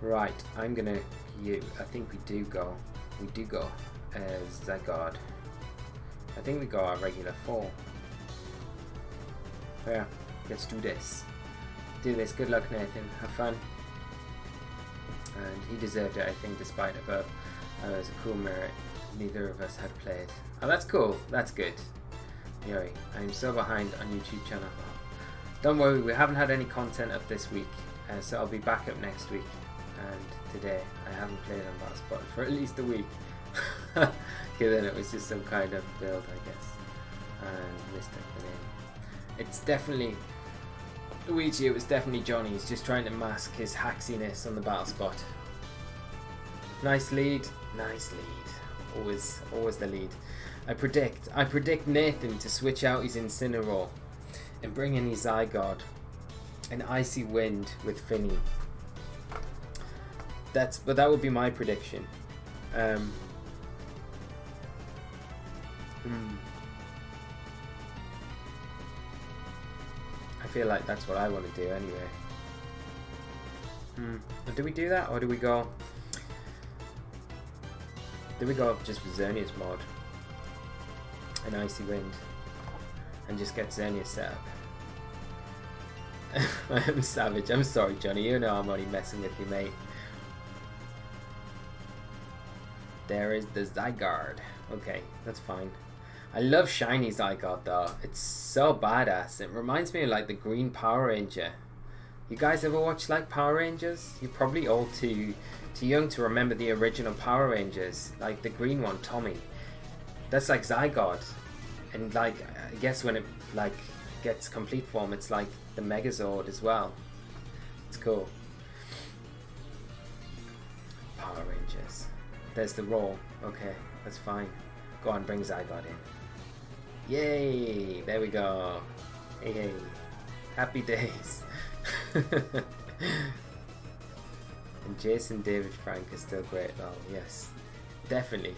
right, I'm gonna. I think we do go Zygarde. I think we go our regular 4. Yeah, let's do this. Good luck, Nathan. Have fun. And he deserved it, I think, despite it was a cool merit. Neither of us had played. Oh, that's cool. That's good. Yuri, I'm so behind on YouTube channel. Don't worry, we haven't had any content up this week, so I'll be back up next week. And today, I haven't played on that spot for at least a week. Okay, then it was just some kind of build, I guess. And missed the name. It's definitely Luigi. It was definitely Johnny. He's just trying to mask his haxiness on the battle spot. Nice lead. Nice lead. Always the lead. I predict Nathan to switch out his Incineroar and bring in his Zygarde. An Icy Wind with Finny. But that would be my prediction. I feel like that's what I want to do anyway. Do we do that, or do we go? Do we go just for Xerneas mod? An Icy Wind, and just get Xerneas set up. I'm savage. I'm sorry, Johnny. You know I'm only messing with you, mate. There is the Zygarde. Okay, that's fine. I love shiny Zygarde though. It's so badass. It reminds me of like the green Power Ranger. You guys ever watch like Power Rangers? You're probably all too young to remember the original Power Rangers. Like the green one, Tommy. That's like Zygarde. And like, I guess when it like gets complete form, it's like the Megazord as well. It's cool. Power Rangers. There's the roll. Okay, that's fine. Go on, bring Zygarde in. Yay! There we go. Hey. Happy days. And Jason David Frank is still great. Oh, yes. Definitely.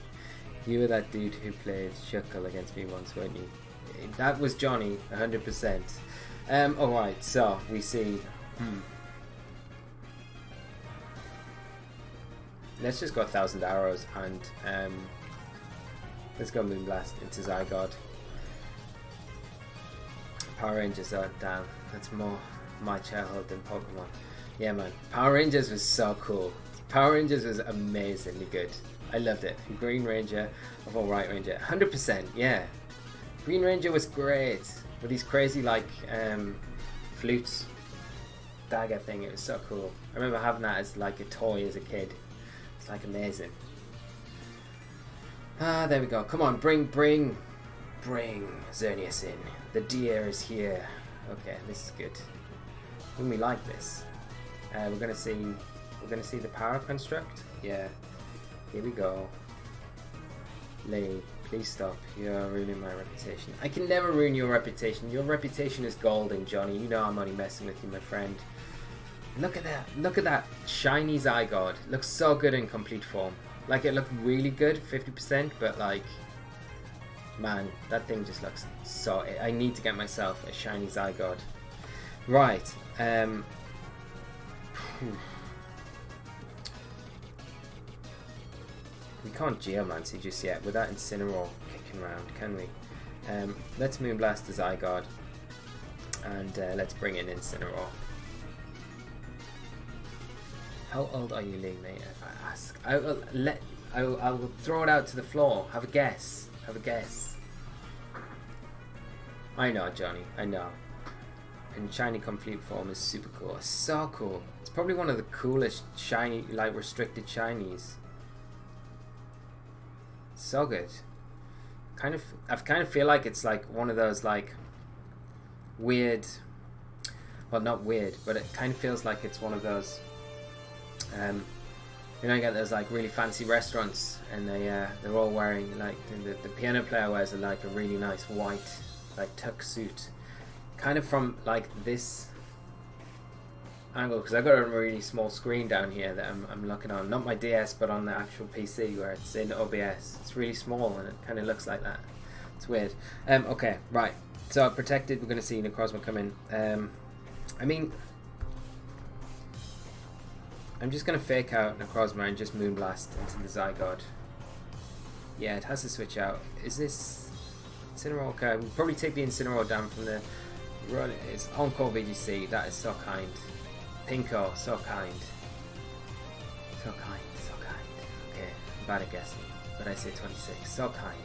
You were that dude who played Shuckle against me once, weren't you? That was Johnny, 100%. Alright, so we see... Let's just go 1,000 arrows and let's go Moonblast into Zygarde. Power Rangers are down. That's more my childhood than Pokemon. Yeah, man. Power Rangers was so cool. Power Rangers was amazingly good. I loved it. Green Ranger, or White Ranger. 100%, yeah. Green Ranger was great. With these crazy, like, flutes dagger thing. It was so cool. I remember having that as, like, a toy as a kid. It's, like, amazing. Ah, there we go. Come on, bring Xerneas in. The deer is here. Okay, this is good. When we like this, we're gonna see the power construct. Yeah, here we go. Lay, please stop. You're ruining my reputation. I can never ruin your reputation. Your reputation is golden, Johnny. You know I'm only messing with you, my friend. Look at that. Look at that shiny Zygarde. Looks so good in complete form. Like, it looked really good, 50%, but like, man, that thing just looks so... I need to get myself a shiny Zygarde. Right. We can't Geomancy just yet with that Incineroar kicking around, can we? Let's Moonblast the Zygarde, and let's bring in Incineroar. How old are you, Lee, mate? If I ask, I will throw it out to the floor. Have a guess. Have a guess. I know, Johnny. I know. And shiny complete form is super cool. It's so cool. It's probably one of the coolest shiny, like restricted shinies. So good. I kind of feel like it's like one of those like weird. Well, not weird, but it kind of feels like it's one of those You know, you get those like really fancy restaurants, and they're all wearing like the piano player wears like a really nice white like tuck suit, kind of from like this angle, because I've got a really small screen down here that I'm looking on, not my DS but on the actual PC where it's in OBS. It's really small and it kind of looks like that. It's weird. Okay, right. So protected. We're going to see Necrozma come in. I mean, I'm just going to fake out Necrozma and just Moonblast into the Zygarde. Yeah, it has to switch out. Is this Incineroar? Okay, we'll probably take the Incineroar down from the run. It's Encore VGC. That is so kind. Pinko, so kind. So kind, so kind. Okay, I'm bad at guessing, but I say 26. So kind.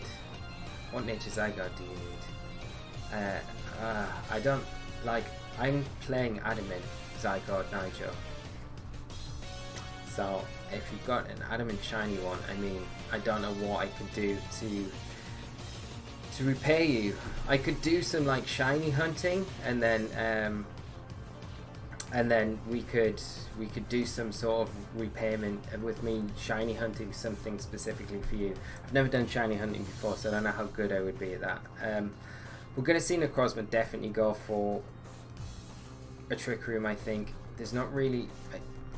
What nature Zygarde do you need? I don't like. I'm playing Adamant Zygarde Nigel. So if you've got an Adamant shiny one, I mean, I don't know what I could do to repay you. I could do some like shiny hunting, and then we could do some sort of repayment with me shiny hunting something specifically for you. I've never done shiny hunting before, so I don't know how good I would be at that. We're going to see Necrozma definitely go for a Trick Room, I think. There's not really...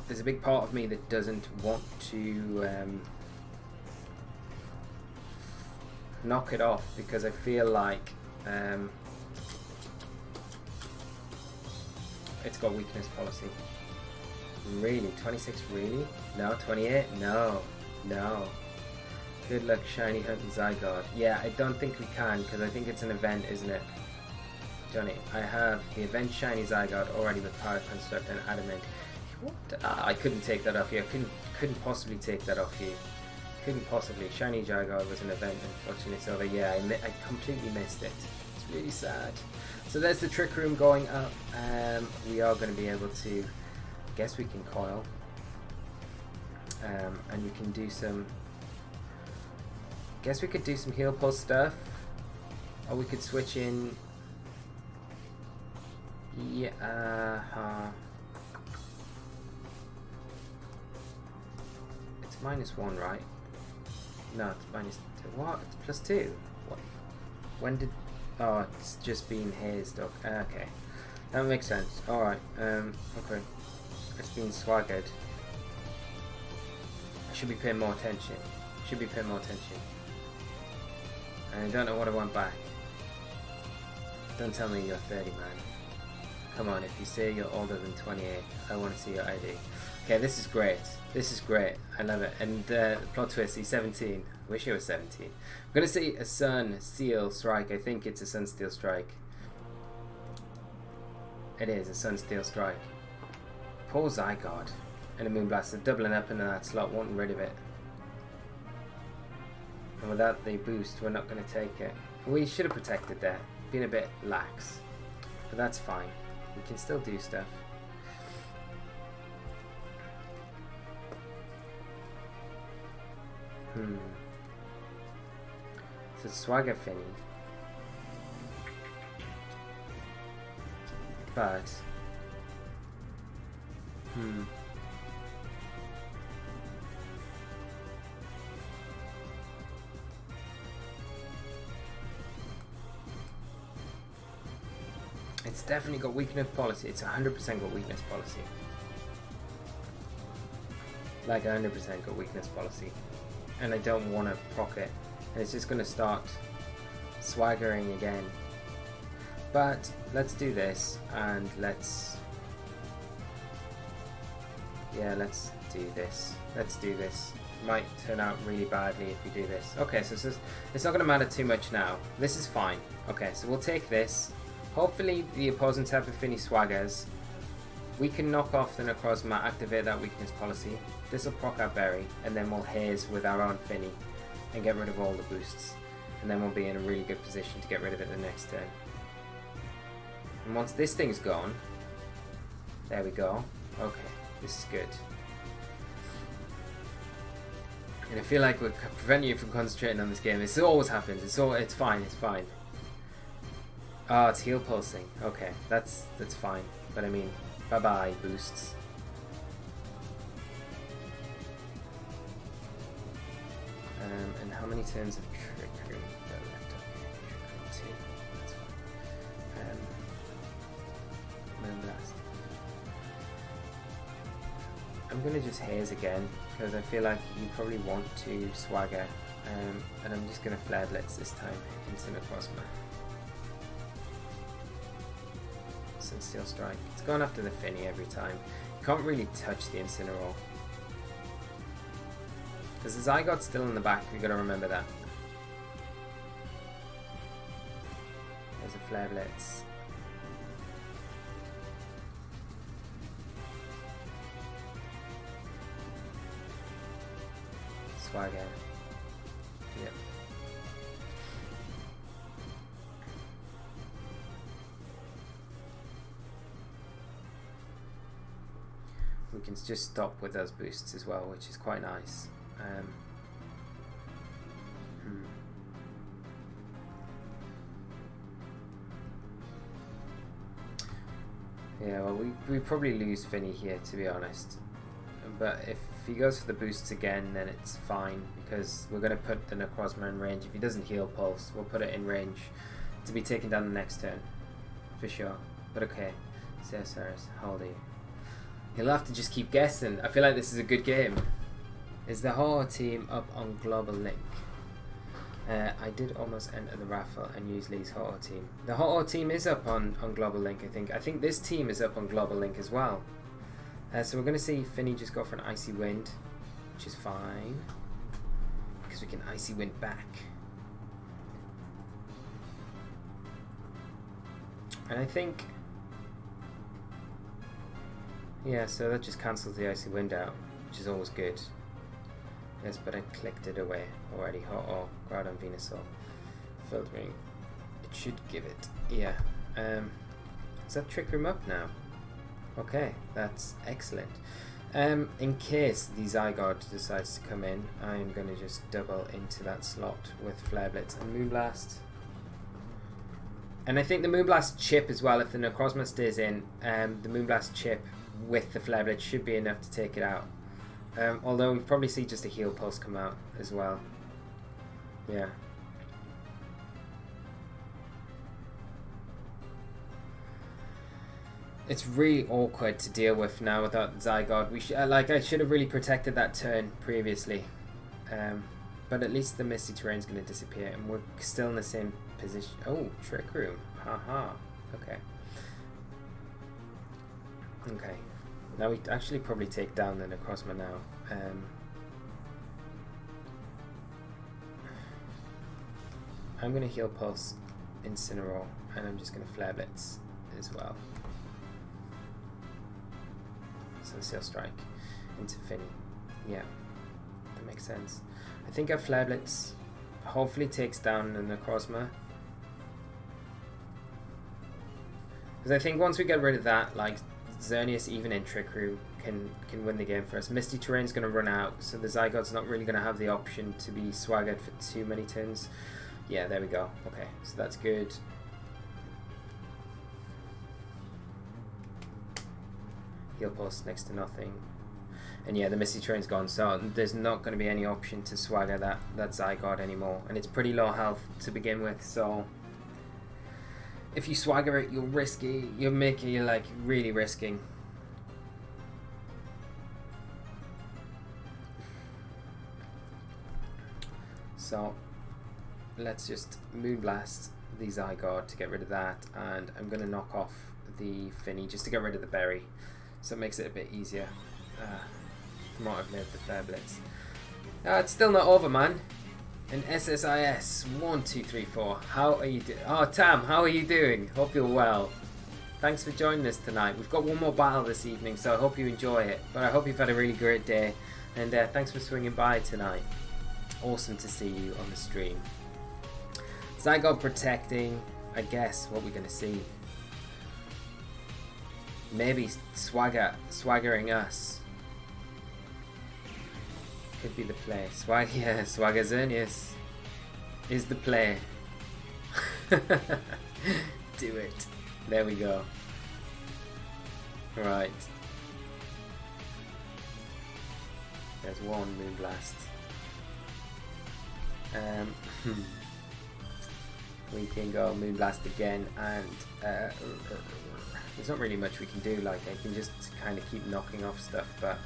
There's a big part of me that doesn't want to knock it off, because I feel like it's got weakness policy. Really? 26? Really? No? 28? No. No. Good luck shiny hunting Zygarde. Yeah, I don't think we can, because I think it's an event, isn't it? Johnny, I have the event shiny Zygarde already with Power Construct and Adamant. What? I couldn't take that off you. I couldn't possibly take that off you. Couldn't possibly. Shiny Zygarde was an event, unfortunately. So yeah, I completely missed it. It's really sad. So there's the Trick Room going up. We are going to be able to, I guess we can coil. And we can do some, guess we could do some Heal Pulse stuff. Or we could switch in, yeah, it's -1, right? No, it's -2. What? It's +2. What? When did... Oh, it's just being hazed up. Okay. That makes sense. Alright. Okay. It's being swaggered. I should be paying more attention. Should be paying more attention. And I don't know what I want back. Don't tell me you're 30, man. Come on, if you say you're older than 28, I want to see your ID. Okay, this is great. This is great. I love it. And plot twist, he's 17. Wish he was 17. I'm going to see a Sun Steel Strike. I think it's a Sun Steel Strike. It is a Sun Steel Strike. Poor Zygarde. And a Moonblast. They're doubling up into that slot, wanting rid of it. And without the boost, we're not going to take it. We should have protected that. Been a bit lax. But that's fine. We can still do stuff. So Swagger Finny. But it's definitely got weakness policy. It's 100% got weakness policy. Like 100% got weakness policy. And I don't want to proc it. And it's just going to start swaggering again. But let's do this, and let's... Yeah, let's do this. Let's do this. Might turn out really badly if we do this. Okay, so it's not going to matter too much now. This is fine. Okay, so we'll take this. Hopefully the opposing type of Finny swaggers. We can knock off the Necrozma, activate that weakness policy. This will proc our Berry, and then we'll haze with our own Finny and get rid of all the boosts. And then we'll be in a really good position to get rid of it the next turn. And once this thing's gone, there we go. Okay, this is good. And I feel like we're preventing you from concentrating on this game. This always happens. It's fine. It's fine. Oh, it's heal pulsing. Okay, that's fine. But I mean, bye bye boosts. And how many turns of trickery are left? Okay, trickery 2. That's fine. Moonblast. I'm gonna just haze again because I feel like you probably want to swagger. And I'm just gonna flare blitz this time into Necrozma. Steel Strike. It's going after the Finny every time. You can't really touch the Incineroar. Because the Zygote's still in the back, we've got to remember that. There's a Flare Blitz. Swagger. Yep. We can just stop with those boosts as well, which is quite nice. Yeah, well, we probably lose Finny here, to be honest. But if he goes for the boosts again, then it's fine, because we're going to put the Necrozma in range. If he doesn't heal Pulse, we'll put it in range to be taken down the next turn, for sure. But okay, Cesaris, how old are you? He'll have to just keep guessing. I feel like this is a good game. Is the whole team up on Global Link? I did almost enter the raffle and use Lee's Ho-Oh team. The Ho-Oh team is up on Global Link, I think. I think this team is up on Global Link as well. So we're going to see Finny just go for an Icy Wind, which is fine. Because we can Icy Wind back. And I think... yeah, so that just cancels the Icy Wind out, which is always good. Yes, but I clicked it away already. Oh, Groudon, Venusaur, filtering. It should give it. Yeah. Is that Trick Room up now? Okay, that's excellent. In case the Zygarde decides to come in, I'm going to just double into that slot with Flare Blitz and Moonblast. And I think the Moonblast chip as well, if the Necrozma stays in, the Moonblast chip with the Flare Blitz should be enough to take it out. Although we probably see just a Heal Pulse come out as well. Yeah. It's really awkward to deal with now without Zygarde. We I should have really protected that turn previously. But at least the Misty Terrain's going to disappear, and we're still in the same position. Oh, Trick Room. Haha. Okay. Okay. Now we actually probably take down the Necrozma now. I'm going to Heal Pulse Incineroar, and I'm just going to Flare Blitz as well. Steel Strike into Finny. Yeah, that makes sense. I think our Flare Blitz hopefully takes down the Necrozma. Because I think once we get rid of that, like, Xerneas, even in Trick Room, can win the game for us. Misty Terrain's going to run out, so the Zygarde's not really going to have the option to be swaggered for too many turns. Yeah, there we go. Okay, so that's good. Heal Pulse next to nothing. And yeah, the Misty Terrain's gone, so there's not going to be any option to swagger that Zygarde anymore. And it's pretty low health to begin with, so... if you swagger it, you're risky. You're like really risking. So let's just Moonblast the Zygarde to get rid of that, and I'm going to knock off the Finny just to get rid of the berry, so it makes it a bit easier. Might have made the Flare Blitz. It's still not over, man. And SSIS 1 2 3 4. How are you doing? Oh, Tam, how are you doing? Hope you're well. Thanks for joining us tonight. We've got one more battle this evening, so I hope you enjoy it. But I hope you've had a really great day, and thanks for swinging by tonight. Awesome to see you on the stream. Zygarde protecting. I guess what we're gonna see. Maybe swaggering us. Could be the play. Yeah, Swagger Xerneas is the play. Do it. There we go. Right. There's one Moonblast. We can go Moonblast again, and there's not really much we can do. Like, I can just kind of keep knocking off stuff, but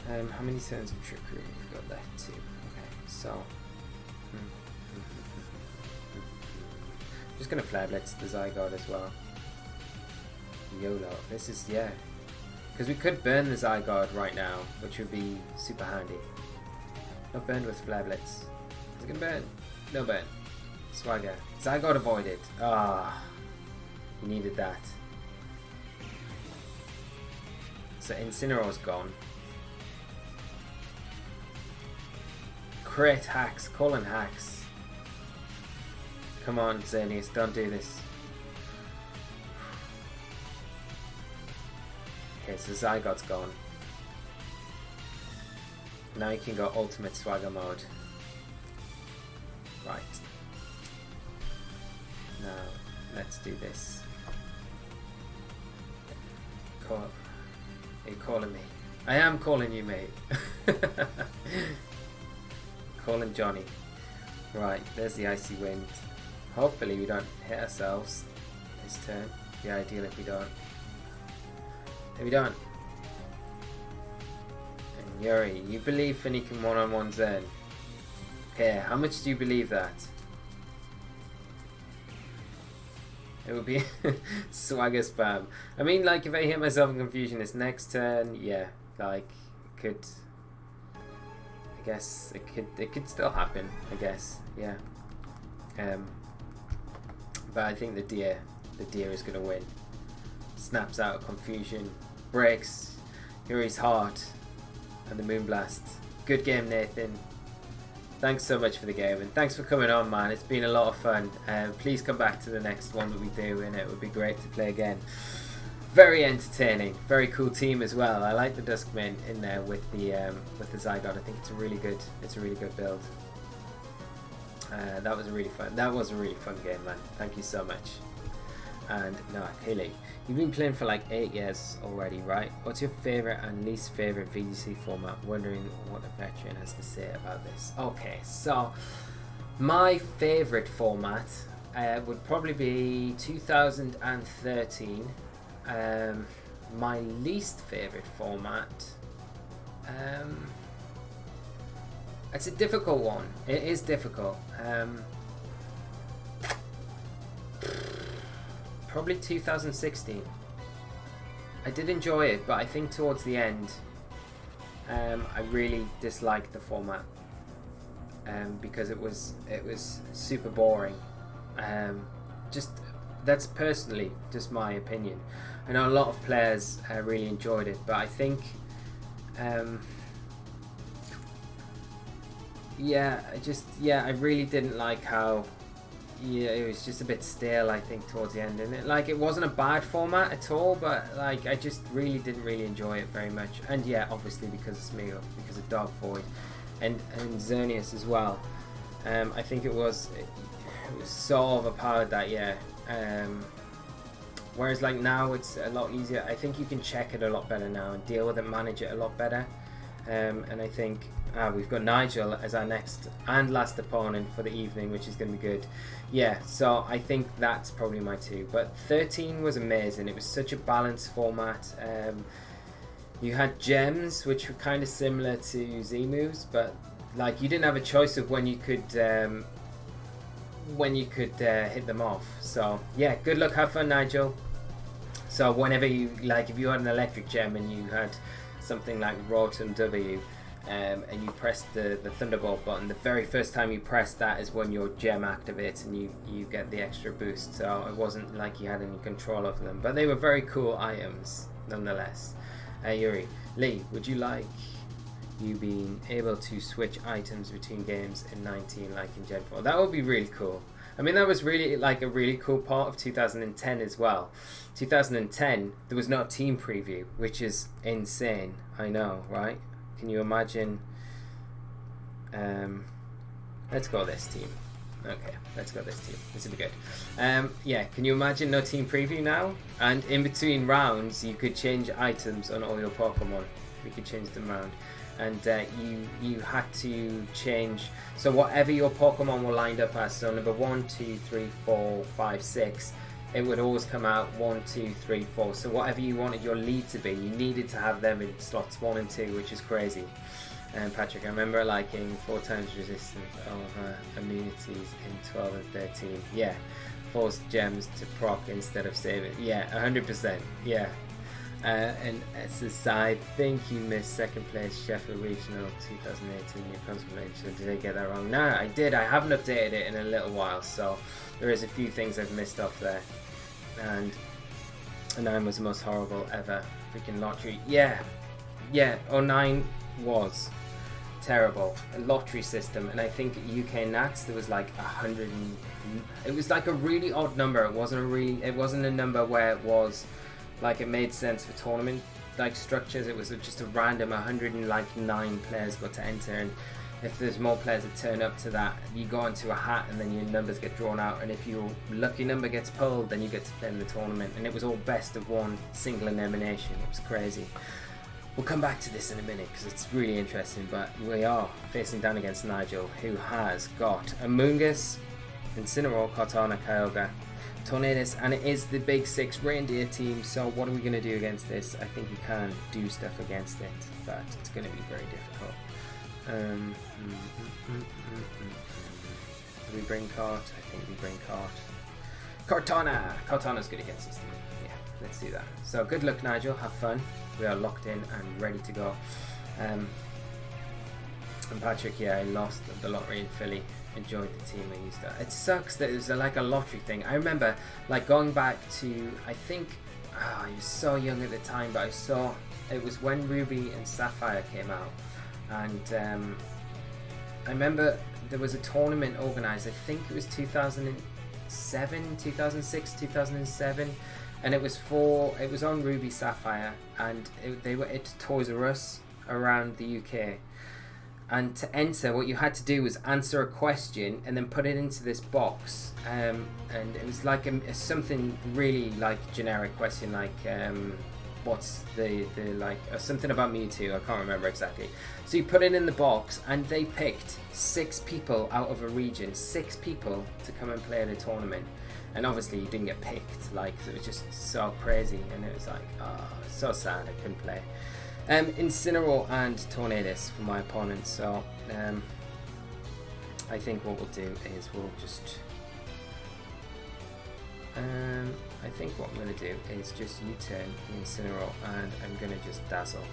how many turns of trickery we've got left? 2. Okay, so just gonna Flare Blitz the Zygarde as well. YOLO. This is, yeah, because we could burn the Zygarde right now, which would be super handy. Not burned with Flare Blitz. Is it gonna burn? No burn. Swagger. Zygarde avoided. Ah, you needed that. So Incineroar's gone. Crit hacks. Colin hacks. Come on, Xerneas, don't do this. Okay, so Zygarde's gone. Now you can go Ultimate Swagger mode. Right. Now, let's do this. Are you calling me? I am calling you, mate. Calling Johnny. Right, there's the Icy Wind. Hopefully we don't hit ourselves this turn. It'd be ideal if we don't. If we don't. And Yuri, you believe Finny can one-on-one Zen? Here, how much do you believe that? It would be Swagger spam. I mean, like, if I hit myself in Confusion this next turn, yeah, like, could, I guess it could still happen, I guess, yeah. But I think the deer is gonna win. Snaps out of Confusion, breaks Yuri's heart, and the Moonblast. Good game, Nathan. Thanks so much for the game, and thanks for coming on, man. It's been a lot of fun. Please come back to the next one that we do, and it would be great to play again. Very entertaining, very cool team as well. I like the Duskman in there with the Zygarde. I think it's a really good build. That was a really fun game, man. Thank you so much. And no, Haley, you've been playing for like 8 years already, right? What's your favourite and least favourite VGC format? Wondering what a veteran has to say about this. Okay, so my favourite format would probably be 2013. My least favourite format, it's a difficult one. It is difficult. Probably 2016. I did enjoy it, but I think towards the end, I really disliked the format because it was super boring. Just that's personally just my opinion. I know a lot of players really enjoyed it, but I think, I really didn't like how. Yeah, it was just a bit stale, I think, towards the end, and it wasn't a bad format at all, but like I just really didn't enjoy it very much. And yeah, obviously because of Smeagol, because of Dark Void, and Xerneas as well. I think it was so overpowered that year. Whereas like now it's a lot easier. I think you can check it a lot better now and deal with it, manage it a lot better. And I think we've got Nigel as our next and last opponent for the evening, which is going to be good. Yeah, so I think that's probably my 2. But 13 was amazing. It was such a balanced format. You had gems, which were kind of similar to Z-moves, but like you didn't have a choice of when you could hit them off. So yeah, good luck, have fun, Nigel. So whenever you like, if you had an electric gem and you had something like Rotom W, and you press the Thunderbolt button, the very first time you press that is when your gem activates and you get the extra boost. So it wasn't like you had any control of them, but they were very cool items nonetheless. Yuri, Lee, would you like you being able to switch items between games in 19 like in Gen 4? That would be really cool. I mean, that was really like a really cool part of 2010 as well. 2010, there was no team preview, which is insane. I know, right? Can you imagine? Let's go this team. Okay, let's go this team. This will be good. Yeah, can you imagine no team preview now? And in between rounds, you could change items on all your Pokemon. We could change them around. and you had to change. So whatever your Pokemon were lined up as, so number 1, 2, 3, 4, 5, 6, it would always come out 1, 2, 3, 4. So whatever you wanted your lead to be, you needed to have them in slots 1 and 2, which is crazy. And Patrick, I remember liking 4 times resistance over immunities in 12 and 13. Yeah, force gems to proc instead of save it. Yeah, 100%. Yeah. And SSI, I think you missed 2nd place Sheffield Regional 2018. Your consolation. Did I get that wrong? No, I did. I haven't updated it in a little while, so there is a few things I've missed off there. And 9 was the most horrible ever. Freaking lottery. Yeah. 09 was terrible. A lottery system, and I think UK Nats there was like 100. It was like a really odd number. It wasn't a number where it was like it made sense for tournament like structures. It was just a random 109 players got to enter, and if there's more players that turn up to that, you go into a hat and then your numbers get drawn out, and if your lucky number gets pulled, then you get to play in the tournament. And it was all best of 1 single elimination. It was crazy. We'll come back to this in a minute because it's really interesting, but we are facing down against Nigel, who has got Amoonguss, Incineroar, Cortana, Kyogre, Tornadus, and it is the Big 6 reindeer team. So what are we going to do against this? I think we can do stuff against it, but it's going to be very difficult. Do we bring Cart? I think we bring Cart. Cortana! Cortana's good against this team. Yeah, let's do that. So good luck, Nigel. Have fun. We are locked in and ready to go. And Patrick, yeah, I lost the lottery in Philly. Enjoyed the team I used to. It sucks that it was like a lottery thing. I remember like going back to, I think, I was so young at the time, but I saw it was when Ruby and Sapphire came out, and I remember there was a tournament organized. I think it was 2007, 2006, 2007, and it was on Ruby Sapphire, and they were at Toys R Us around the UK. And to enter, what you had to do was answer a question and then put it into this box. And it was like something really like generic question, like what's the like something about Mewtwo. I can't remember exactly. So you put it in the box, and they picked 6 people out of a region, 6 people to come and play at a tournament. And obviously you didn't get picked. Like, it was just so crazy, and it was like, oh, so sad I couldn't play. Incineroar and Tornadus for my opponents. So I think what we'll do is we'll just I think what I'm going to do is just U-turn Incineroar, and I'm going to just Dazzle,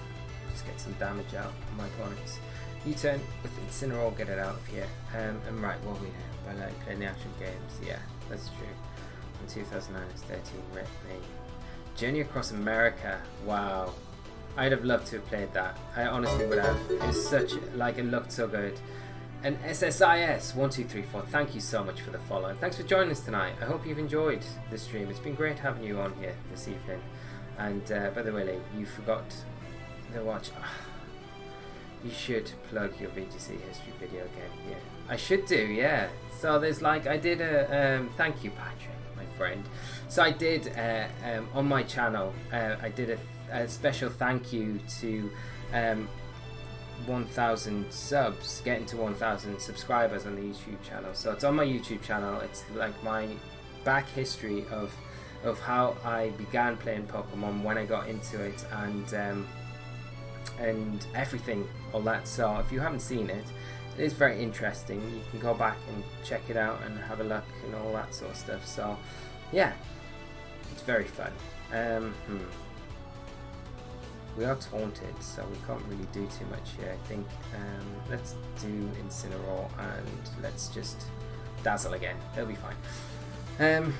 just get some damage out of my opponents. U-turn with Incineroar, get it out of here. And right, what we do by like playing the actual games, yeah, that's true. In 2009 it's 13, rip me. Journey Across America, wow. I'd have loved to have played that. I honestly would have. It was such, like, it looked so good. And SSIS1234, thank you so much for the follow. And thanks for joining us tonight. I hope you've enjoyed the stream. It's been great having you on here this evening. And by the way, Lee, you forgot to watch. You should plug your VGC history video again. Yeah, I should do. Yeah. So there's like, I did a thank you, Patrick, my friend. So I did on my channel. I did a special thank you to 1,000 subs, getting to 1,000 subscribers on the YouTube channel. So it's on my YouTube channel. It's like my back history of how I began playing Pokemon, when I got into it, and everything, all that. So if you haven't seen it, it is very interesting. You can go back and check it out and have a look and all that sort of stuff. So yeah, it's very fun. We are taunted, so we can't really do too much here. I think let's do Incineroar and let's just Dazzle again. It'll be fine.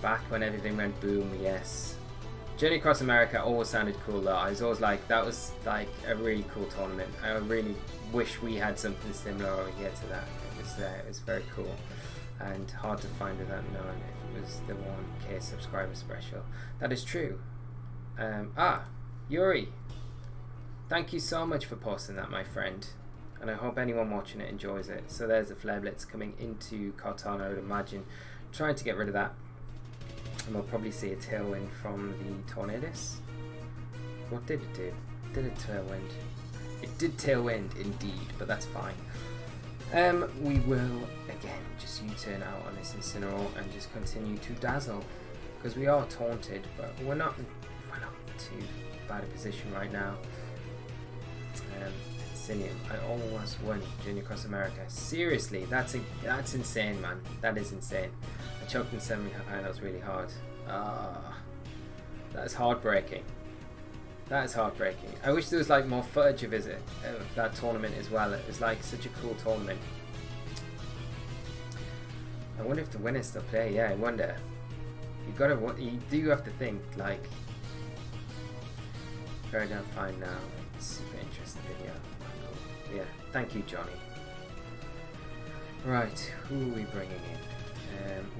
Back when everything went boom, yes. Journey Across America always sounded cool though. I was always like, that was like a really cool tournament. I really wish we had something similar over here to that. It was very cool and hard to find without knowing if it was the 1K subscriber special. That is true. Yuri, thank you so much for posting that, my friend, and I hope anyone watching it enjoys it. So there's the Flare Blitz coming into Cortana, I would imagine, trying to get rid of that, and we'll probably see a Tailwind from the Tornadus. What did it do? Did it Tailwind? It did tailwind indeed, but that's fine. We will again just U-turn out on this Incineroar and just continue to dazzle, because we are taunted, but we're not too bad a position right now. Sinium, I almost won Junior Cross America. Seriously, that's insane, man. That is insane. I choked in 7.5 high. That was really hard. That is heartbreaking. That is heartbreaking. I wish there was like more footage of that tournament as well. It was like such a cool tournament. I wonder if the winners still play. Yeah, I wonder. You do have to think like. Very damn fine now. Super interesting video. Yeah, thank you, Johnny. Right, who are we bringing in?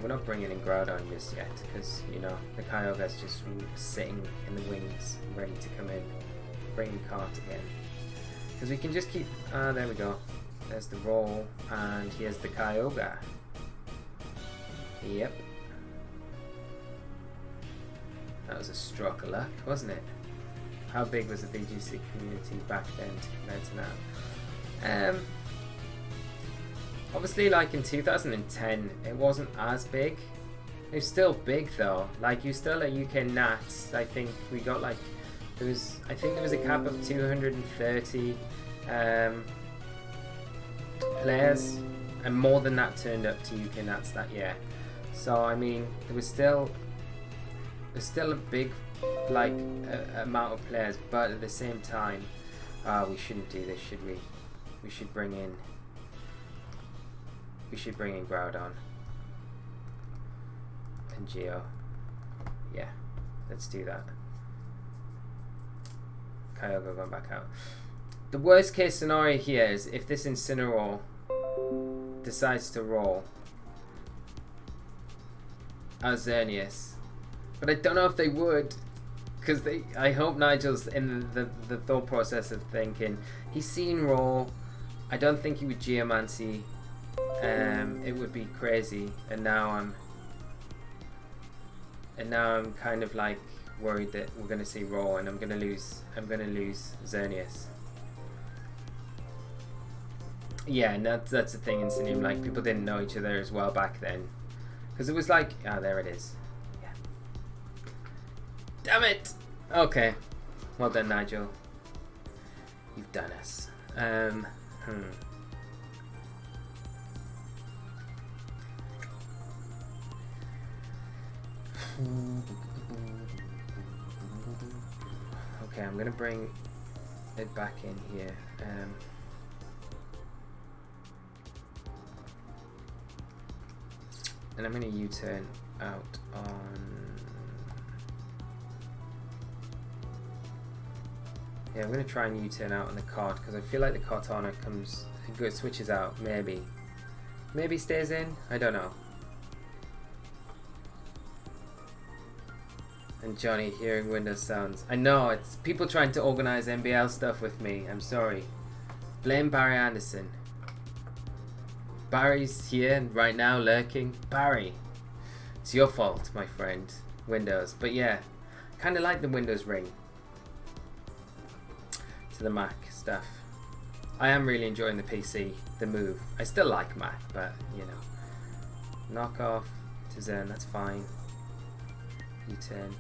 We're not bringing in Groudon just yet, because, you know, the Kyogre's just sitting in the wings, ready to come in. Bring Cart again. Because we can just keep... there we go. There's the roll, and here's the Kyogre. Yep. That was a stroke of luck, wasn't it? How big was the VGC community back then compared to now? Obviously, like in 2010, it wasn't as big. It was still big though. Like you still at UK Nats. I think we got like I think there was a cap of 230 players, and more than that turned up to UK Nats that year. So I mean, there's still a big amount of players, but at the same time, we shouldn't do this, should we? We should bring in Groudon and Geo. Yeah, let's do that. Kyogre going back out. The worst case scenario here is if this Incineroar decides to roll as Xerneas, but I don't know if they would. Because I hope Nigel's in the thought process of thinking he's seen Raw. I don't think he would Geomancy. It would be crazy, and now I'm kind of like worried that we're gonna see Raw, and I'm gonna lose Xerneas. Yeah, and that's the thing in Sinium. Like people didn't know each other as well back then, because it was like there it is. Damn it! Okay. Well done, Nigel. You've done us. Okay, I'm gonna bring it back in here. And I'm gonna U-turn out on... Yeah, I'm going to try and U-turn out on the card, because I feel like the Cortana switches out, maybe. Maybe stays in? I don't know. And Johnny hearing Windows sounds. I know, it's people trying to organise NBL stuff with me. I'm sorry. Blame Barry Anderson. Barry's here right now lurking. Barry, it's your fault, my friend. Windows. But yeah, kind of like the Windows ring to the Mac stuff. I am really enjoying the PC, the Move. I still like Mac, but you know, knock off to Zen, that's fine. U10.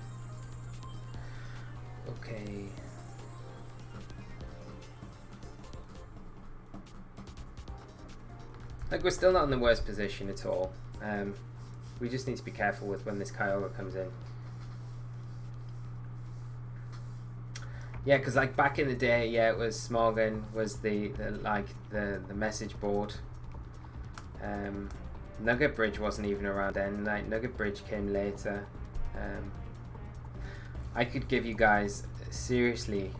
Okay. Like, we're still not in the worst position at all. We just need to be careful with when this Kyogre comes in. Yeah, because like back in the day, yeah, it was Smogon was the message board. Nugget Bridge wasn't even around then. Like Nugget Bridge came later. I could give you guys seriously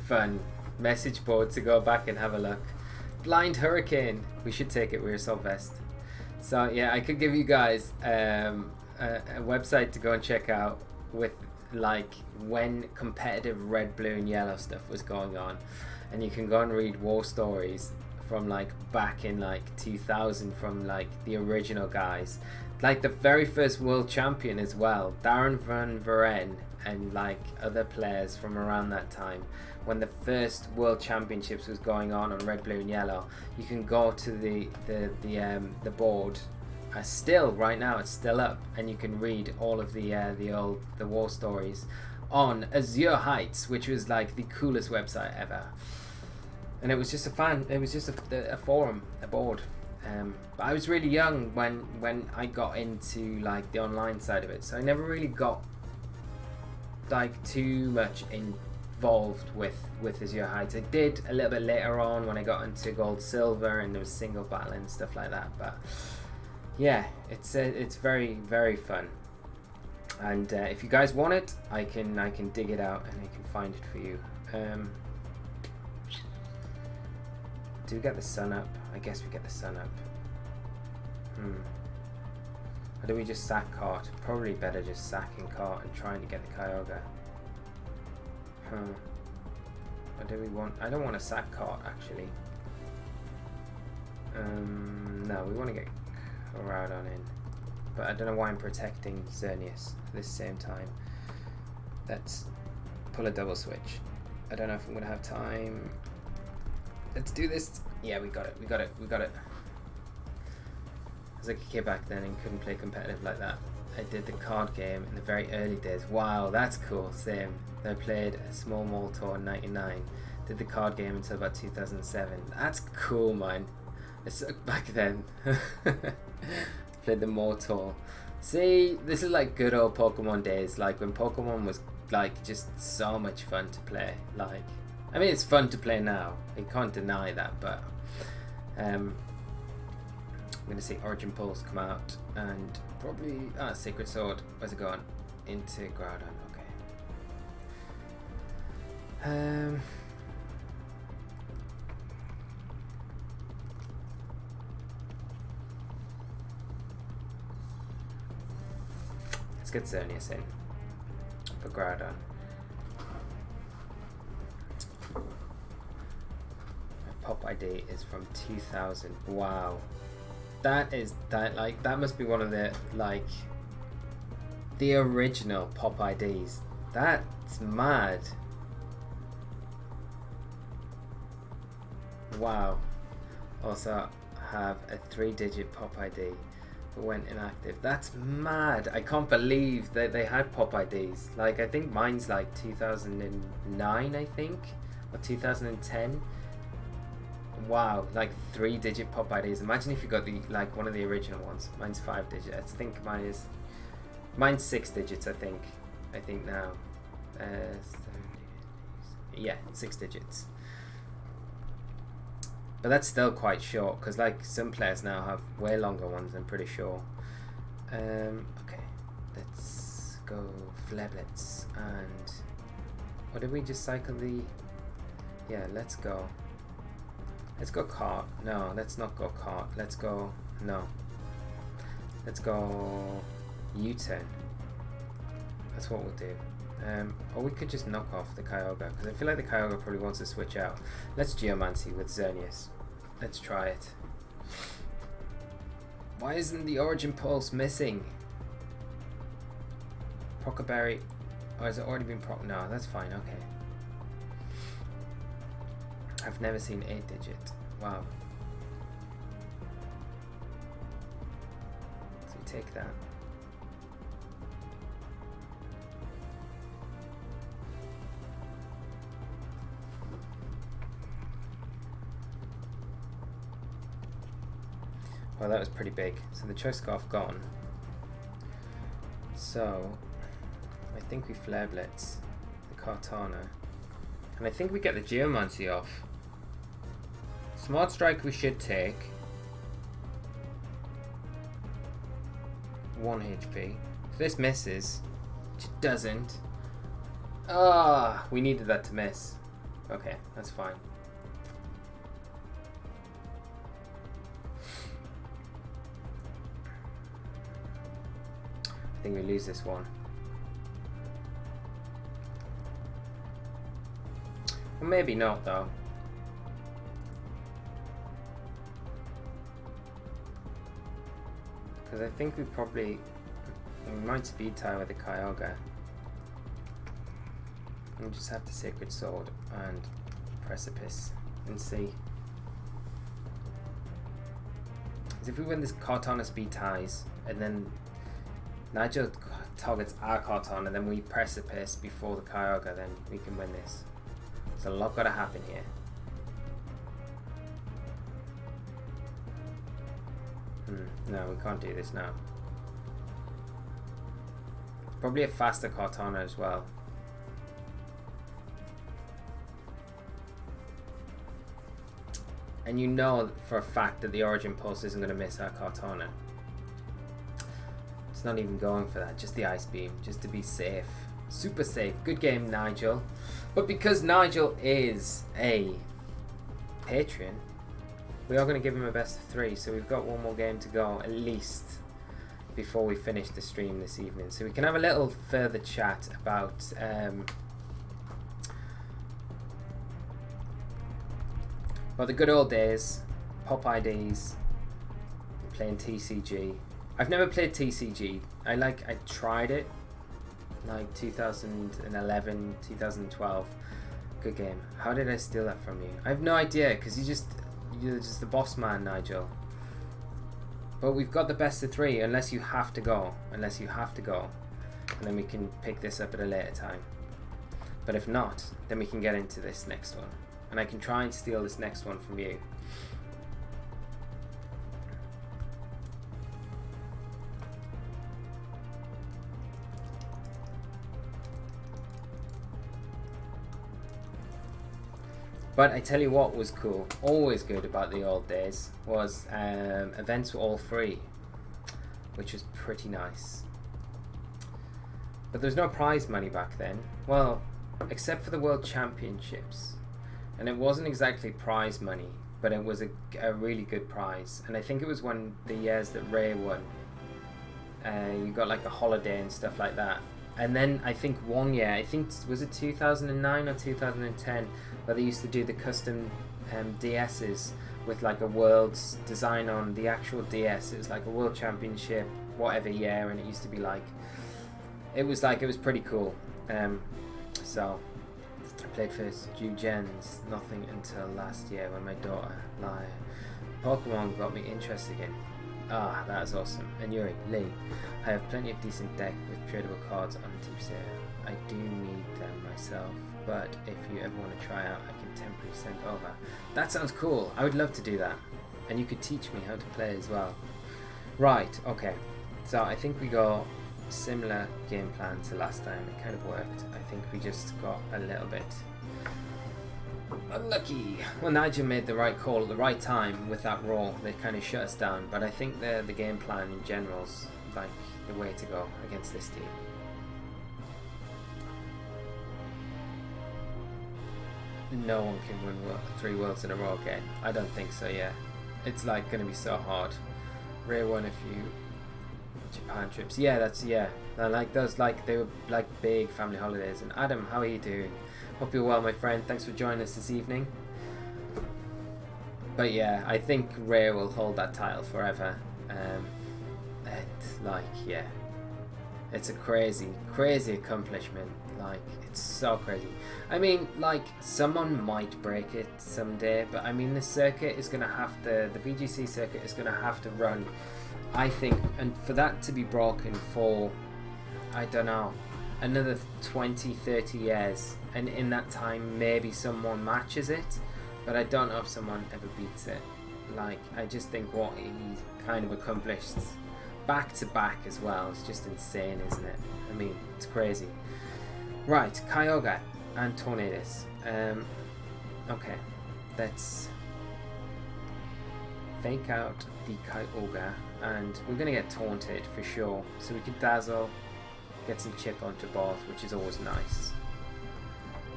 fun message board to go back and have a look. Blind Hurricane. We should take it. We're Sylvester. So yeah, I could give you guys a website to go and check out with like when competitive red, blue and yellow stuff was going on, and you can go and read war stories from like back in like 2000 from like the original guys, like the very first world champion as well, Darren Van Veren. and like other players from around that time, when the first World Championships was going on Red, Blue, and Yellow, you can go to the board. Still, right now, it's still up, and you can read all of the war stories on Azure Heights, which was like the coolest website ever. And it was just a forum, a board. But I was really young when I got into like the online side of it, so I never really got like too much involved with Azure Heights. I did a little bit later on when I got into Gold, Silver, and there was single battle and stuff like that. But yeah, it's very, very fun. And if you guys want it, I can dig it out and I can find it for you. Do we get the sun up? I guess we get the sun up. Or do we just sack cart? Probably better just sacking cart and trying to get the Kyogre. Or do we want... I don't want to sack cart, actually. No, we want to get Groudon in. But I don't know why I'm protecting Xerneas at the same time. Let's pull a double switch. I don't know if I'm going to have time. Let's do this. Yeah, we got it. We got it. We got it. I was like a kid back then and couldn't play competitive like that. I did the card game in the very early days. Wow, that's cool. Same. I played a small mall tour in '99. Did the card game until about 2007. That's cool, man. It's back then. Played the mall tour. See, this is like good old Pokemon days. Like when Pokemon was like just so much fun to play. Like, I mean, it's fun to play now. You can't deny that, but I'm going to see Origin Pulse come out and probably Sacred Sword. Where's it going? Into Groudon. Okay. Let's get Xerneas in for Groudon. Pop ID is from 2000. Wow, that must be one of the the original Pop IDs. That's mad. Wow. Also have a 3-digit Pop ID but went inactive. That's mad. I can't believe that they had Pop IDs. Like, I think mine's like 2009, I think, or 2010. Wow, like 3-digit Pop IDs. Imagine if you got the one of the original ones. Mine's 5 digits. I think mine's 6 digits. I think now. Yeah, 6 digits. But that's still quite short because like some players now have way longer ones. I'm pretty sure. Okay, let's go Flablets and what did we just cycle the? Yeah, let's go. Let's go cart. No, let's not go cart. Let's go. No. Let's go U-turn. That's what we'll do. Or we could just knock off the Kyogre because I feel like the Kyogre probably wants to switch out. Let's Geomancy with Xerneas. Let's try it. Why isn't the Origin Pulse missing? Pokeberry. Oh, has it already been No, that's fine. Okay. I've never seen 8-digit. Wow. So we take that. Well, that was pretty big. So the Choice Scarf gone. So I think we Flare Blitz the Kartana. And I think we get the Geomancy off. Smart Strike we should take. 1 HP. If this misses, which it doesn't. Ah, we needed that to miss. Okay, that's fine. I think we lose this one. Well, maybe not though. Because I think we might speed tie with the Kyogre. We'll just have the Sacred Sword and Precipice and see. Because if we win this Kartana speed ties, and then Nigel targets our Kartana, and then we Precipice before the Kyogre, then we can win this. So a lot got to happen here. No, we can't do this now. Probably a faster Kartana as well. And you know for a fact that the Origin Pulse isn't going to miss our Kartana. It's not even going for that, just the Ice Beam, just to be safe. Super safe. Good game, Nigel. But because Nigel is a Patreon, we are going to give him a best of 3, so we've got one more game to go, at least, before we finish the stream this evening. So we can have a little further chat about the good old days, Pop IDs, playing TCG. I've never played TCG. I tried it, like 2011, 2012. Good game. How did I steal that from you? I have no idea, because you're just the boss man, Nigel. But we've got the best of 3, unless you have to go. Unless you have to go. And then we can pick this up at a later time. But if not, then we can get into this next one. And I can try and steal this next one from you. But I tell you what was cool, always good about the old days, was events were all free, which was pretty nice. But there's no prize money back then. Well, except for the World Championships. And it wasn't exactly prize money, but it was a really good prize. And I think it was one the years that Ray won. You got like a holiday and stuff like that. And then I think one year, was it 2009 or 2010, where they used to do the custom DSs with like a world's design on the actual DS. It was like a world championship, whatever year, and it used to be like, it was pretty cool. So I played first Due Gens, nothing until last year when my daughter, Pokemon got me interested again. Ah, that is awesome. And Yuri, Lee, I have plenty of decent deck with tradable cards on Team Sale. I do need them myself, but if you ever want to try out, I can temporarily send over. That sounds cool. I would love to do that. And you could teach me how to play as well. Right, okay. So I think we got similar game plan to last time. It kind of worked. I think we just got a little bit unlucky. Well, Nigel made the right call at the right time with that roll. They kind of shut us down, but I think the game plan in general is like the way to go against this team. No one can win 3 worlds in a row again. I don't think so. Yeah, it's like going to be so hard. Ray won a few Japan trips. Yeah, and like those, like they were like big family holidays. And Adam, how are you doing? Hope you're well, my friend. Thanks for joining us this evening. But yeah, I think Ray will hold that title forever. And like, yeah, it's a crazy accomplishment. Like, it's so crazy. I mean, like, someone might break it someday, but I mean, the circuit is gonna have to, the VGC circuit is gonna have to run, I think, and for that to be broken for, I don't know, another 20-30 years, and in that time maybe someone matches it, but I don't know if someone ever beats it. Like, I just think what he's kind of accomplished back to back as well is just insane, isn't it? I mean, it's crazy. Right, Kyogre and Tornadus. Okay, let's fake out the Kyogre, and we're going to get taunted for sure, so we can Dazzle, get some chip onto both, which is always nice.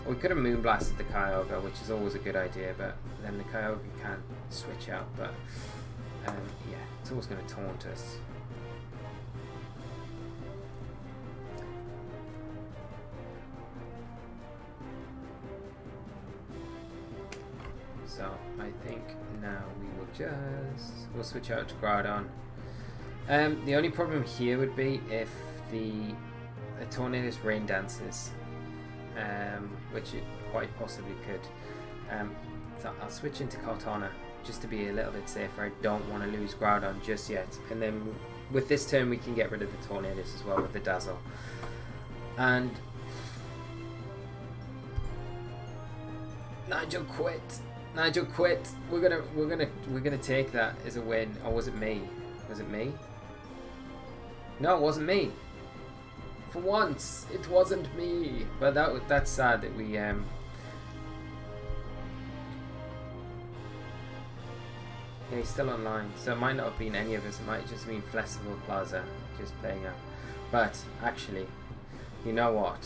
Or we could have Moonblasted the Kyogre, which is always a good idea, but then the Kyogre can switch out, but yeah, it's always going to taunt us. So I think now we'll switch out to Groudon. The only problem here would be if the Tornadus Rain Dances. which it quite possibly could. So I'll switch into Cortana just to be a little bit safer. I don't want to lose Groudon just yet. And then with this turn we can get rid of the Tornadus as well with the Dazzle. And Nigel quit. Nigel quit. We're gonna take that as a win. Or was it me? Was it me? No, it wasn't me. For once, it wasn't me. But that's sad that we Yeah, he's still online, so it might not have been any of us. It might have just been Festival Plaza just playing up. But actually, you know what?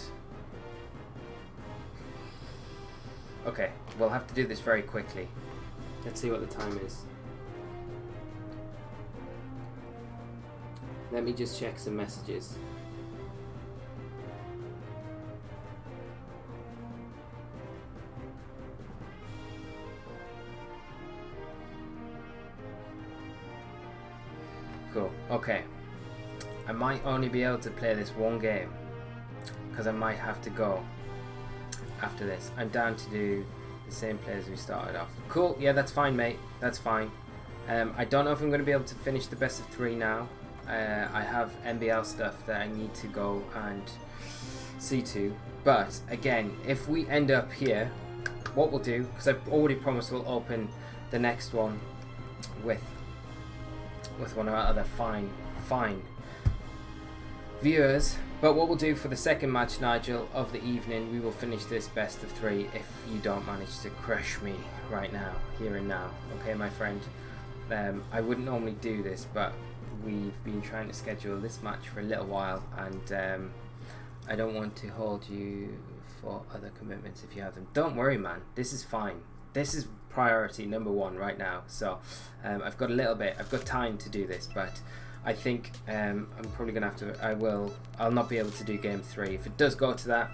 Okay, we'll have to do this very quickly. Let's see what the time is. Let me just check some messages. Cool. Okay. I might only be able to play this one game because I might have to go after this. I'm down to do the same play as we started off. Cool. Yeah, that's fine, mate. That's fine. I don't know if I'm going to be able to finish the best of 3 now. I have NBL stuff that I need to go and see to. But again, if we end up here, what we'll do, because I've already promised we'll open the next one with one of our other fine viewers. But what we'll do for the second match, Nigel, of the evening, we will finish this best of 3 if you don't manage to crush me right now, here and now. Okay, my friend? I wouldn't normally do this, but we've been trying to schedule this match for a little while, and I don't want to hold you for other commitments if you have them. Don't worry, man. This is fine. This is priority number 1 right now. So I've got time to do this, but I think I'm probably gonna have to. I'll not be able to do game 3 if it does go to that.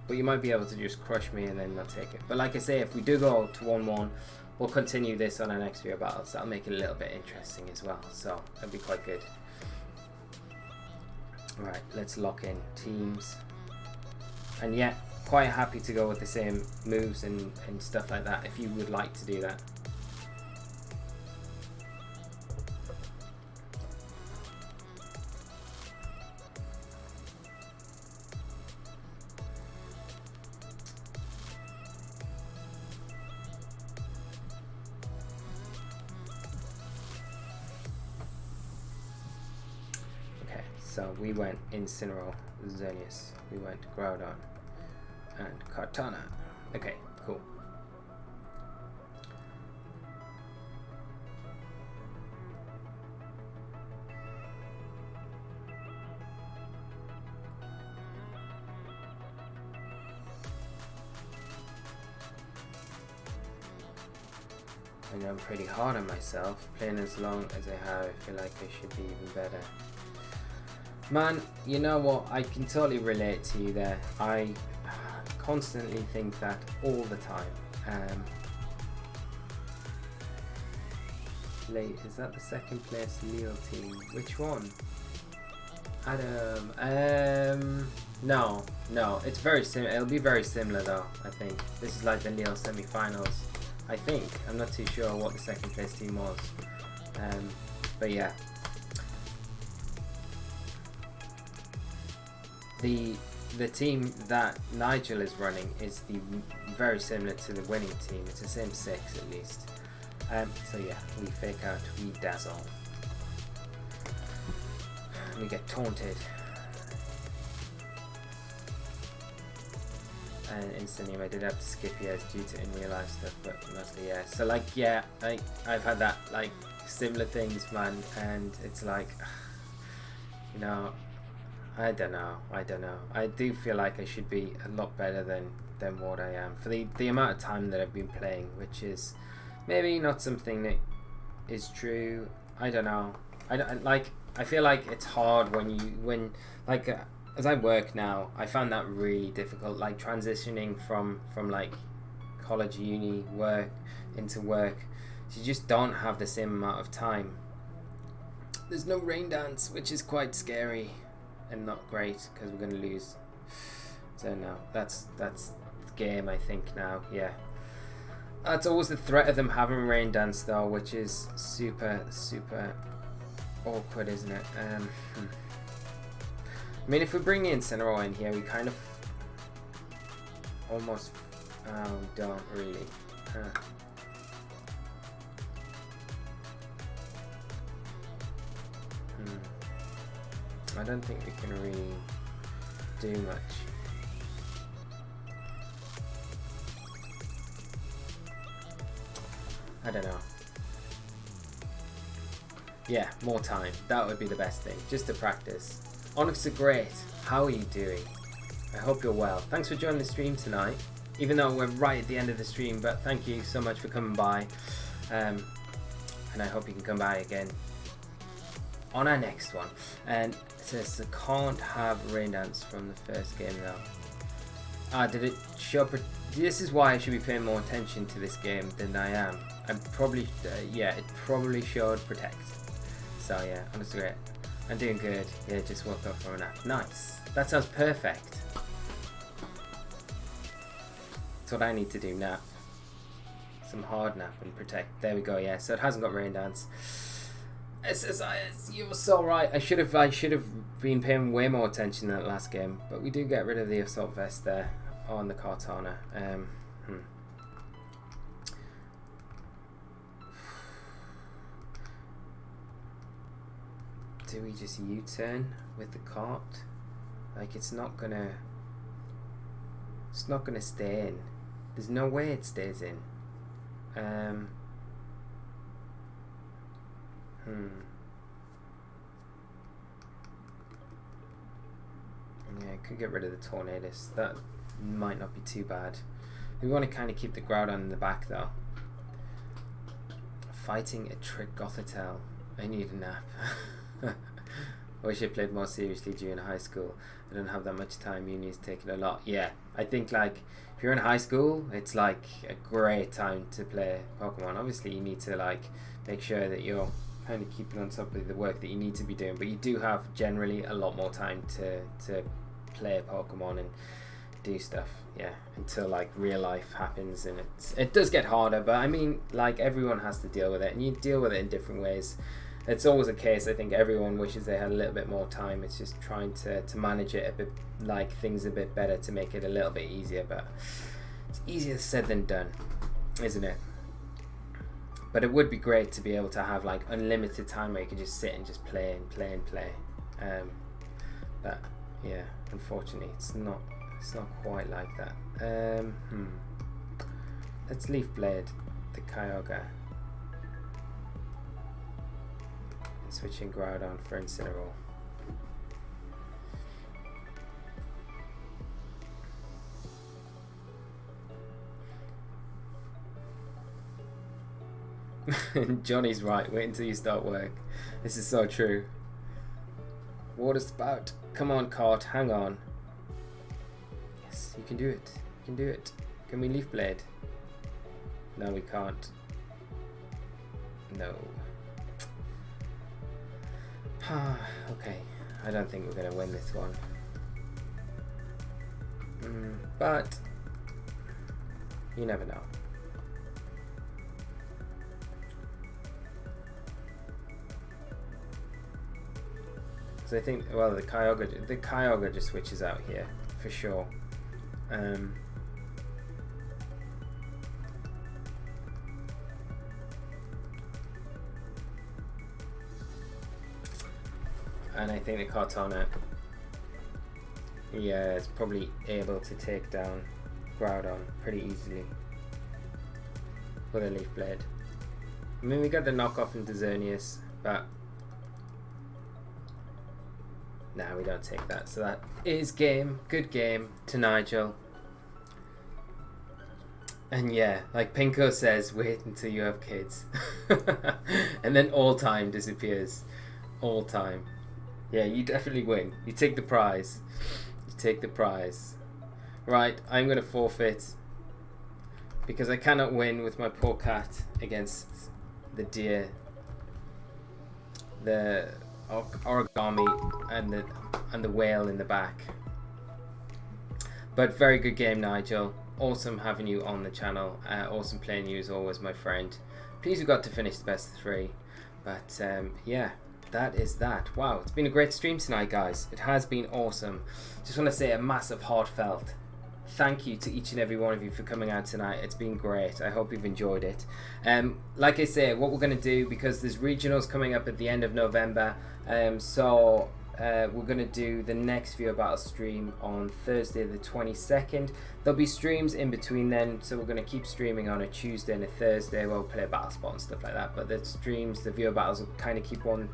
But you might be able to just crush me and then not take it. But like I say, if we do go to 1-1, we'll continue this on our next few battles. That'll make it a little bit interesting as well. So that'll be quite good. Alright, let's lock in teams. And yeah, quite happy to go with the same moves and stuff like that if you would like to do that. So we went Incineroar, Xerneas, we went Groudon, and Cortana. Okay, cool. I know I'm pretty hard on myself. Playing as long as I have, I feel like I should be even better. Man, you know what? I can totally relate to you there. I constantly think that all the time. Is that the second place Leo team? Which one? Adam. No. It's very similar. It'll be very similar though. I think this is like the Leo semi-finals. I think. I'm not too sure what the second place team was. But yeah. The team that Nigel is running is very similar to the winning team. It's the same 6 at least. So yeah, we fake out, we dazzle. We get taunted. And instantly I did have to skip years due to in real life stuff, but mostly yeah. So like yeah, I've had that like similar things, man, and it's like, you know, I don't know. I do feel like I should be a lot better than what I am for the amount of time that I've been playing, which is maybe not something that is true. I don't know. I feel like it's hard when as I work now. I found that really difficult, like transitioning from like college, uni, work into work. So you just don't have the same amount of time. There's no rain dance, which is quite scary and not great because we're going to lose. So no, that's the game, I think, now. Yeah. That's always the threat of them having rain dance, though, which is super awkward, isn't it? I mean, if we bring in Incineroar in here, we kind of almost... Oh, we don't really. I don't think we can really do much. I don't know. Yeah, more time. That would be the best thing, just to practice. Onyx are great. How are you doing? I hope you're well. Thanks for joining the stream tonight, even though we're right at the end of the stream, but thank you so much for coming by. And I hope you can come by again on our next one. And it says I can't have rain dance from the first game though. Did it show? This is why I should be paying more attention to this game than I am. I'm probably yeah, it probably showed protect. So yeah, honestly great. I'm doing good. Yeah, just woke up from a nap. Nice. That sounds perfect. That's what I need to do now. Some hard nap and protect. There we go. Yeah. So it hasn't got rain dance. You were so right. I should have been paying way more attention in that last game. But we do get rid of the assault vest there on the Kartana. Do we just U-turn with the cart? Like it's not gonna stay in. There's no way it stays in. Yeah, I could get rid of the Tornadus. That might not be too bad. We want to kind of keep the Groudon in the back though. Fighting a Trick Gothitelle. I need a nap. I wish I played more seriously during high school. I don't have that much time. Uni's taken a lot. Yeah, I think like if you're in high school, it's like a great time to play Pokemon. Obviously, you need to like make sure that you're kind of keeping on top of the work that you need to be doing. But you do have generally a lot more time to play Pokemon and do stuff. Yeah, until like real life happens, and it does get harder. But I mean, like everyone has to deal with it, and you deal with it in different ways. It's always a case, I think everyone wishes they had a little bit more time. It's just trying to manage it a bit, like things a bit better to make it a little bit easier, but it's easier said than done, isn't it? But it would be great to be able to have like unlimited time where you can just sit and just play and play and play. But yeah, unfortunately it's not quite like that. Let's Leaf Blade the Kyogre. Switching Groudon for Incineroar. Johnny's right, wait until you start work. This is so true. Water spout. Come on, Cart, hang on. Yes, you can do it. You can do it. Can we Leaf Blade? No, we can't. No. Okay, I don't think we're going to win this one. But you never know. So I think, well, the Kyogre just switches out here for sure. And I think the Kartana, yeah, is probably able to take down Groudon pretty easily with a Leaf Blade. I mean, we got the knockoff into Xerneas, but nah, we don't take that. So that is game. Good game to Nigel. And yeah, like Pinko says, wait until you have kids. And then all time disappears. All time. Yeah, you definitely win. You take the prize. You take the prize. Right, I'm going to forfeit because I cannot win with my poor cat against the deer, the origami, and the whale in the back. But very good game, Nigel. Awesome having you on the channel. Awesome playing you as always, my friend. Pleased we got to finish the best of 3. But yeah, that is that. Wow, it's been a great stream tonight, guys. It has been awesome. Just want to say a massive heartfelt thank you to each and every one of you for coming out tonight. It's been great. I hope you've enjoyed it. Like I say, what we're going to do, because there's regionals coming up at the end of November, so we're going to do the next Viewer Battle stream on Thursday the 22nd. There'll be streams in between then, so we're going to keep streaming on a Tuesday and a Thursday. We'll play a battle spot and stuff like that, but the streams, the Viewer Battles, will kind of keep one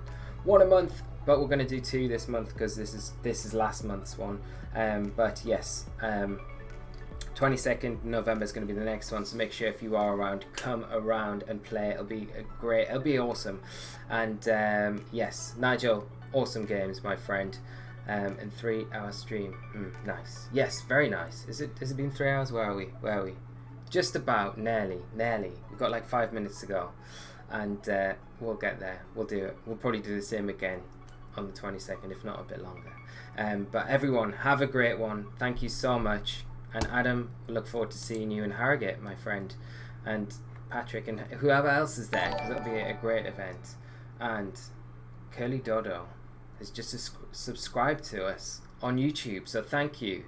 a month, but we're going to do 2 this month because this is last month's one. But yes, 22nd November is going to be the next one, so make sure if you are around, come around and play. It'll be it'll be awesome. And yes, Nigel, awesome games, my friend. In 3-hour stream, nice. Yes, very nice. Has it been 3 hours? Where are we? Just about, nearly. We've got like 5 minutes to go, and we'll get there. We'll do it. We'll probably do the same again on the 22nd, if not a bit longer. But everyone, have a great one. Thank you so much. And Adam, I look forward to seeing you in Harrogate, my friend, and Patrick, and whoever else is there, because it'll be a great event. And Curly Dodo has just subscribed to us on YouTube, so thank you.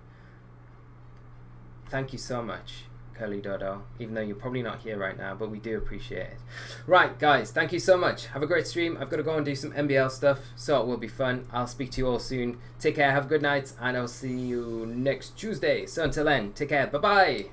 Thank you so much, Curly Dodo, even though you're probably not here right now, but we do appreciate it. Right, guys, thank you so much. Have a great stream. I've got to go and do some NBL stuff, so it will be fun. I'll speak to you all soon. Take care, have a good night, and I'll see you next Tuesday. So until then, take care. Bye-bye.